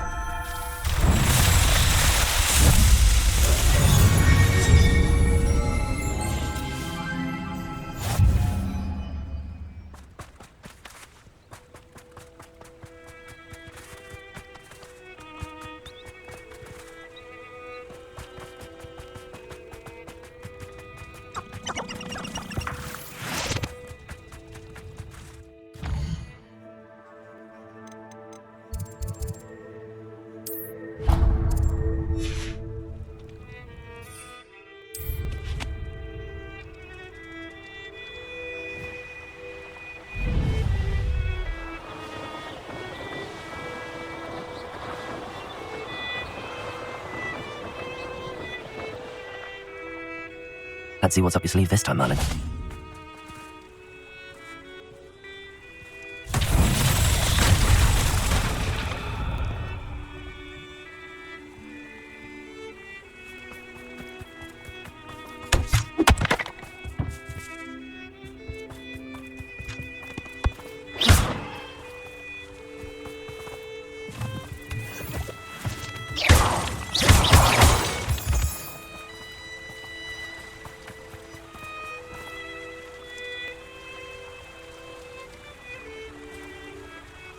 Let's see what's up your sleeve this time, Merlin.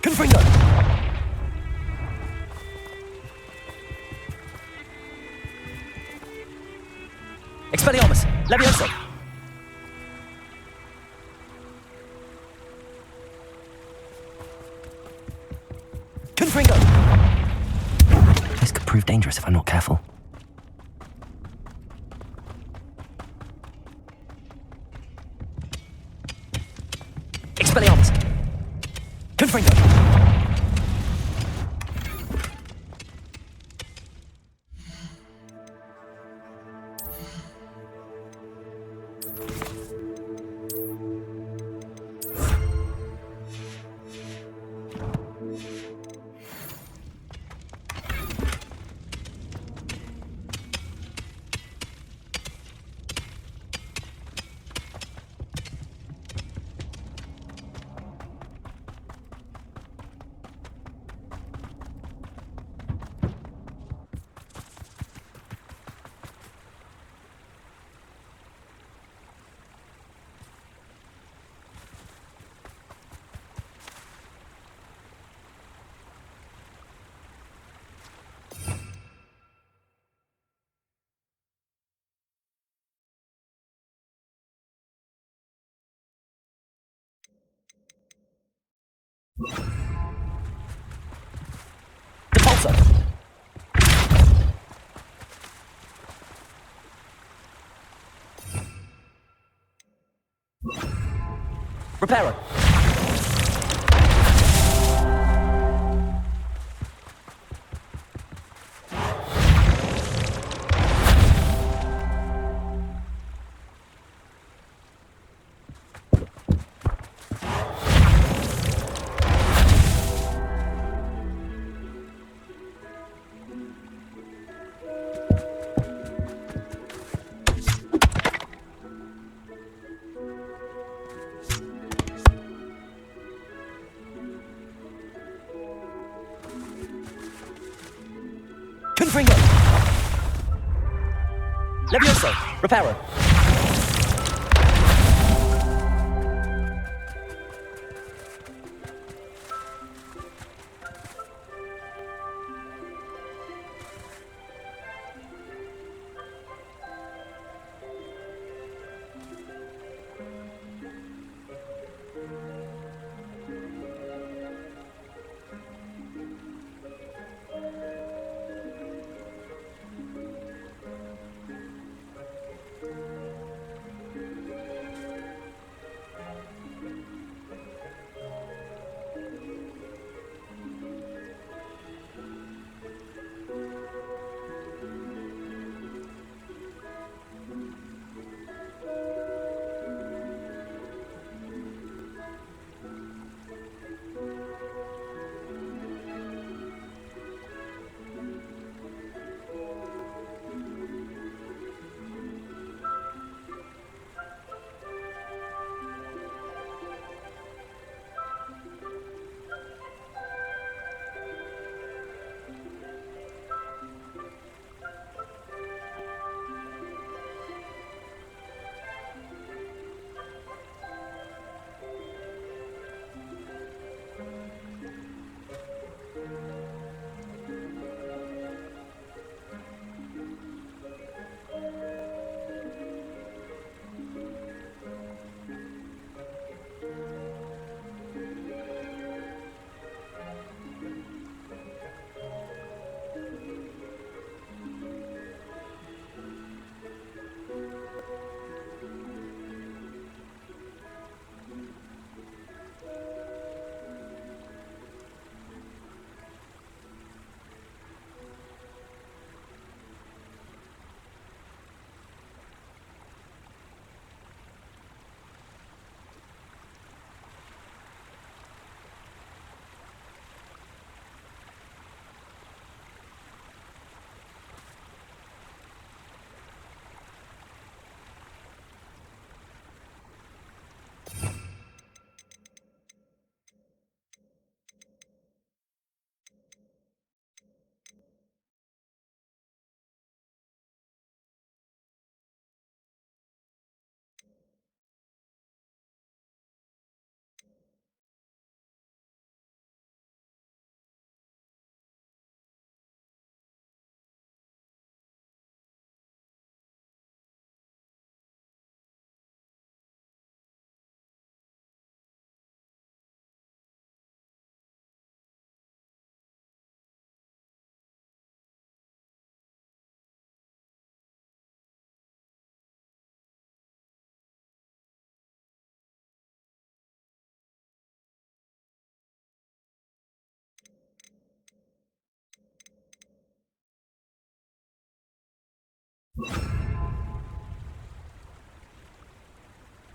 Confringo! Expelliarmus! Levioso! Confringo! This could prove dangerous if I'm not careful. Expelliarmus! Confringo! Depulso! Reparo! Confringo! Levioso! Reparo!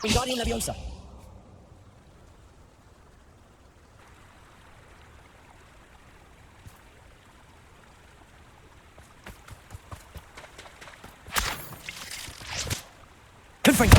Wingardium Leviosa. Confringo.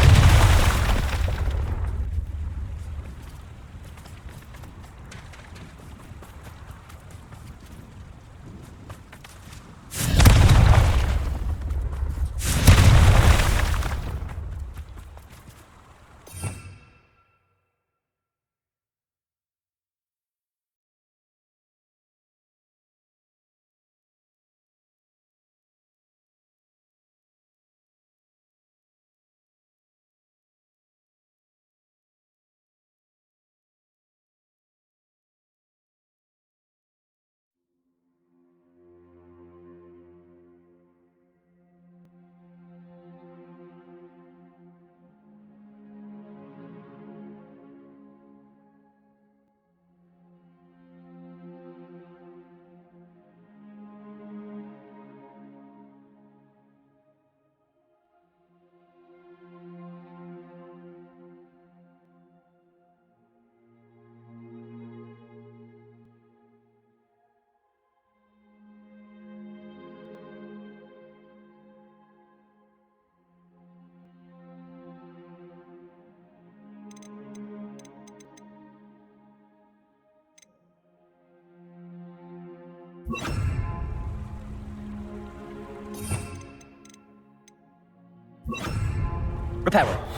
Reparo.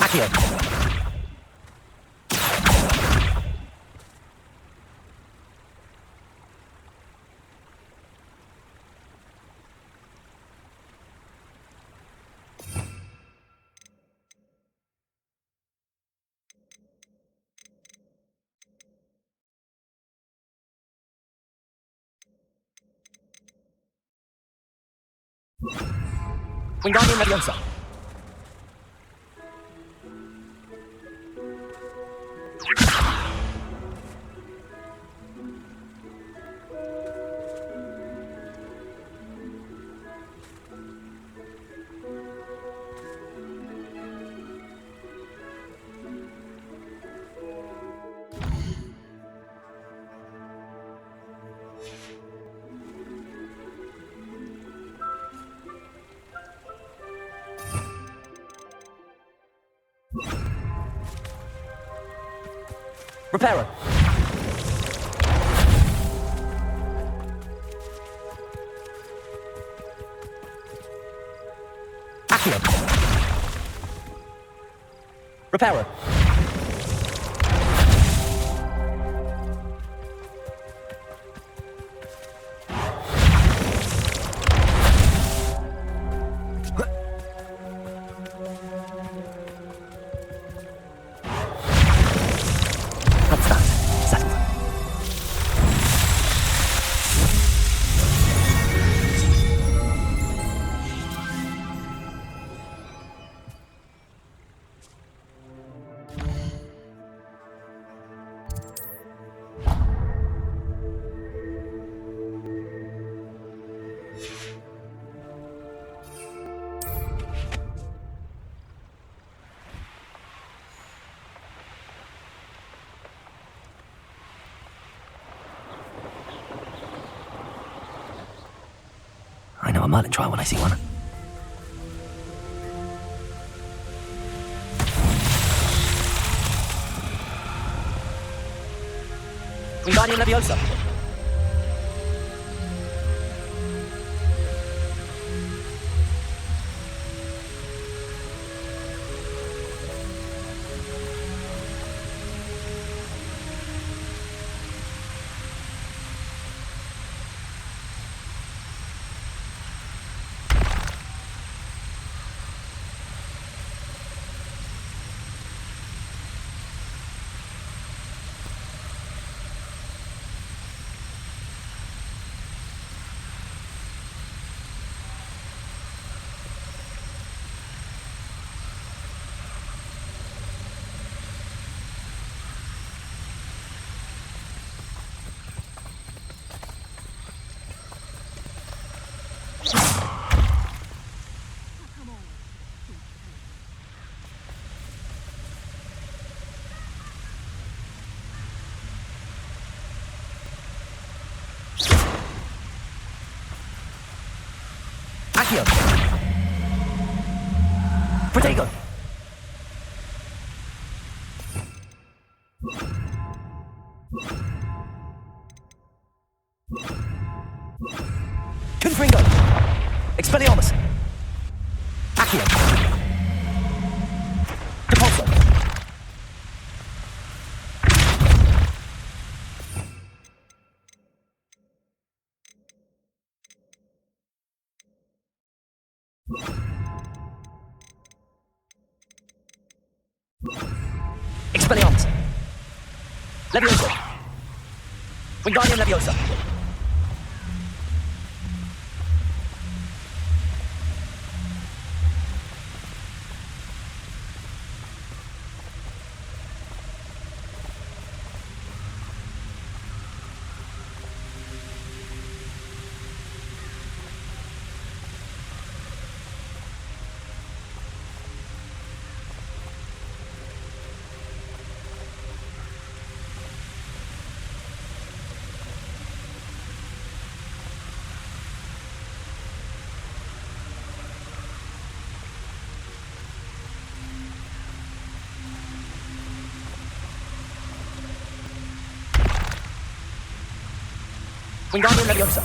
Adhere. Wingardium Leviosa. Reparo. Accio. Reparo. I know a Merlin trial when I see one. Wingardium Leviosa. Accio. Protego. Confringo. Expelliarmus. Accio. Depulso. Expelliarmus. Leviosa. Wingardium Leviosa. Wingardium Leviosa.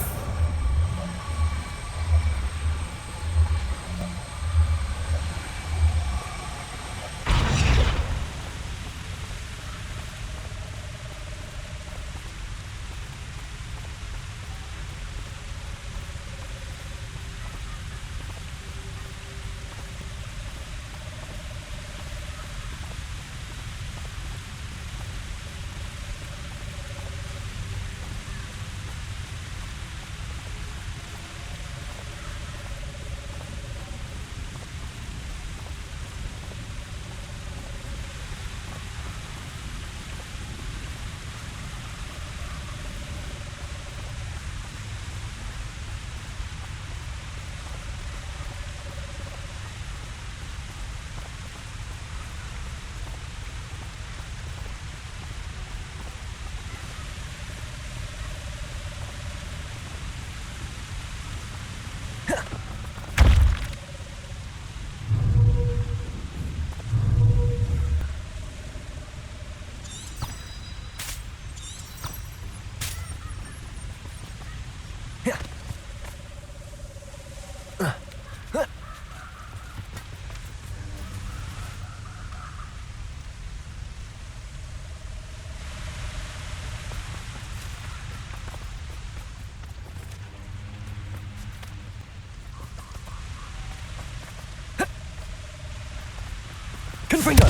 Confringo!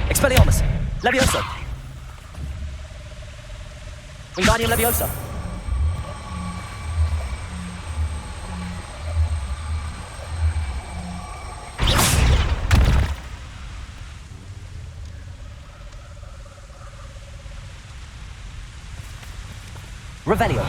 Expelliarmus! Levioso! Wingardium Leviosa! Revelio!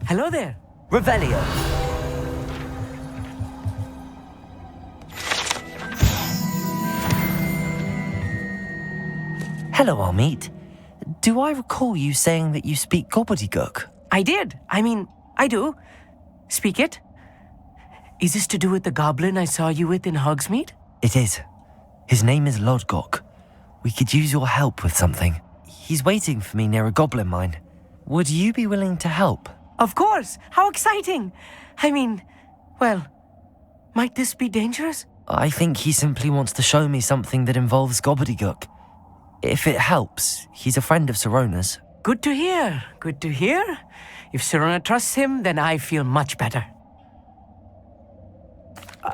Hello there. Revelio! Hello, Armeet. Do I recall you saying that you speak gobbledygook? I did. I do. Speak it. Is this to do with the goblin I saw you with in Hogsmeade? It is. His name is Lodgok. We could use your help with something. He's waiting for me near a goblin mine. Would you be willing to help? Of course. How exciting. Well, might this be dangerous? I think he simply wants to show me something that involves gobbledygook. If it helps, he's a friend of Sirona's. Good to hear. Good to hear. If Sirona trusts him, then I feel much better.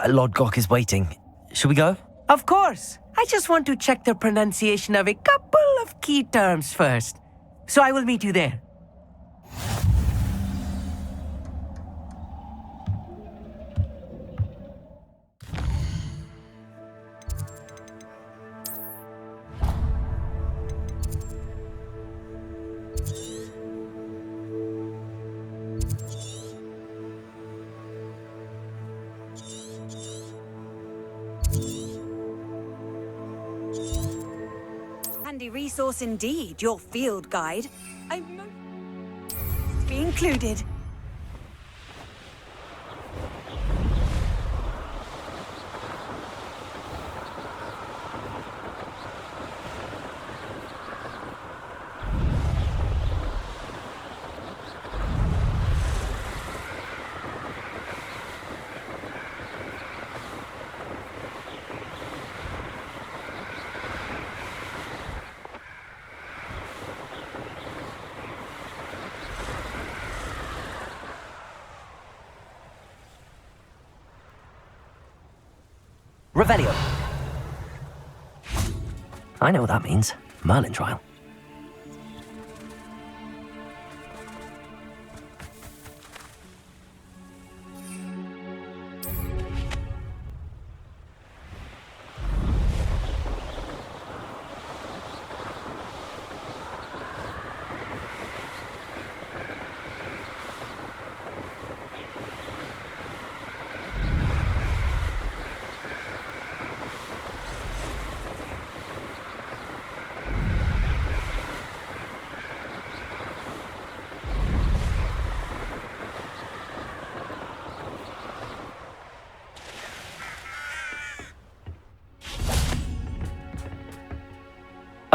Lodgok is waiting. Shall we go? Of course. I just want to check the pronunciation of a couple of key terms first. So I will meet you there. Handy resource indeed, your field guide. Be included. Revelio! I know what that means. Merlin trial.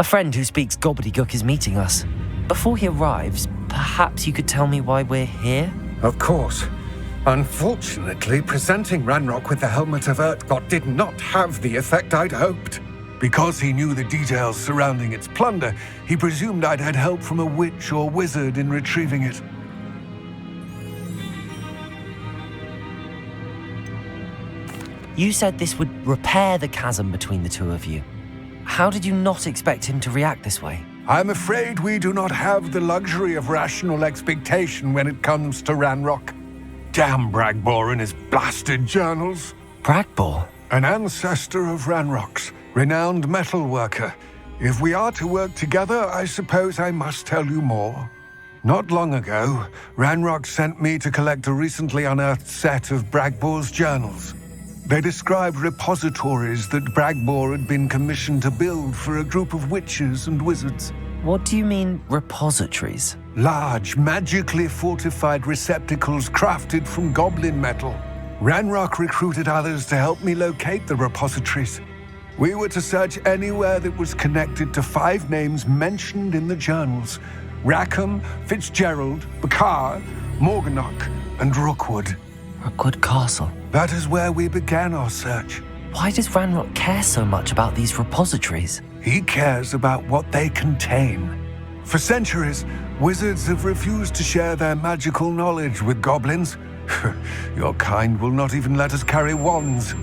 A friend who speaks gobbledygook is meeting us. Before he arrives, perhaps you could tell me why we're here? Of course. Unfortunately, presenting Ranrock with the Helmet of Urtkot did not have the effect I'd hoped. Because he knew the details surrounding its plunder, he presumed I'd had help from a witch or wizard in retrieving it. You said this would repair the chasm between the two of you. How did you not expect him to react this way? I'm afraid we do not have the luxury of rational expectation when it comes to Ranrock. Damn Bragbor and his blasted journals. Bragbor? An ancestor of Ranrock's, renowned metal worker. If we are to work together, I suppose I must tell you more. Not long ago, Ranrock sent me to collect a recently unearthed set of Bragbor's journals. They described repositories that Bragbor had been commissioned to build for a group of witches and wizards. What do you mean, repositories? Large, magically fortified receptacles crafted from goblin metal. Ranrock recruited others to help me locate the repositories. We were to search anywhere that was connected to 5 names mentioned in the journals: Rackham, Fitzgerald, Bakar, Morganach, and Rookwood. Rookwood Castle? That is where we began our search. Why does Ranrock care so much about these repositories? He cares about what they contain. For centuries, wizards have refused to share their magical knowledge with goblins. Your kind will not even let us carry wands.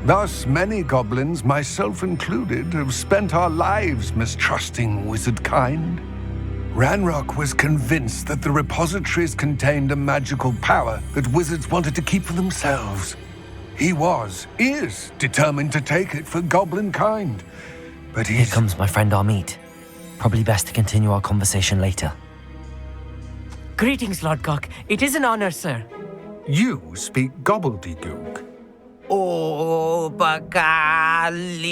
Thus, many goblins, myself included, have spent our lives mistrusting wizard kind. Ranrock was convinced that the repositories contained a magical power that wizards wanted to keep for themselves. He is determined to take it for goblin kind. But Here comes my friend Amit. Probably best to continue our conversation later. Greetings, Lord Cock. It is an honor, sir. You speak gobbledygook. Oh, Bagalio.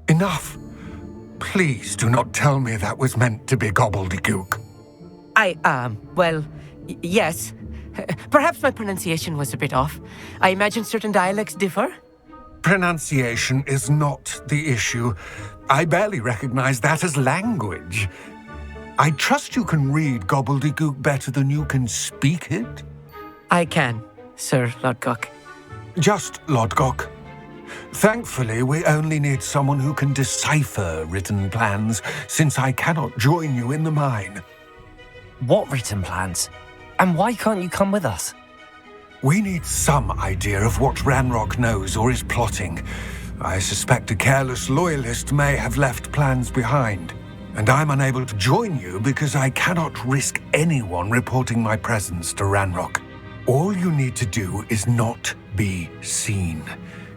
Enough. Please do not tell me that was meant to be gobbledygook. Yes. Perhaps my pronunciation was a bit off. I imagine certain dialects differ. Pronunciation is not the issue. I barely recognize that as language. I trust you can read gobbledygook better than you can speak it? I can, Sir Lodgok. Just Lodgok. Thankfully, we only need someone who can decipher written plans, since I cannot join you in the mine. What written plans? And why can't you come with us? We need some idea of what Ranrock knows or is plotting. I suspect a careless loyalist may have left plans behind. And I'm unable to join you because I cannot risk anyone reporting my presence to Ranrock. All you need to do is not be seen,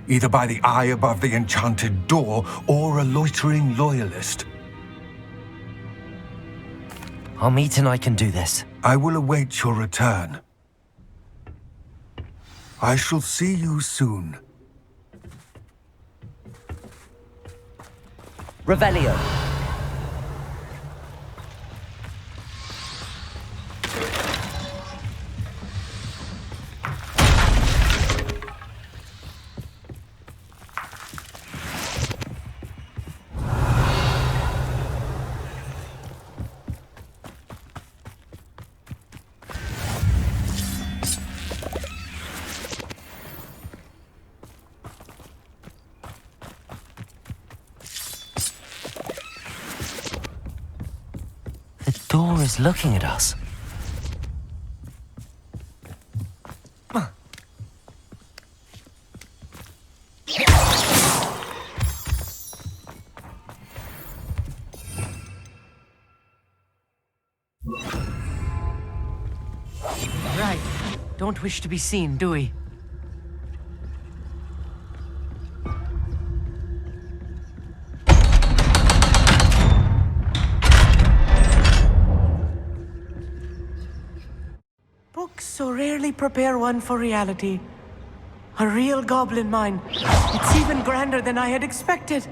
either by the eye above the enchanted door or a loitering loyalist. Amit and I can do this. I will await your return. I shall see you soon. Revelio. The door is looking at us. Right. Don't wish to be seen, do we? Books so rarely prepare one for reality. A real goblin mine. It's even grander than I had expected.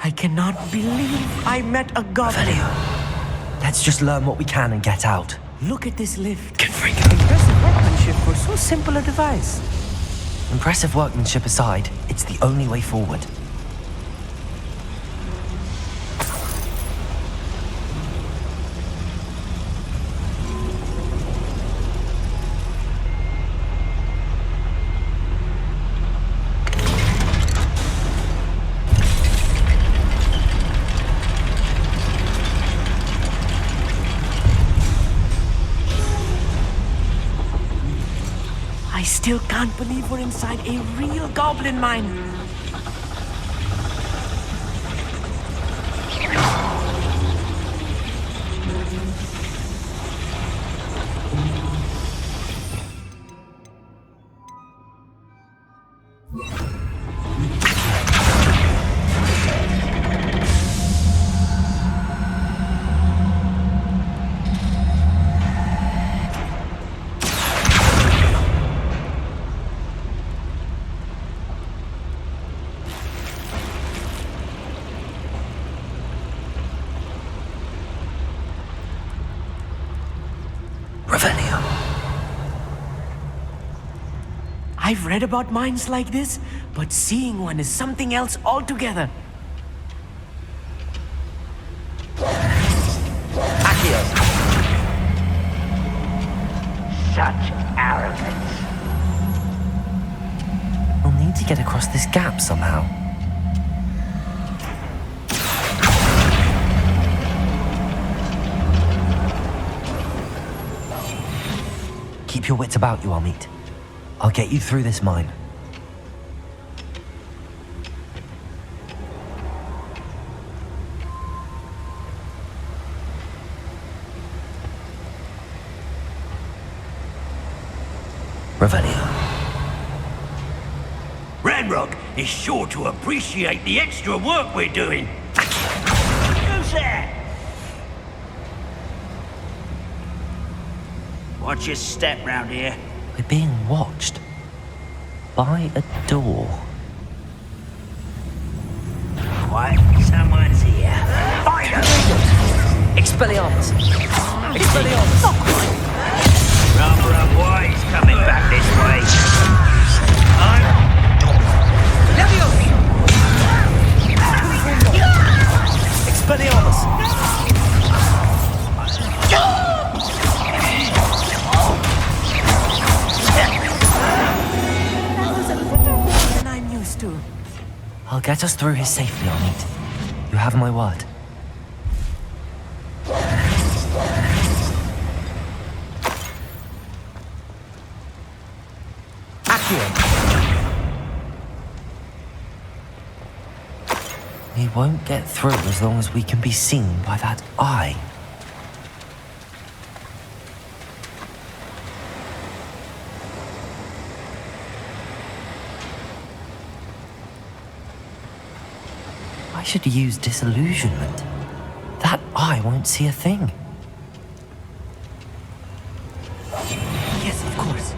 I cannot believe I met a goblin. Let's just learn what we can and get out. Look at this lift. Impressive workmanship for so simple a device. Impressive workmanship aside, it's the only way forward. I still can't believe we're inside a real goblin mine. I've read about mines like this, but seeing one is something else altogether. Adhere. Such arrogance. We'll need to get across this gap somehow. Keep your wits about you, Amit. I'll get you through this mine. Revelio. Ranrock is sure to appreciate the extra work we're doing. Who's that? Watch your step round here. We're being watched by a door. What? Someone's here. Find him! Expelliarmus! Expelliarmus! Rather wise coming back this way. Expelliarmus! I'll get us through here safely, Amit. You have my word. We won't get through as long as we can be seen by that eye. I should use disillusionment. That eye won't see a thing. Yes, of course.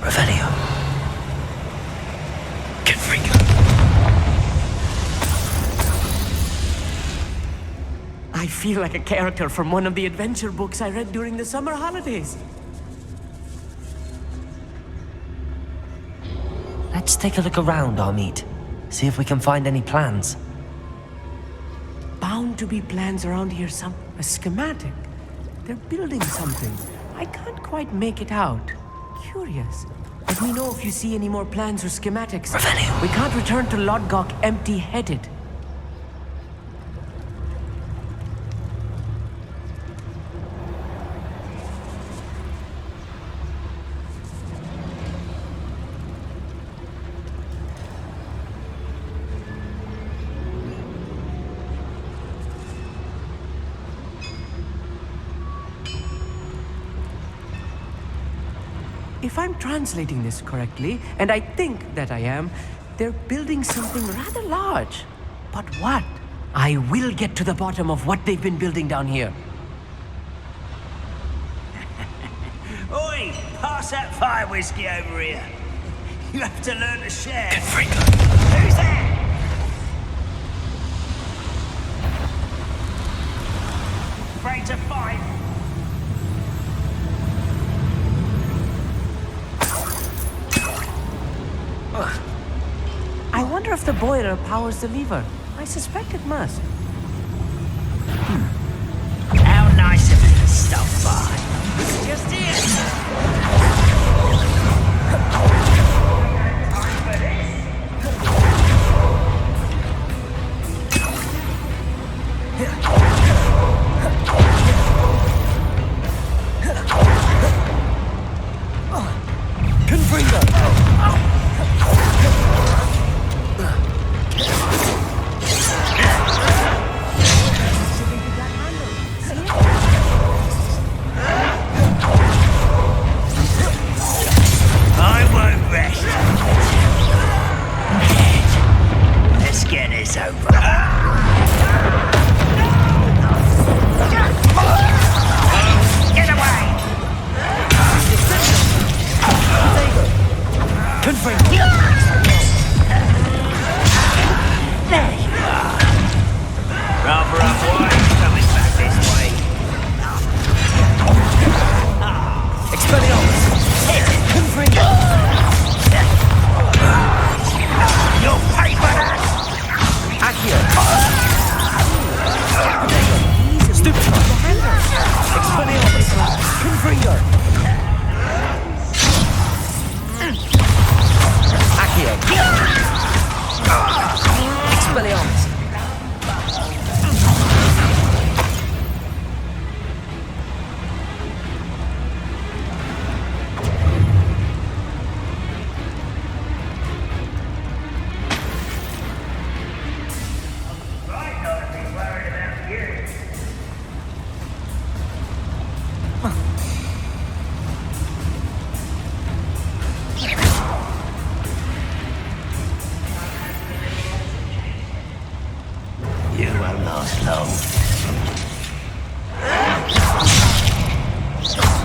Revelio. I feel like a character from one of the adventure books I read during the summer holidays. Let's take a look around, Amit. See if we can find any plans. Bound to be plans around here, a schematic. They're building something. I can't quite make it out. Curious. Let me know if you see any more plans or schematics. Revelio. We can't return to Lodgok empty-headed. If I'm translating this correctly, and I think that I am, they're building something rather large. But what? I will get to the bottom of what they've been building down here. Oi! Pass that fire whiskey over here. You have to learn to share. Who's that? Afraid to fight? I wonder if the boiler powers the lever. I suspect it must. How nice of you to stop by. It's just here. Time for this. Confringo! I won't rest. Let's get this over. Get away! Confringo! There you are. Rather unwise coming back this way. Expelliarmus! Confringo! You'll pay for that! Adhere! Stupid! Expelliarmus! Confringo! Adhere! Expelliarmus! You won't last long.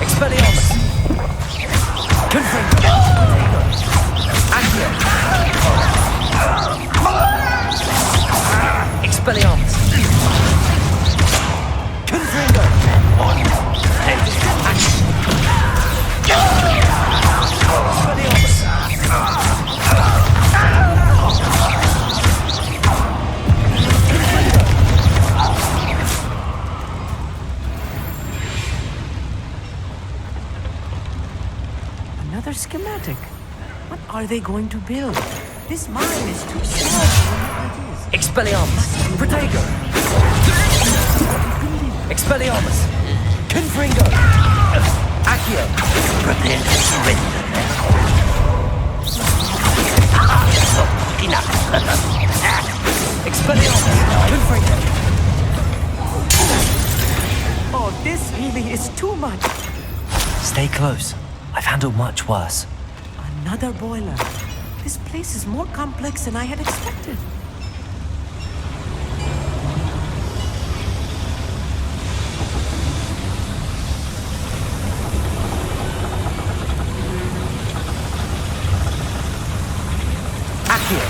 Expelliarmus! Confringo! Adhere! Expelliarmus! Confringo! Another schematic. What are they going to build? This mine is too small for what it is. Expelliarmus! Protego! Expelliarmus! Confringo! Accio! Prepare to surrender now. Enough. Expelliarmus! Confringo! Oh, this really is too much. Stay close. I've handled much worse. Another boiler. This place is more complex than I had expected. Accio!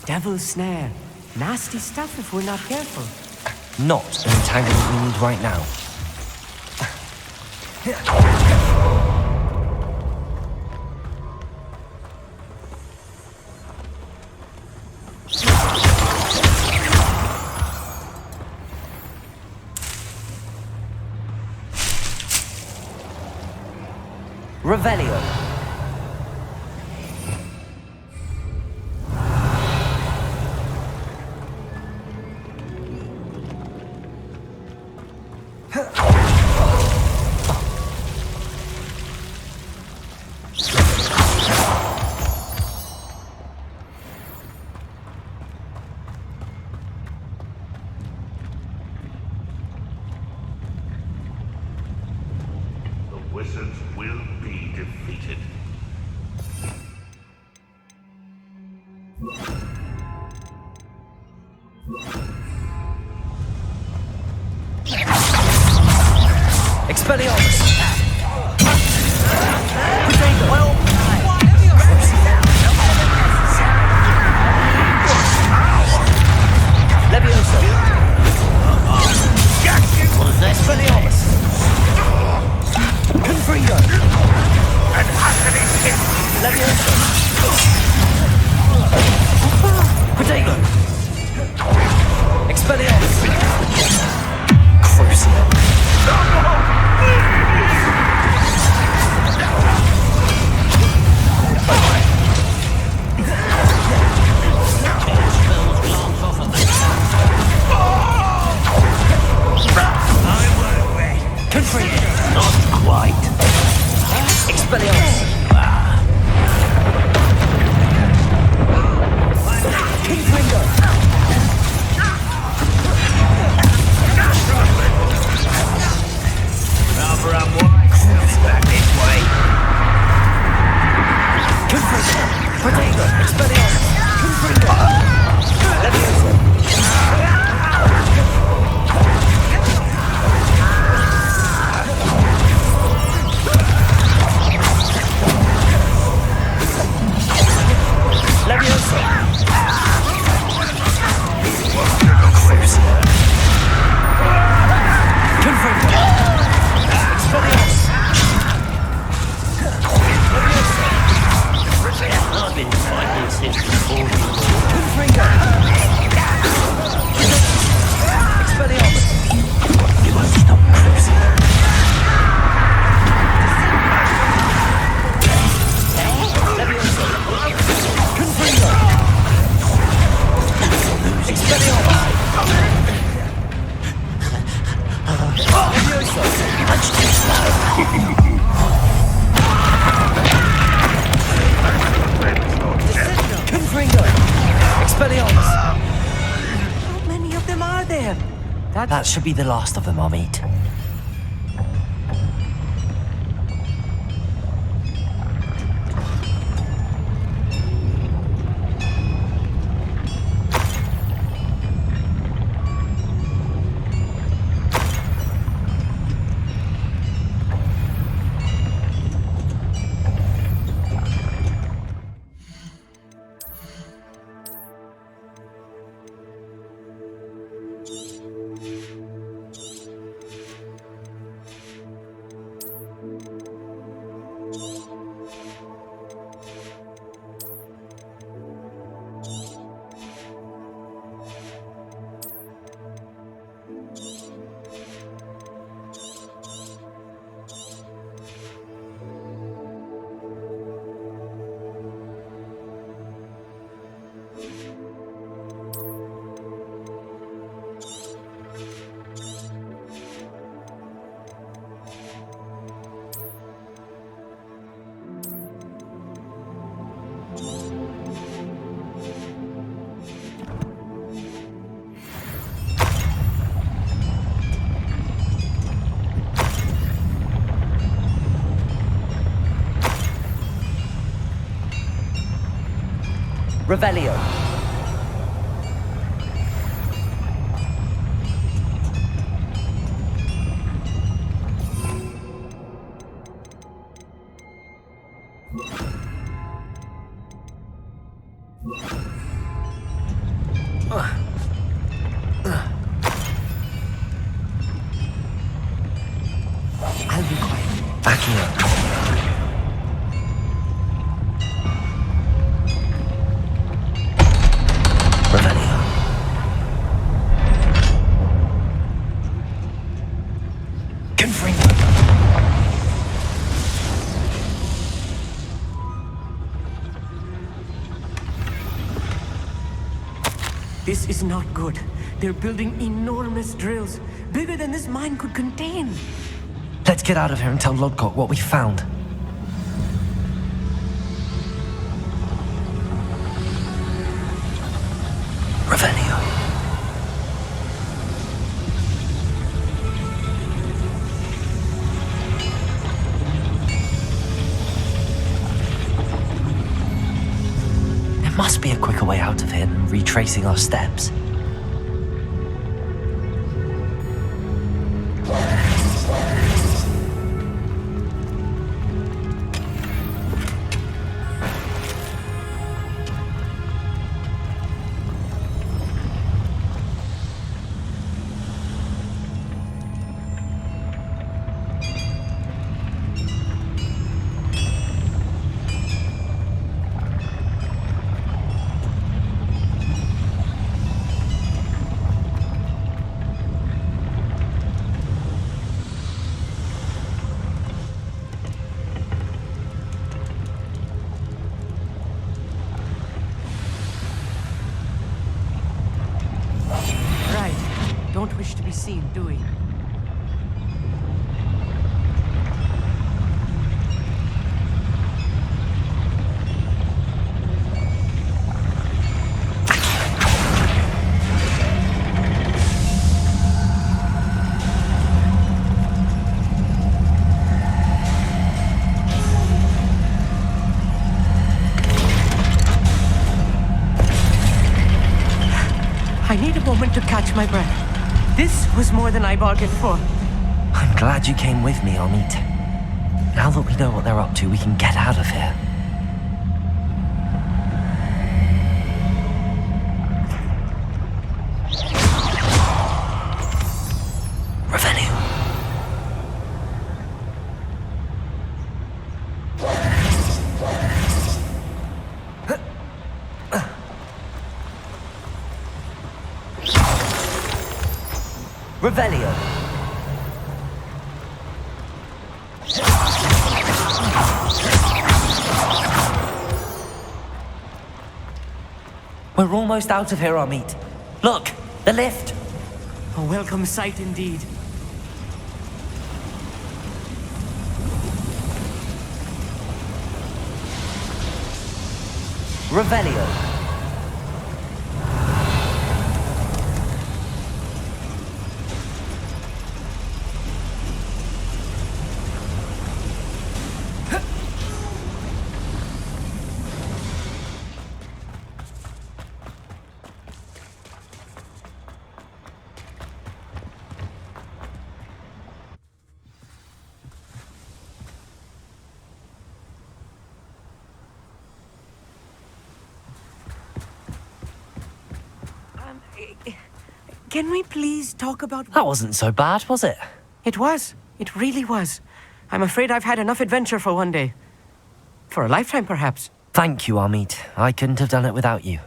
Devil's snare. Nasty stuff if we're not careful. Not an entanglement we need right now. Revelio. defeated. Expelliarmus! Levioso! Expelliarmus! Confringo! And Levioso! Protego! Expelliarmus! Crucio! Not quite. Expelliarmus! Confringo! Rather unwise coming back this way. Confringo! Protego! Expelliarmus! Confringo! Levioso! Levioso! Confringo! Expelliarmus! I've been fighting since before you. Confringo! Expelliarmus! You must stop cruising. Levioso! Confringo! Expelliarmus! Levioso! Much too slow. Confringo! Expelliarmus! How many of them are there? That should be the last of them, I'll meet. Revelio. I'll be quiet. Back here. Revelio. Confringo. This is not good. They're building enormous drills, bigger than this mine could contain. Let's get out of here and tell Lodcock what we found. Revelio. must be a quicker way out of here than retracing our steps. Don't wish to be seen, do we? I need a moment to catch my breath. This was more than I bargained for. I'm glad you came with me, Amit. Now that we know what they're up to, we can get out of here. Revenue. Revelio. We're almost out of here, Amit. Look, the lift. A welcome sight indeed. Revelio. Can we please talk about... That wasn't so bad, was it? It was. It really was. I'm afraid I've had enough adventure for one day. For a lifetime, perhaps. Thank you, Amit. I couldn't have done it without you.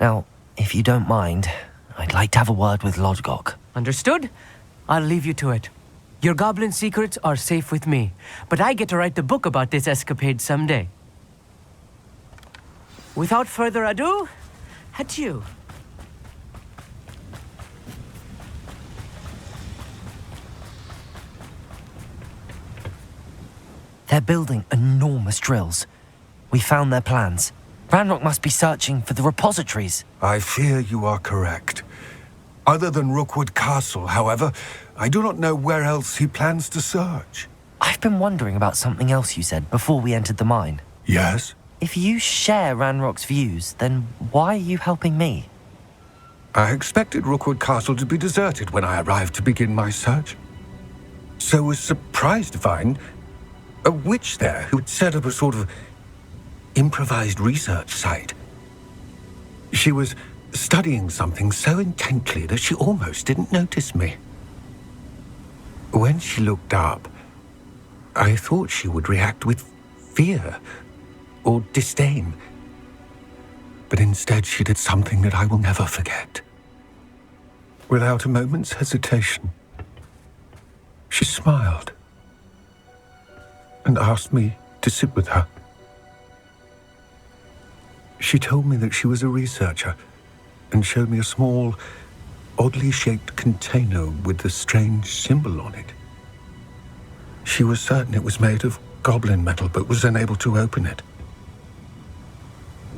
Now, if you don't mind, I'd like to have a word with Lodgok. Understood? I'll leave you to it. Your goblin secrets are safe with me, but I get to write the book about this escapade someday. Without further ado, adieu. They're building enormous drills. We found their plans. Ranrock must be searching for the repositories. I fear you are correct. Other than Rookwood Castle, however, I do not know where else he plans to search. I've been wondering about something else you said before we entered the mine. Yes? If you share Ranrock's views, then why are you helping me? I expected Rookwood Castle to be deserted when I arrived to begin my search. So was surprised to find a witch there who'd set up a sort of improvised research site. She was studying something so intently that she almost didn't notice me. When she looked up, I thought she would react with fear or disdain. But instead she did something that I will never forget. Without a moment's hesitation, she smiled and asked me to sit with her. She told me that she was a researcher and showed me a small, oddly shaped container with a strange symbol on it. She was certain it was made of goblin metal, but was unable to open it.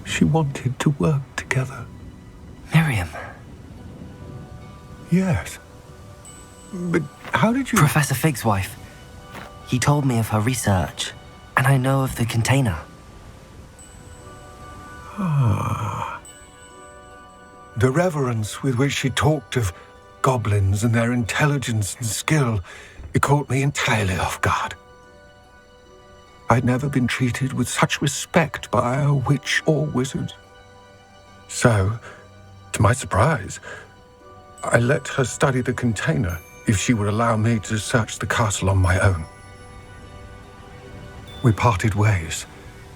She wanted to work together. Miriam. Yes. But how did you... Professor Fig's wife. He told me of her research, and I know of the container. Ah. The reverence with which she talked of goblins and their intelligence and skill, it caught me entirely off guard. I'd never been treated with such respect by a witch or wizard. So, to my surprise, I let her study the container if she would allow me to search the castle on my own. We parted ways,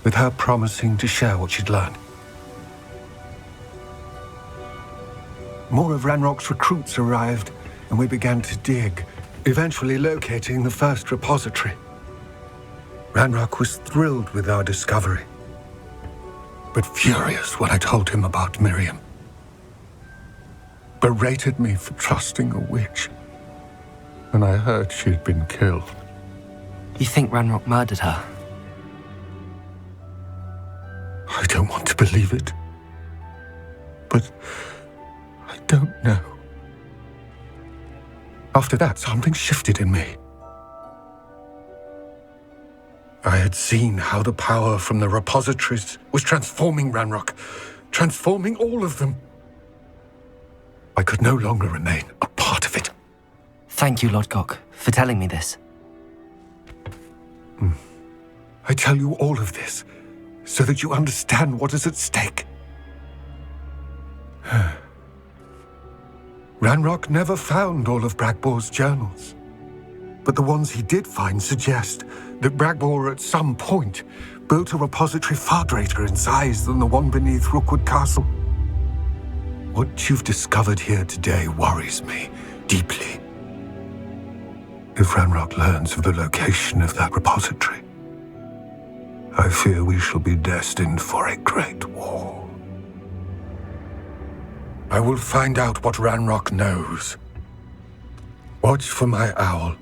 with her promising to share what she'd learned. More of Ranrock's recruits arrived, and we began to dig, eventually locating the first repository. Ranrock was thrilled with our discovery, but furious when I told him about Miriam. Berated me for trusting a witch, and I heard she'd been killed. You think Ranrock murdered her? I don't want to believe it, but I don't know. After that, something shifted in me. I had seen how the power from the repositories was transforming Ranrock, transforming all of them. I could no longer remain a part of it. Thank you, Lodgok, for telling me this. I tell you all of this so that you understand what is at stake. Ranrock never found all of Bragbor's journals, but the ones he did find suggest that Bragbor at some point built a repository far greater in size than the one beneath Rookwood Castle. What you've discovered here today worries me deeply. If Ranrock learns of the location of that repository, I fear we shall be destined for a great war. I will find out what Ranrock knows. Watch for my owl.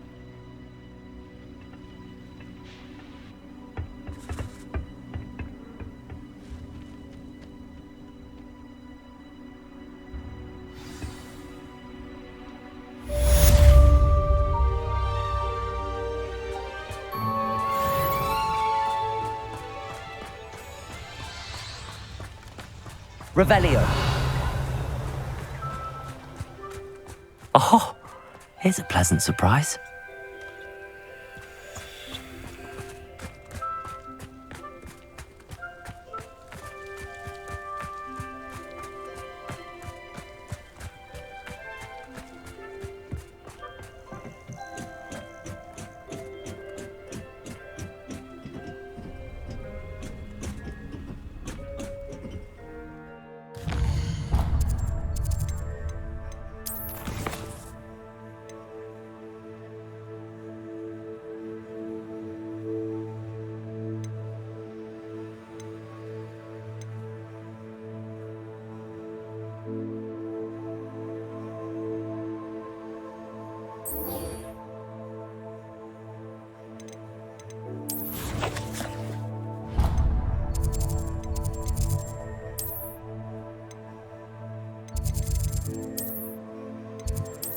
Revelio. Oh, here's a pleasant surprise.